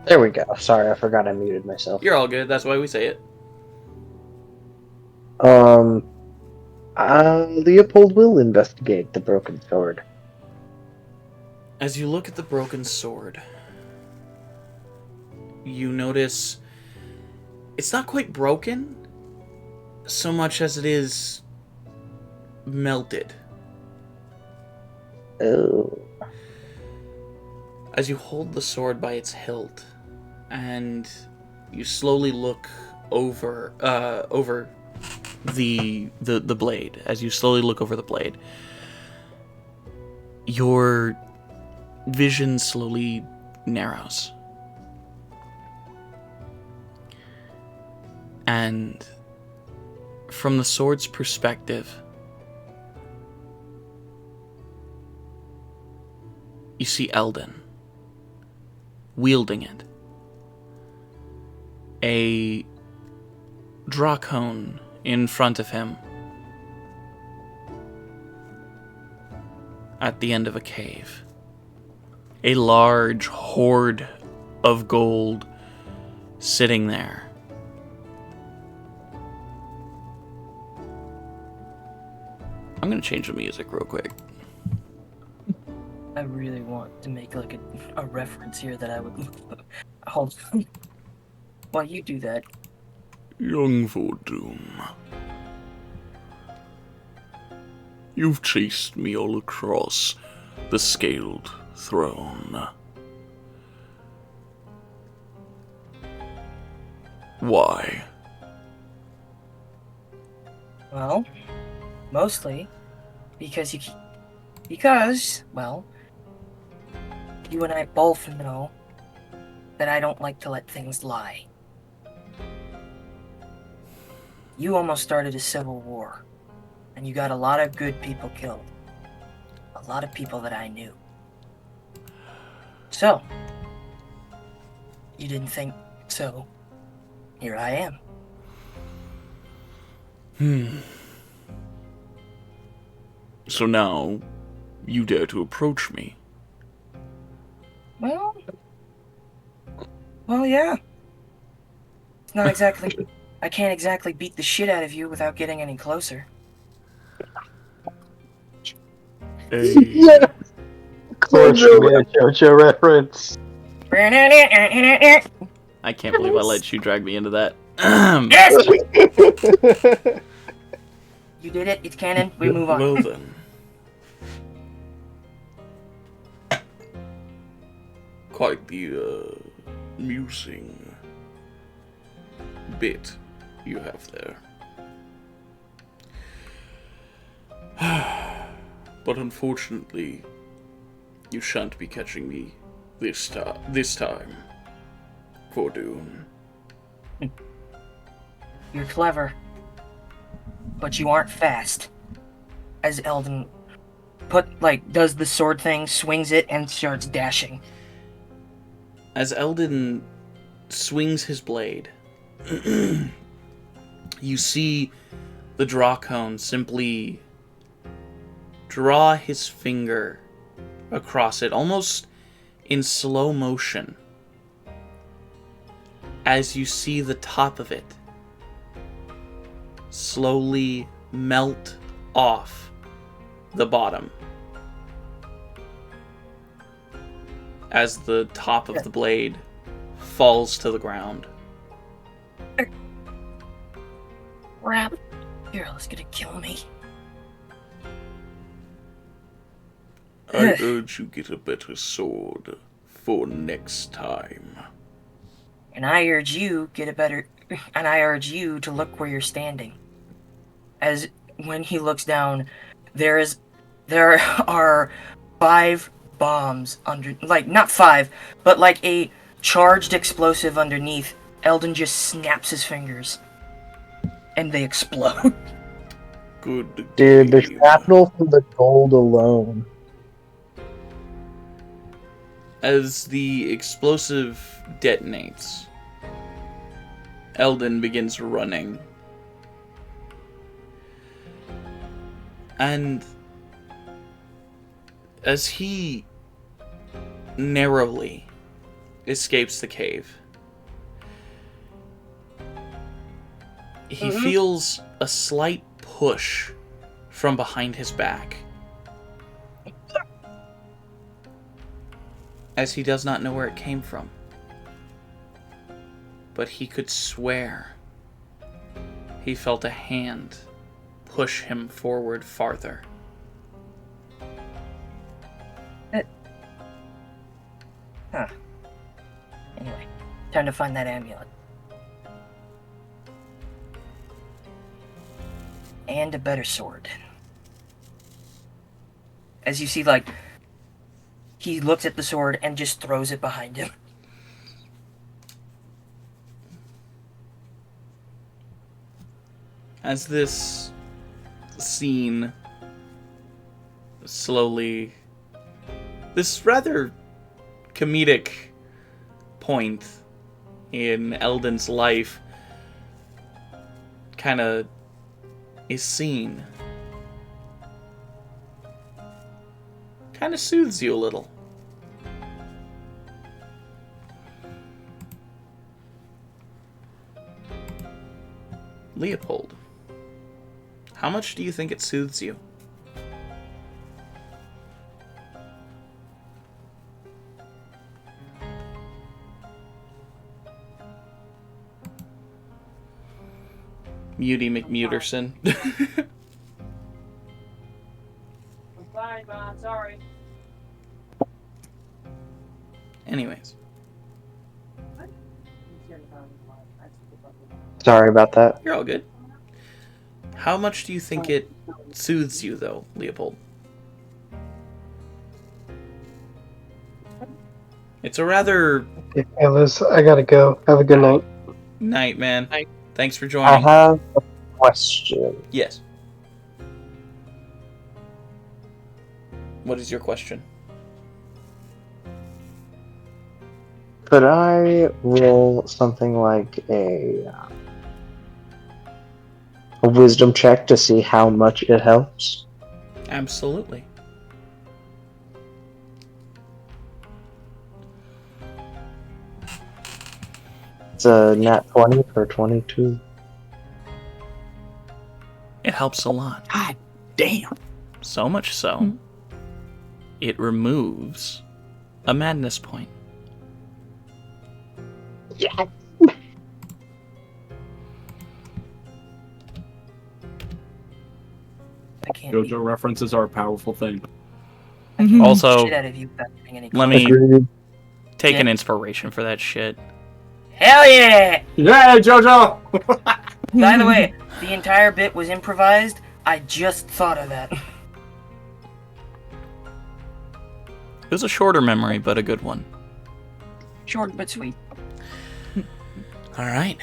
There we go. Sorry, I forgot I muted myself. You're all good. That's why we say it. Leopold will investigate the broken sword. As you look at the broken sword, you notice it's not quite broken so much as it is melted. Oh. As you hold the sword by its hilt and you slowly look over the blade, as you slowly look over the blade, your vision slowly narrows. And from the sword's perspective, you see Eldon wielding it. A Dracone in front of him at the end of a cave. A large hoard of gold sitting there. I'm gonna change the music real quick. I really want to make like a reference here that I would hold on. While you do that. Young Vordoom, you've chased me all across the scaled throne. Why? Well, mostly because well, you and I both know that I don't like to let things lie. You almost started a civil war, and you got a lot of good people killed. A lot of people that I knew. So, you didn't think so. Here I am. So now, you dare to approach me? Well, yeah. It's not exactly... I can't exactly beat the shit out of you without getting any closer. Hey. Yeah. Close JoJo reference. I can't believe I let you drag me into that. Yes! You did it. It's canon. We move on. Well then. quite the amusing bit you have there. But unfortunately, you shan't be catching me this time, Fordoon. You're clever, but you aren't fast. As Eldon does the sword thing, swings it, and starts dashing. As Eldon swings his blade, you see the Drawcone simply draw his finger across it, almost in slow motion, as you see the top of it slowly melt off the bottom, as the top of the blade falls to the ground. Crap. Fearless gonna kill me. I urge you get a better sword for next time. And I urge you to look where you're standing. As when he looks down, there are 5 bombs under, not 5, but a charged explosive underneath. Eldon just snaps his fingers, and they explode. Good Dude, the game. shrapnel from the gold alone. As the explosive detonates, Eldon begins running. And as he narrowly escapes the cave, he feels a slight push from behind his back, as he does not know where it came from. But he could swear he felt a hand push him forward farther. Anyway, time to find that amulet. And a better sword. As you see, he looks at the sword and just throws it behind him. As this scene slowly, this rather comedic point in Eldon's life kind of is seen, kind of soothes you a little. Leopold, how much do you think it soothes you? Muty McMuterson. I'm fine, man. Sorry. Anyways. Sorry about that. You're all good. How much do you think it soothes you, though, Leopold? It's a rather... Hey, Liz, I gotta go. Have a good night. Night, man. Night. Thanks for I joining. have a question. Yes. What is your question? Could I roll something like a wisdom check to see how much it helps? Absolutely. It's a nat 20 for 22. It helps a lot. God damn. So much so, it removes a madness point. Yeah. I can't JoJo references are a powerful thing. Also, shit out of you without getting any let me Agreed. take Yeah. an inspiration for that shit. Hell yeah! Yeah, Jojo! By the way, the entire bit was improvised. I just thought of that. It was a shorter memory, but a good one. Short but sweet. All right.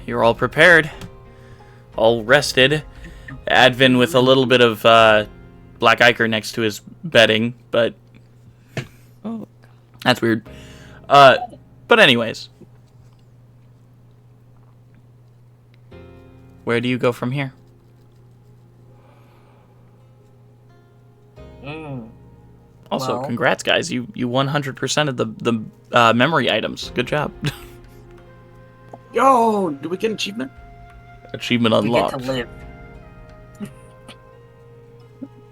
You're all prepared. All rested. Advin with a little bit of black ichor next to his bedding, but Oh. that's weird. But anyways. Where do you go from here? Also, Well- congrats, guys. You 100% of the memory items. Good job. Yo, do we get an achievement? Achievement You get unlocked. to live.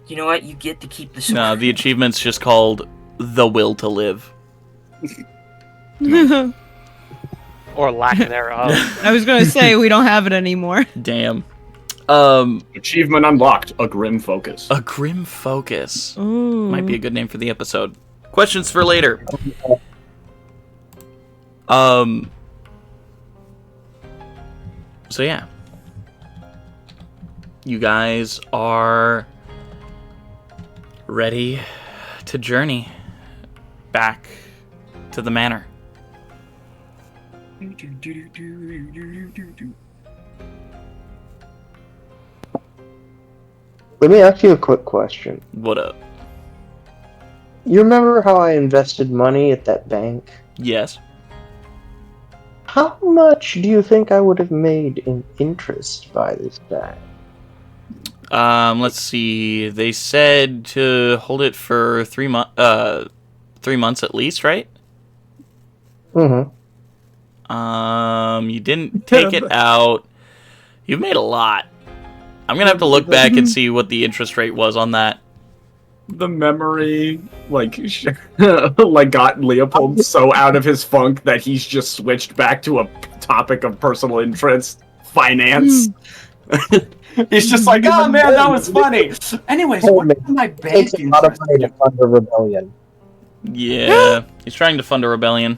You know what? You get to keep the sword. No, the achievement's just called The Will to Live. Or lack thereof. I was gonna say we don't have it anymore. Damn. Achievement unlocked. A grim focus. A Grim Focus. Ooh. Might be a good name for the episode. Questions for later. So yeah. You guys are ready to journey back to the manor. Let me ask you a quick question. What up? You remember how I invested money at that bank? Yes. How much do you think I would have made in interest by this bank? Let's see. They said to hold it for 3 months at least, right? Mm-hmm. You didn't take it out. You've made a lot. I'm gonna have to look back and see what the interest rate was on that. The memory, like got Leopold so out of his funk that he's just switched back to a topic of personal interest, finance. He's just like, oh man, that was funny. Anyways, what is my It bank takes a lot of money to interest? fund a rebellion. Yeah, he's trying to fund a rebellion.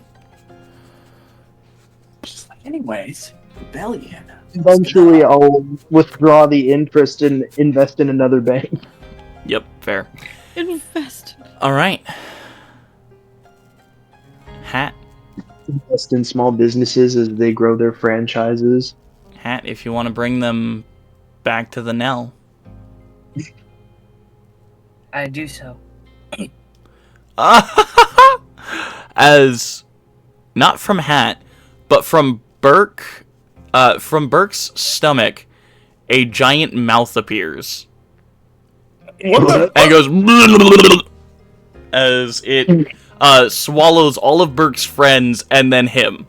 Just like, anyways, rebellion. Eventually, I'll withdraw the interest and invest in another bank. Yep, fair. Invest. All right. Hat, Invest in small businesses as they grow their franchises. Hat, if you want to bring them back to the Nell. I do so. As not from Hat, but from Burke, from Burke's stomach, a giant mouth appears. What the? And it goes as it swallows all of Burke's friends and then him.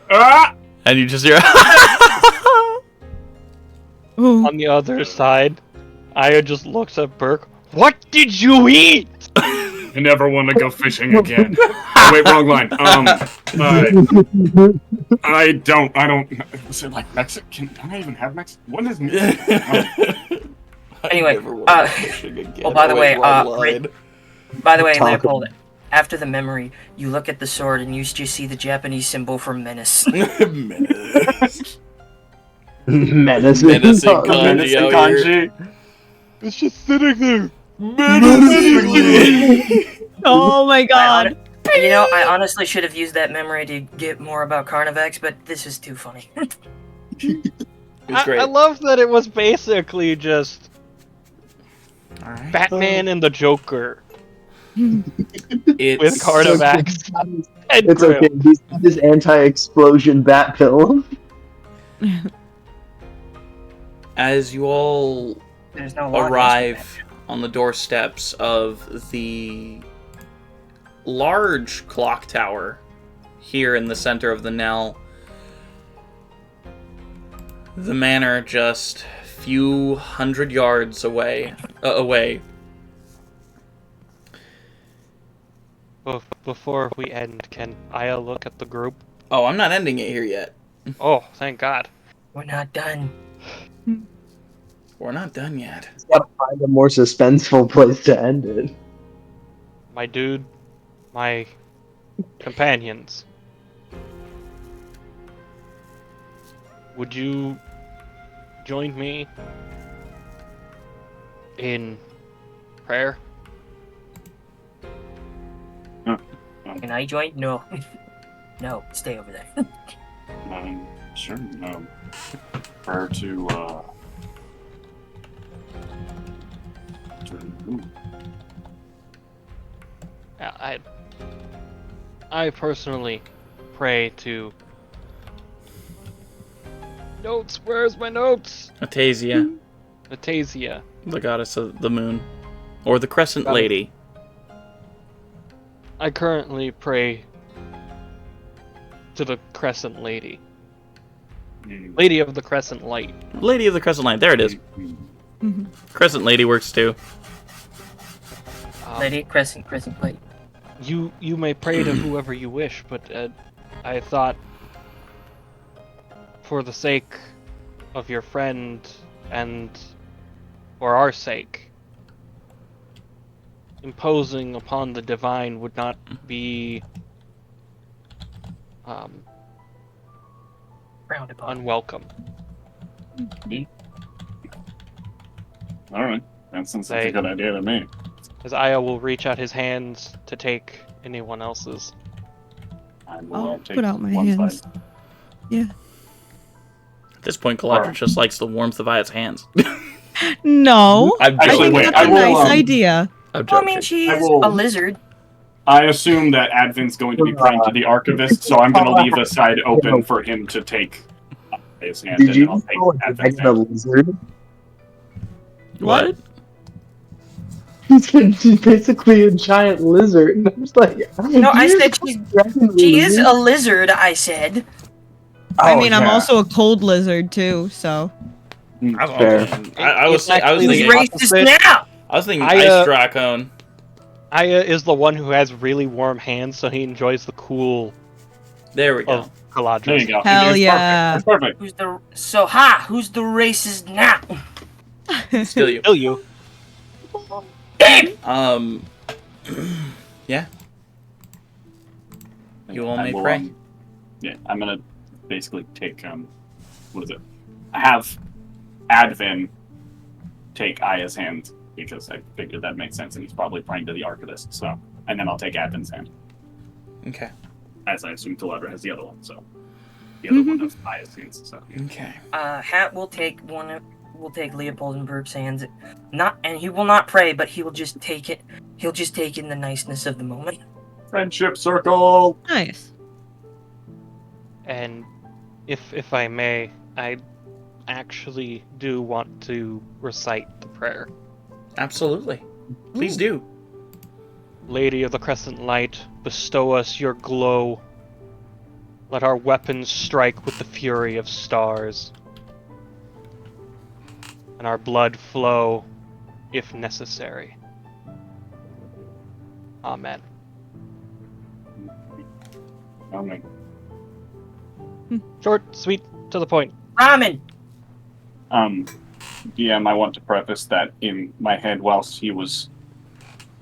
Ah! And you just hear Ooh. On the other side, Aya just looks at Burke. What did you eat? I never want to go fishing again. Oh, wait, wrong line. I don't. Is it like Mexican? Can I even have Mexican? What is Mexican? Anyway, oh, by the way, Leopold, after the memory, you look at the sword and you just see the Japanese symbol for menace. Menacing. Menacing Oh, kanji out here. It's just sitting there. Oh my god. You know, I honestly should have used that memory to get more about Carnivex, but this is too funny. It's great. I love that it was basically just Alright. Batman and the Joker It's with Carnivex. and It's Grimm. okay. He's got his anti-explosion bat pill. as you all There's no lock arrive on the doorsteps of the large clock tower here in the center of the Nell. The manor just few hundred yards away. Before we end, can Aya look at the group? Oh, I'm not ending it here yet. Oh, thank God. We're not done. We're not done yet. Gotta find a more suspenseful place to end it. My dude, my Companions, would you join me in prayer? Can I join? No. No, stay over there. Sure. Prayer to who? I personally pray to notes. Where's my notes? Atasia, Atasia. the goddess of the moon, or the Crescent Goddess. Lady. I currently pray to the Crescent Lady. Lady of the Crescent Light. Lady of the Crescent Light. There it is. Crescent Lady works too. Lady, Crescent Plate. You may pray to whoever you wish, but I thought, for the sake of your friend and for our sake, imposing upon the divine would not be Frowned upon. unwelcome. All right, that sounds like a good idea to me. As Aya will reach out his hands to take anyone else's. I will I'll take put out my one hands. side. Yeah. At this point, Galadriel just likes the warmth of Aya's hands. No. I'm I joking. think that's a nice idea. I'm Well, I joking. mean, she I is will- a lizard. I assume that Advin's going to be praying to the archivist, so I'm going to leave a side open for him to take his hand, Did and you I'll just take call it Advin's the hand. lizard? What? He said she's basically a giant lizard. And I was like, No, I said she is lizard? a lizard, I said. I Oh, mean, I'm yeah. also a cold lizard too, so. Fair. I was actually Who's thinking. racist now? I was thinking I, Ice Dracone. Aya is the one who has really warm hands, so he enjoys the cool There we go. of Galadriel. There you go. Hell It's yeah. perfect. Who's the who's the racist now? Still you. Kill you. Yeah. You all I may will, pray. yeah, I'm gonna basically take what is it? I have Advin take Aya's hand because I figured that makes sense, and he's probably praying to the archivist. So, and then I'll take Advin's hand, Okay. as I assume Galadriel has the other one. So, the other one of Aya's hands. So, Okay. Hat will take Leopold and Burke's hands. And he will not pray, but he will just take it. He'll just take in the niceness of the moment. friendship circle. Nice. And if I may, I actually do want to recite the prayer. Absolutely. Please do. Lady of the Crescent Light, bestow us your glow. Let our weapons strike with the fury of stars, and our blood flow, if necessary. Amen. Amen. Short, sweet, to the point. Ramen. DM, I want to preface that in my head, whilst he was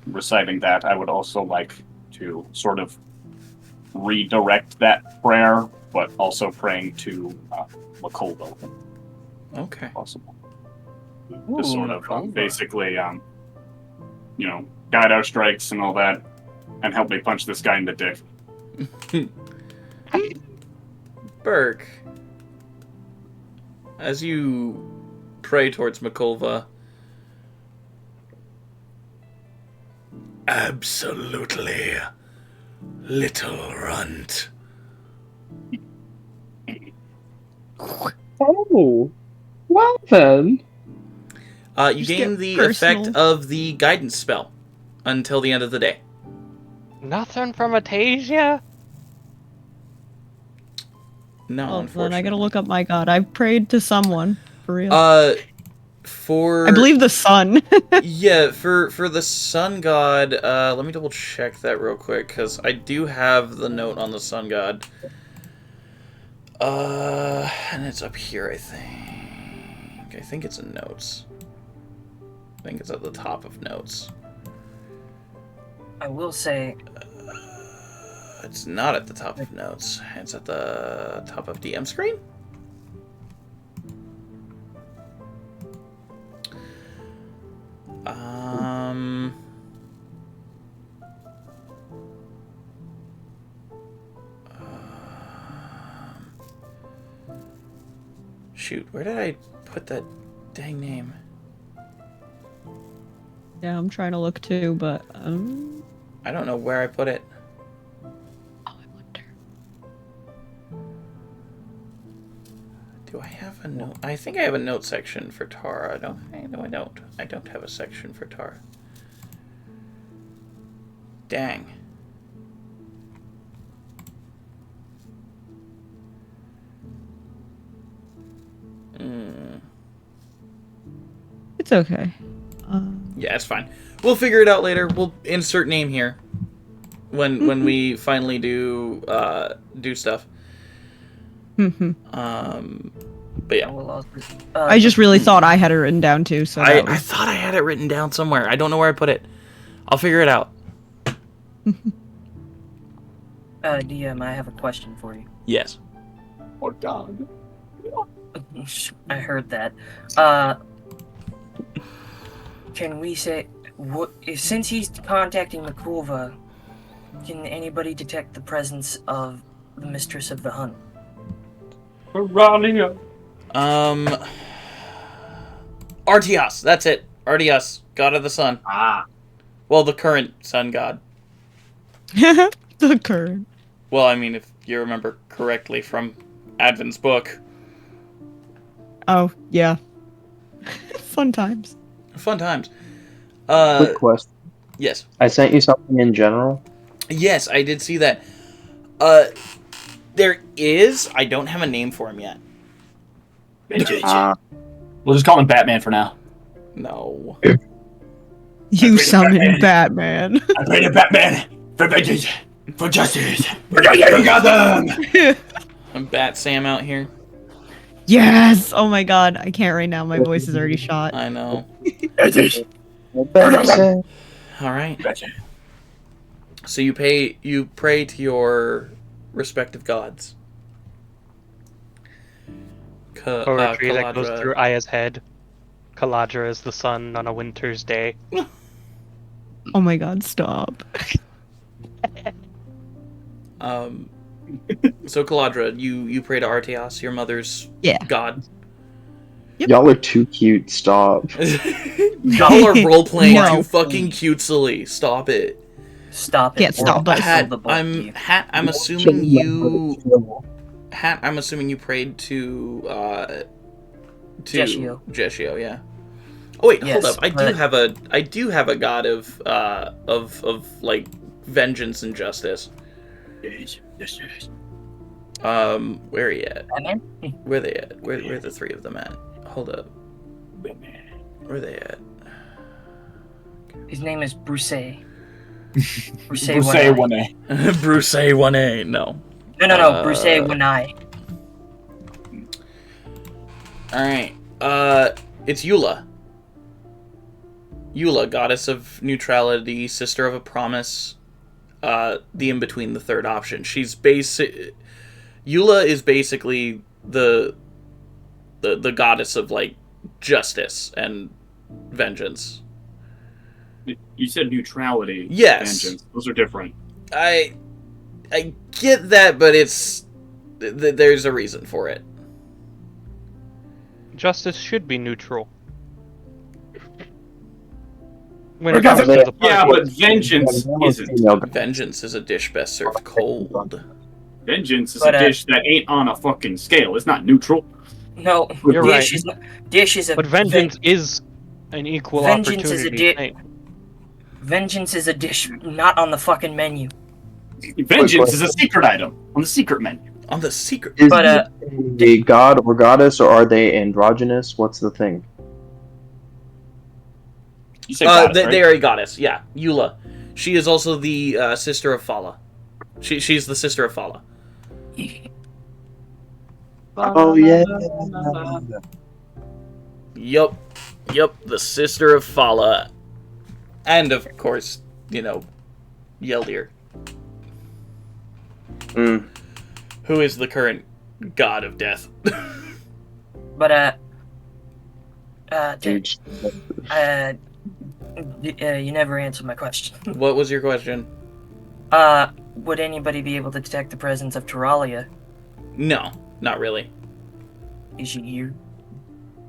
reciting that, I would also like to sort of redirect that prayer, but also praying to Makolvo, Okay. if possible. Ooh, Just sort of Makolvo. basically, guide our strikes and all that, and help me punch this guy in the dick. Burke, as you pray towards Makolva, Absolutely, little runt. Oh, well then. you Just gain get the personal. effect of the guidance spell until the end of the day. Nothing from Atasia? No, Hold on, unfortunately. I gotta look up my god. I prayed to someone. For real. For I believe the sun. yeah, for the sun god, let me double check that real quick, because I do have the note on the sun god. And it's up here, I think. I think it's in notes. I think it's at the top of notes. I will say, It's not at the top of notes. It's at the top of DM screen. Shoot, where did I put that dang name? Yeah, I'm trying to look too, but I don't know where I put it. Oh, I wonder. Do I have a note? I think I have a note section for Tara. No, I don't. I don't have a section for Tara. Dang. It's okay. Yeah, it's fine. We'll figure it out later. We'll insert name here when we finally do stuff. But yeah, I just really thought I had it written down too. So I thought I had it written down somewhere. I don't know where I put it. I'll figure it out. DM, I have a question for you. Yes. Oh God. I heard that. Can we say since he's contacting Makulva, can anybody detect the presence of the Mistress of the Hunt? Piranha. Artios, that's it. Artios, god of the sun. Ah. Well, the current sun god. The current. Well, I mean, if you remember correctly from Advin's book. Oh, yeah. Fun times. Fun times. Quick question. Yes. I sent you something in general. Yes, I did see that. There is. I don't have a name for him yet. We'll just call him Batman for now. No. You summoned Batman. I created Batman for vengeance, for justice. For Gotham. I'm Bat Sam out here. Yes! Oh my god, I can't right now. My voice is already shot. I know. All right. So you pray to your respective gods. Poetry that goes Caladra. through Aya's head. Caladra is the sun on a winter's day. Oh my god, stop. So Caladra, you pray to Artios, your mother's god. Yep. Y'all are too cute. Stop. Y'all are role playing No. too fucking cutesily. Stop it. Stop it. Can't stop us. I'm assuming you. Hat, I'm assuming you prayed to Jeshio, yeah. Oh wait, Yes, hold up. I do have a god of like vengeance and justice. Where are you at? Batman? Where they at? Where are the three of them at? Hold up. Where are they at? His name is Bruce. Bruce Bruce 1A. Bruce 1A. No. No. Bruce 1I. All right. It's Eula. Eula, goddess of neutrality, sister of a promise. The in between, the third option. She's Eula is basically the goddess of like justice and vengeance. You said neutrality. Yes. Vengeance. Those are different. I get that, but it's there's a reason for it. Justice should be neutral. When it comes to the Yeah, party. but vengeance isn't. Vengeance is a dish best served cold. Vengeance is But, a dish that ain't on a fucking scale. It's not neutral. No, You're right. Dish is a. But vengeance is an equal Vengeance is a opportunity di- thing. Vengeance is a dish not on the fucking menu. Vengeance is a secret item on the secret menu. On the secret. Is But, it a god or goddess, or are they androgynous? What's the thing? You said goddess, right? They are a goddess. Yeah, Eula. She is also the sister of Fala. She's the sister of Fala. Oh yeah. Yup, the sister of Fala, and of course, Yeldir. who is the current god of death. But Huge. you never answered my question. What was your question? Would anybody be able to detect the presence of Turalia? No, not really. Is she here?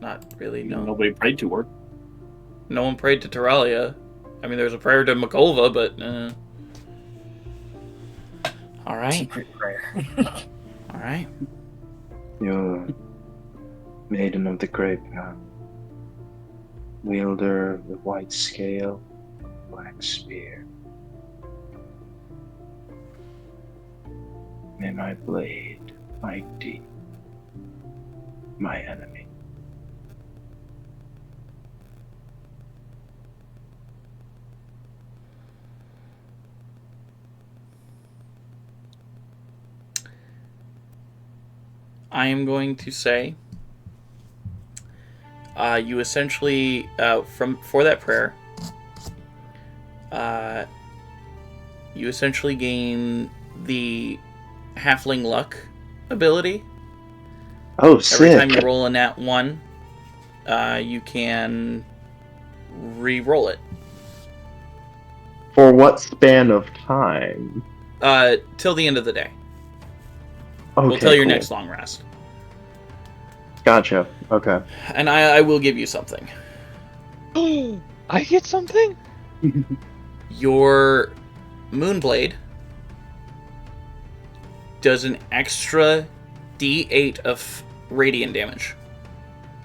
Not really, no. Nobody prayed to her. No one prayed to Turalia. I mean, there's a prayer to Makolva, but, Alright. Secret prayer. Alright. You're maiden of the great path, wielder of the white scale, black spear. May my blade bite deep, my enemy. I am going to say, you essentially, for that prayer, you essentially gain the Halfling Luck ability. Oh, sick. Every time you roll a nat 1, you can re-roll it. For what span of time? Till the end of the day. Okay, Well, till your cool. next long rest. Gotcha. Okay. And I will give you something. I get something? Your Moonblade does an extra D8 of radiant damage.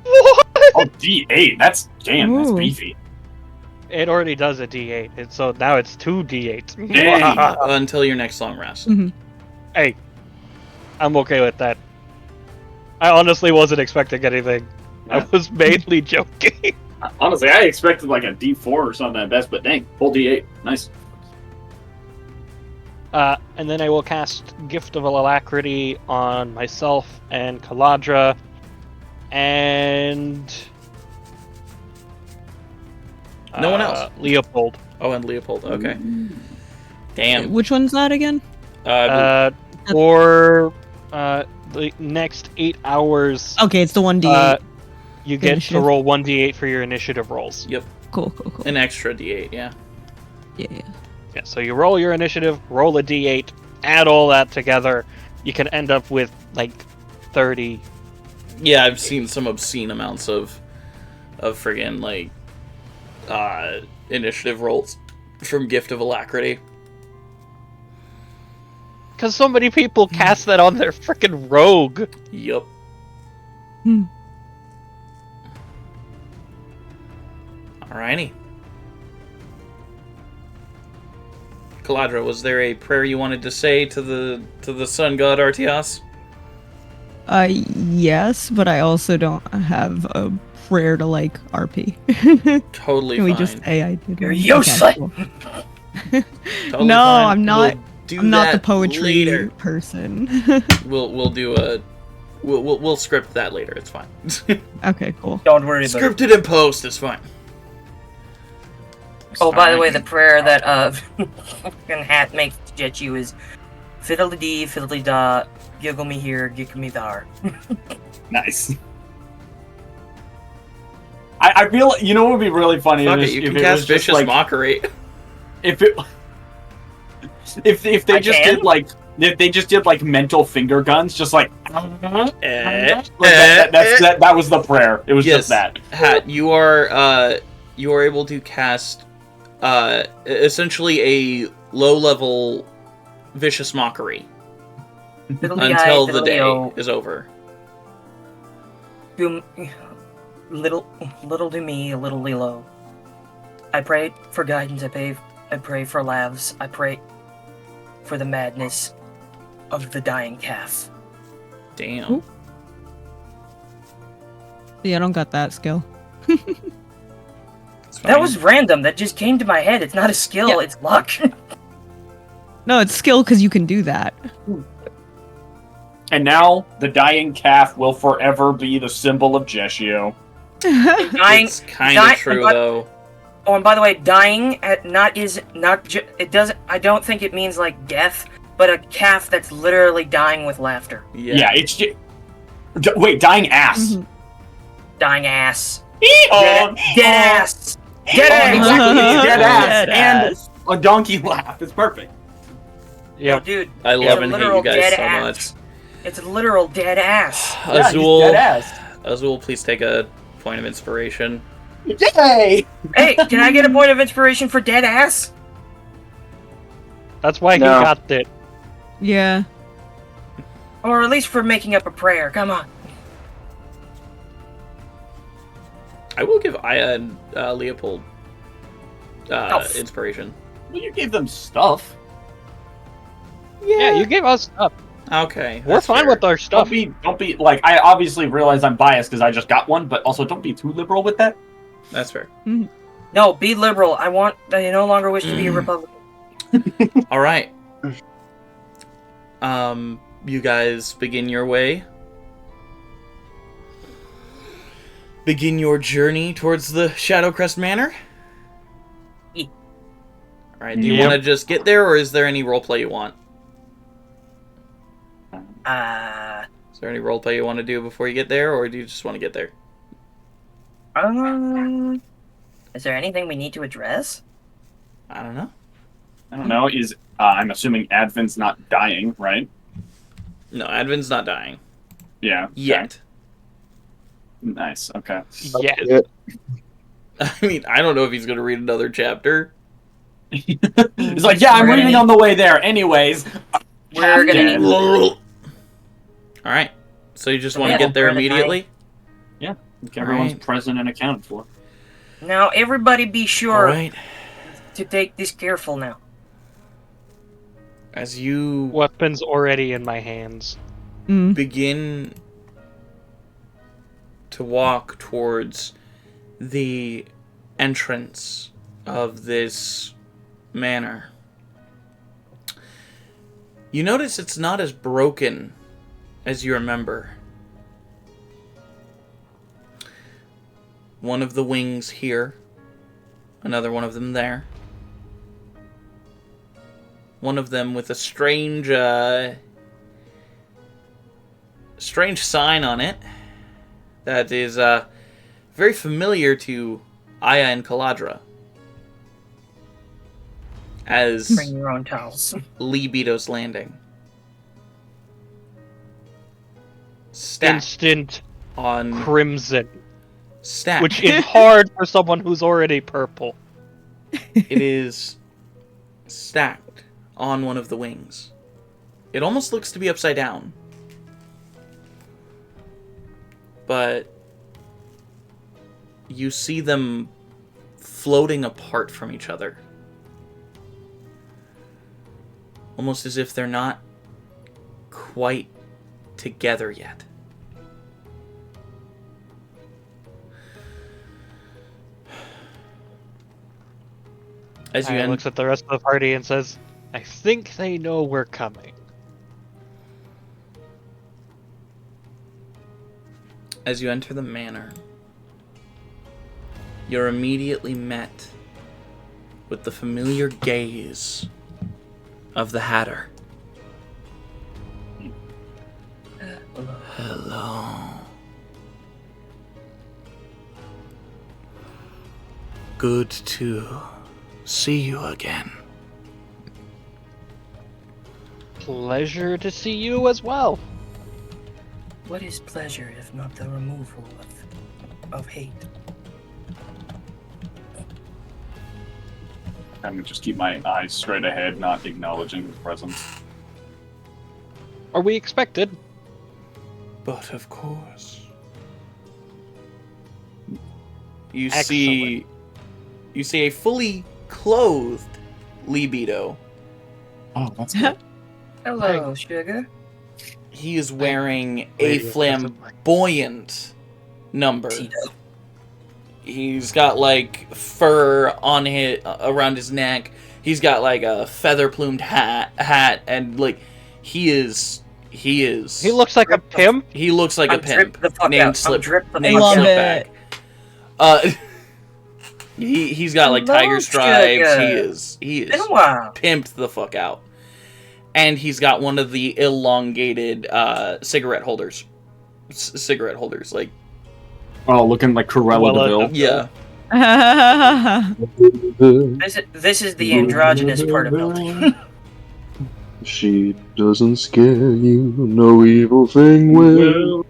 What? Oh, D8. That's Ooh. beefy. It already does a D8, and so now it's 2 D8s. Dang. Until your next long rest. Mhm. Hey, I'm okay with that. I honestly wasn't expecting anything. I was mainly joking. Honestly, I expected like a D4 or something at best, but dang, full D8. Nice. And then I will cast Gift of Alacrity on myself and Kaladra, and No one else. Leopold. Oh, and Leopold. Okay. Damn. Which one's that again? For the next 8 hours, Okay, it's the 1d8. you get Initiative. to roll 1d8 for your initiative rolls. Yep. Cool. An extra D8, yeah. Yeah. Yeah, so you roll your initiative, roll a d8, add all that together, you can end up with like 30. Yeah, I've seen some obscene amounts of friggin' like initiative rolls from Gift of Alacrity. Because so many people cast that on their frickin' rogue. Yup. Alrighty. Kaladra, was there a prayer you wanted to say to the sun god Artias? Yes, but I also don't have a prayer to like RP. Totally Can we fine. just say I did? You're one? useless! Okay, cool. Totally No, fine. I'm not. We'll do I'm not the that poetry later. person. We'll do a we'll script that later. It's fine. Okay, cool. Don't worry about it. Scripted in post is fine. Oh, by the way, Alright. the prayer that fucking Hat makes to get you is fiddly dee, fiddly da, giggle me here, giggle me there. Nice. I feel, you know what would be really funny Fuck is it, you if can it cast was just vicious like mockery. if it if they I just can? did like if they just did like mental finger guns, just like that was the prayer. It was just that. Hat, you are able to cast essentially a low-level vicious mockery until the day is over. Little to me, little Lilo. I pray for guidance. I pray for laughs. I pray for the madness of the dying calf. Damn. Ooh. See, I don't got that skill. That was random. That just came to my head. It's not a skill. Yeah. It's luck. No, it's skill because you can do that. And now the dying calf will forever be the symbol of Jeshio. Dying. It's kind of true though. Oh, and by the way, dying it doesn't. I don't think it means like death. but a calf that's literally dying with laughter. Yeah, it's just... Wait, dying ass. Mhm. Dying ass. Oh, Dead ass. Dead ass. exactly. It's dead ass. Dead and ass. a donkey laugh. It's perfect. Yo, dude. I it's love a and hate literal you guys dead so ass. much. It's a literal dead ass. Yeah, he's Azul, dead ass. Azul, please take a point of inspiration. Yay! Hey, can I get a point of inspiration for dead ass? That's why No. he got it. Yeah. Or at least for making up a prayer. Come on. I will give Aya and Leopold inspiration. Well, you gave them stuff. Yeah, you gave us stuff. Okay, We're that's fine fair. with our stuff. Don't be like. I obviously realize I'm biased because I just got one, but also don't be too liberal with that. That's fair. No, be liberal. I no longer wish to be a Republican. All right. You guys begin your way. Begin your journey towards the Shadowcrest Manor. Yeah. All right. Do you want to just get there, or is there any roleplay you want? Is there any roleplay you want to do before you get there, or do you just want to get there? Is there anything we need to address? I don't know. I don't know. Is I'm assuming Advent's not dying, right? No, Advin's not dying. Yeah. Okay. Yet. Nice. Okay. Yes. I mean, I don't know if he's going to read another chapter. He's like, yeah, I'm reading on the way there. Anyways, We're gonna need. All right. So you just want to get there immediately? Yeah. Everyone's Alright. present and accounted for. Now, everybody be All sure right. to take this careful now. As you Weapons already in my hands. begin to walk towards the entrance of this manor, you notice it's not as broken as you remember. One of the wings here, another one of them there. One of them with a strange sign on it that is very familiar to Aya and Caladra as Bring your own towels. Libido's Landing. Stacked Instant on crimson. stacked. Which is hard for someone who's already purple. It is stacked on one of the wings. It almost looks to be upside down. But you see them floating apart from each other. Almost as if they're not quite together yet. As you He looks at the rest of the party and says, I think they know we're coming. As you enter the manor, you're immediately met with the familiar gaze of the Hatter. Hello. Good to see you again. Pleasure to see you as well. What is pleasure if not the removal of hate? I'm gonna just keep my eyes straight ahead, not acknowledging his presence. Are we expected? But of course. You Excellent. see a fully clothed Libido. Oh, that's good. Hello, sugar. He is wearing a flamboyant number. He's got like fur on his around his neck. He's got like a feather plumed hat, and like he looks like a pimp. He looks like a pimp. Named Slip. Named Love Slipback. He's got like Hello, tiger stripes. sugar. He is Been a while. pimped the fuck out. And he's got one of the elongated cigarette holders. Cigarette holders, like... Oh, looking like Cruella Cruella DeVille. Yeah. This is the androgynous part of Milton. She doesn't scare you, no evil thing will.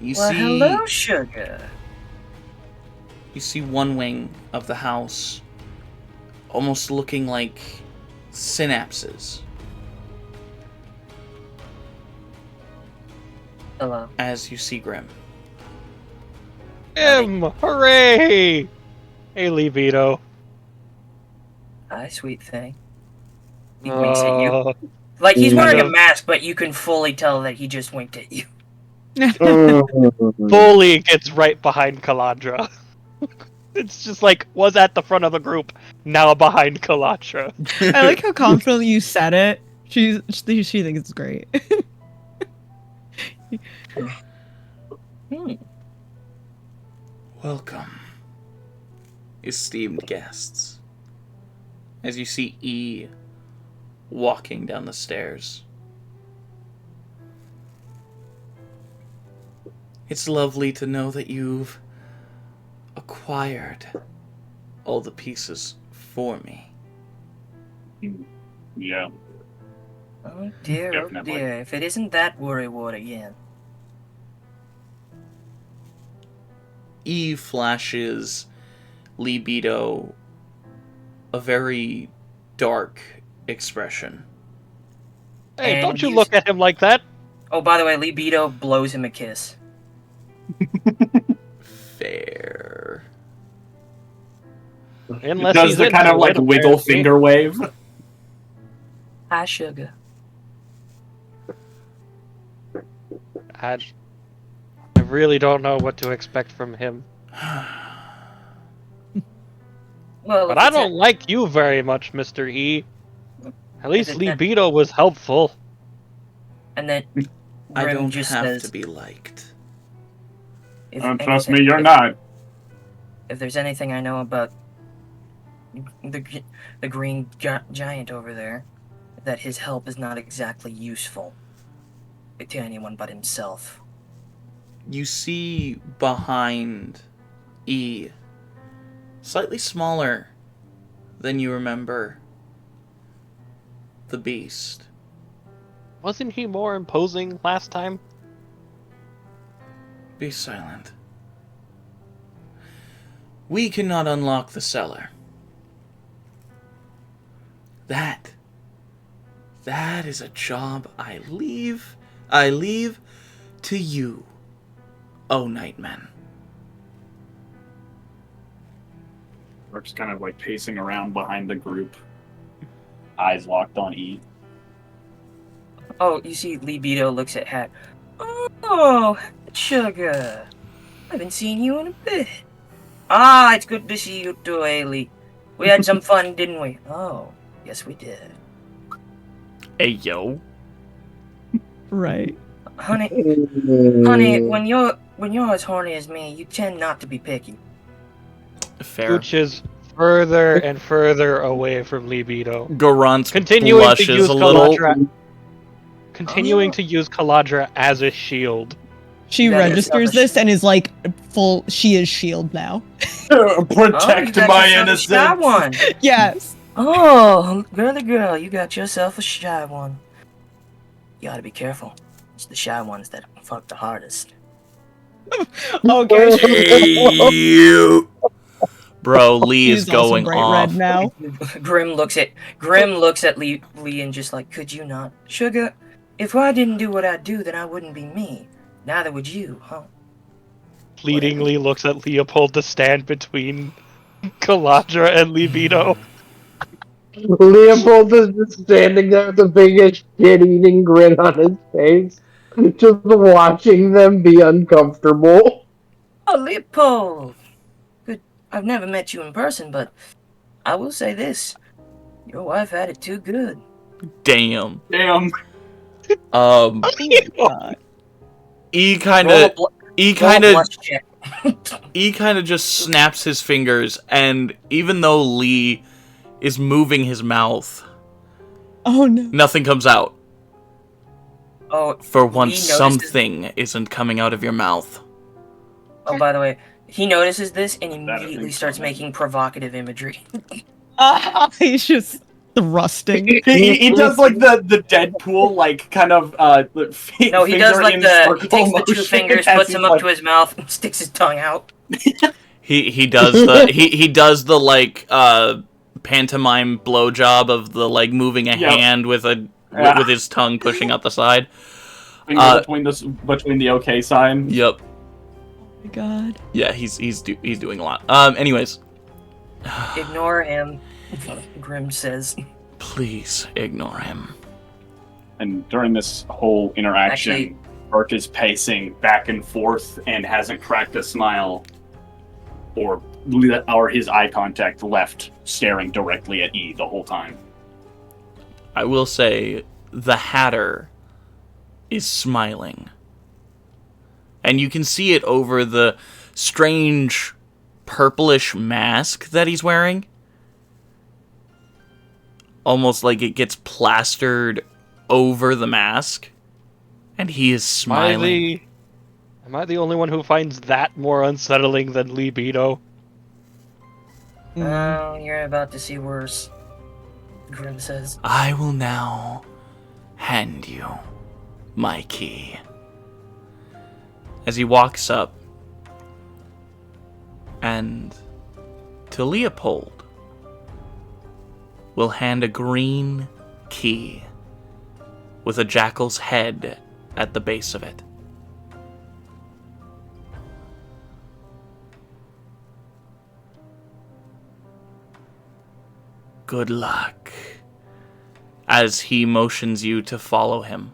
You Well, see... hello, sugar. You see one wing of the house almost looking like synapses. Hello. As you see Grim. Hooray! Hey, Libido. Hi, sweet thing. He winks at you. Uh, Like, he's wearing a Yeah. mask, but you can fully tell that he just winked at you. Fully gets right behind Kalandra. It's just like, was at the front of the group, now behind Kalandra. I like how confidently you said it. She thinks it's great. Welcome, esteemed guests. As you see E walking down the stairs. It's lovely to know that you've acquired all the pieces for me. Yeah. Oh dear, Definitely. oh dear. If it isn't that worrywart again. E flashes Libido a very dark expression. Hey, And don't you he's- look at him like that. Oh, by the way, Libido blows him a kiss. Fair. Unless Does he's the into kind of it, like wiggle apparently. finger wave. Hi, sugar. I really don't know what to expect from him. Well, But I don't like you very much, Mr. E. At least Is it that- Libido was helpful. And then I Grim don't just have says, to be liked. if Trust anything- me, you're if- not. If there's anything I know about the green giant over there, that his help is not exactly useful to anyone but himself. You see behind E, slightly smaller than you remember, the beast. Wasn't he more imposing last time? Be silent. We cannot unlock the cellar. That is a job I leave to you, oh Nightmen. Rourke's kind of like pacing around behind the group, eyes locked on E. Oh, you see Libido looks at Hat. Oh, sugar. I haven't seen you in a bit. Ah, it's good to see you too, Ailey. We had some fun, didn't we? Oh, yes we did. Hey, yo. Right. Honey, when you're as horny as me, you tend not to be picky. Fair. Which is further and further away from Libido. Garant Continuing to blushes use a little. Kaladra. Continuing to use Kaladra as a shield. She That is registers not a this and is like full. She is shield now. Protect you got my yourself a shy innocence. one. Yes. Oh, girl, you got yourself a shy one. You gotta be careful. It's the shy ones that fuck the hardest. Okay. Hey, you. Bro, Lee is She's also going bright off. red now. Grim looks at Lee and just like, could you not? Sugar, if I didn't do what I do, then I wouldn't be me. Neither would you, huh? Pleadingly looks at Leopold to stand between Kaladra and Libido. Leopold is just standing there with the biggest shit-eating grin on his face, just watching them be uncomfortable. Oh, Leopold! Good. I've never met you in person, but I will say this. Your wife had it too good. Damn. Damn. E kind Roll a of bl- E roll a kind of blush check. E kind of just snaps his fingers, and even though Lee is moving his mouth, Oh no. Nothing comes out. Oh, For once, he notices- something isn't coming out of your mouth. Oh, by the way, he notices this and That immediately thing's starts coming. making provocative imagery. He's just thrusting. He does like the Deadpool like kind of No, he does like he takes the two fingers, puts them up like, to his mouth, and sticks his tongue out. He does the he does the like pantomime blowjob of the like moving a Yep. hand with a Yeah. with his tongue pushing out the side. finger between the OK sign. Yep. Oh my god. Yeah, he's doing a lot. Anyways, Ignore him, Grim says. please ignore him. And during this whole interaction, Actually- Burke is pacing back and forth and hasn't cracked a smile or his eye contact left staring directly at E the whole time. I will say the Hatter is smiling. And you can see it over the strange purplish mask that he's wearing. Almost like it gets plastered over the mask. And he is smiling. Am I the only one who finds that more unsettling than libido? Oh, you're about to see worse, Grim says. I will now hand you my key. As he walks up and to Leopold will hand a green key with a jackal's head at the base of it. Good luck. As he motions you to follow him.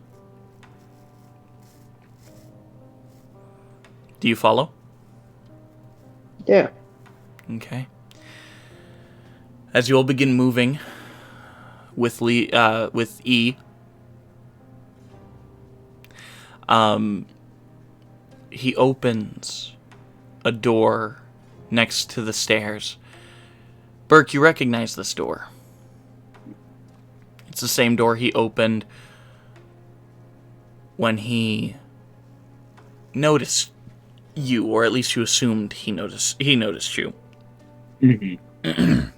Do you follow? Yeah. Okay. As you all begin moving with with E, he opens a door next to the stairs. Burke, you recognize this door. It's the same door he opened when he noticed you, or at least you assumed he noticed you. Mm-hmm.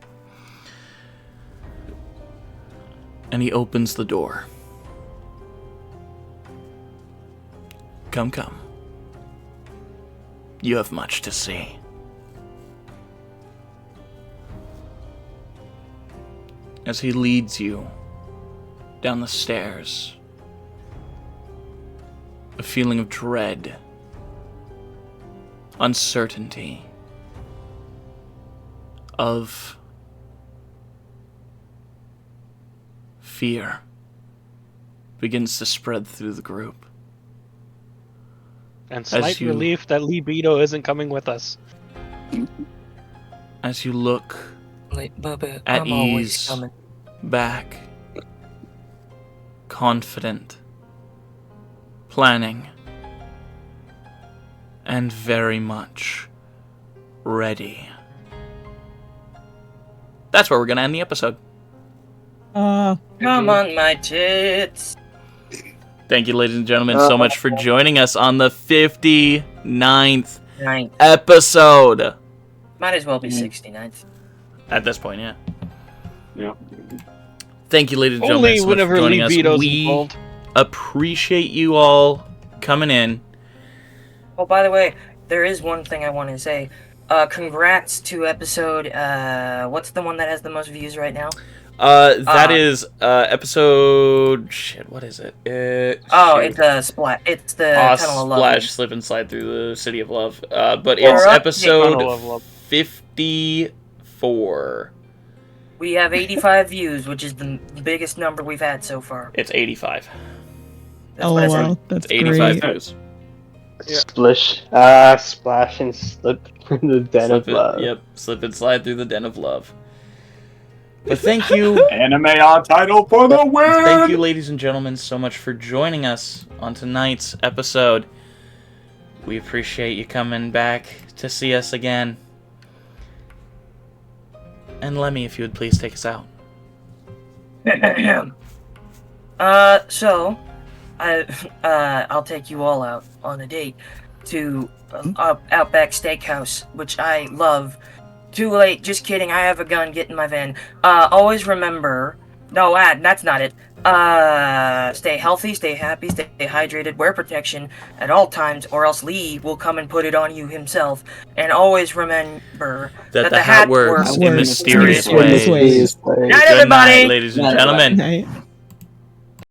And he opens the door. Come. You have much to see. As he leads you down the stairs, a feeling of dread, uncertainty, of fear begins to spread through the group. And slight relief that libido isn't coming with us. As you look Bubba, at I'm always ease, coming. back, confident, planning, and very much ready. That's where we're gonna end the episode. Come on, my tits. Thank you, ladies and gentlemen, so much for joining us on the 59th Ninth. episode. Might as well be 69th. At this point, yeah. Yeah. Thank you, ladies and gentlemen, Only so much whenever for joining us. libido's We involved. appreciate you all coming in. Oh, by the way, there is one thing I want to say. Congrats to episode, what's the one that has the most views right now? That is episode. Shit, what is it? It's a splat. It's the Tunnel of Love. Splash, slip and slide through the City of Love. But Or it's up- episode Tunnel of Love. 54. We have 85 views, which is the biggest number we've had so far. It's 85. That's what I said. LOL, that's It's 85 great. views. Splash and slip in the den of love. Yep, slip and slide through the den of love. But thank you. Anime odd title for the win! Thank you, ladies and gentlemen, so much for joining us on tonight's episode. We appreciate you coming back to see us again. And Lemmy, if you would please take us out. So, I'll take you all out on a date to Outback Steakhouse, which I love. Too late, just kidding, I have a gun, get in my van. Always remember, no, that's not it. Stay healthy, stay happy, stay hydrated, wear protection at all times, or else Lee will come and put it on you himself. And always remember that the hat works in mysterious ways. Night, Good everybody! night, ladies and gentlemen. Night.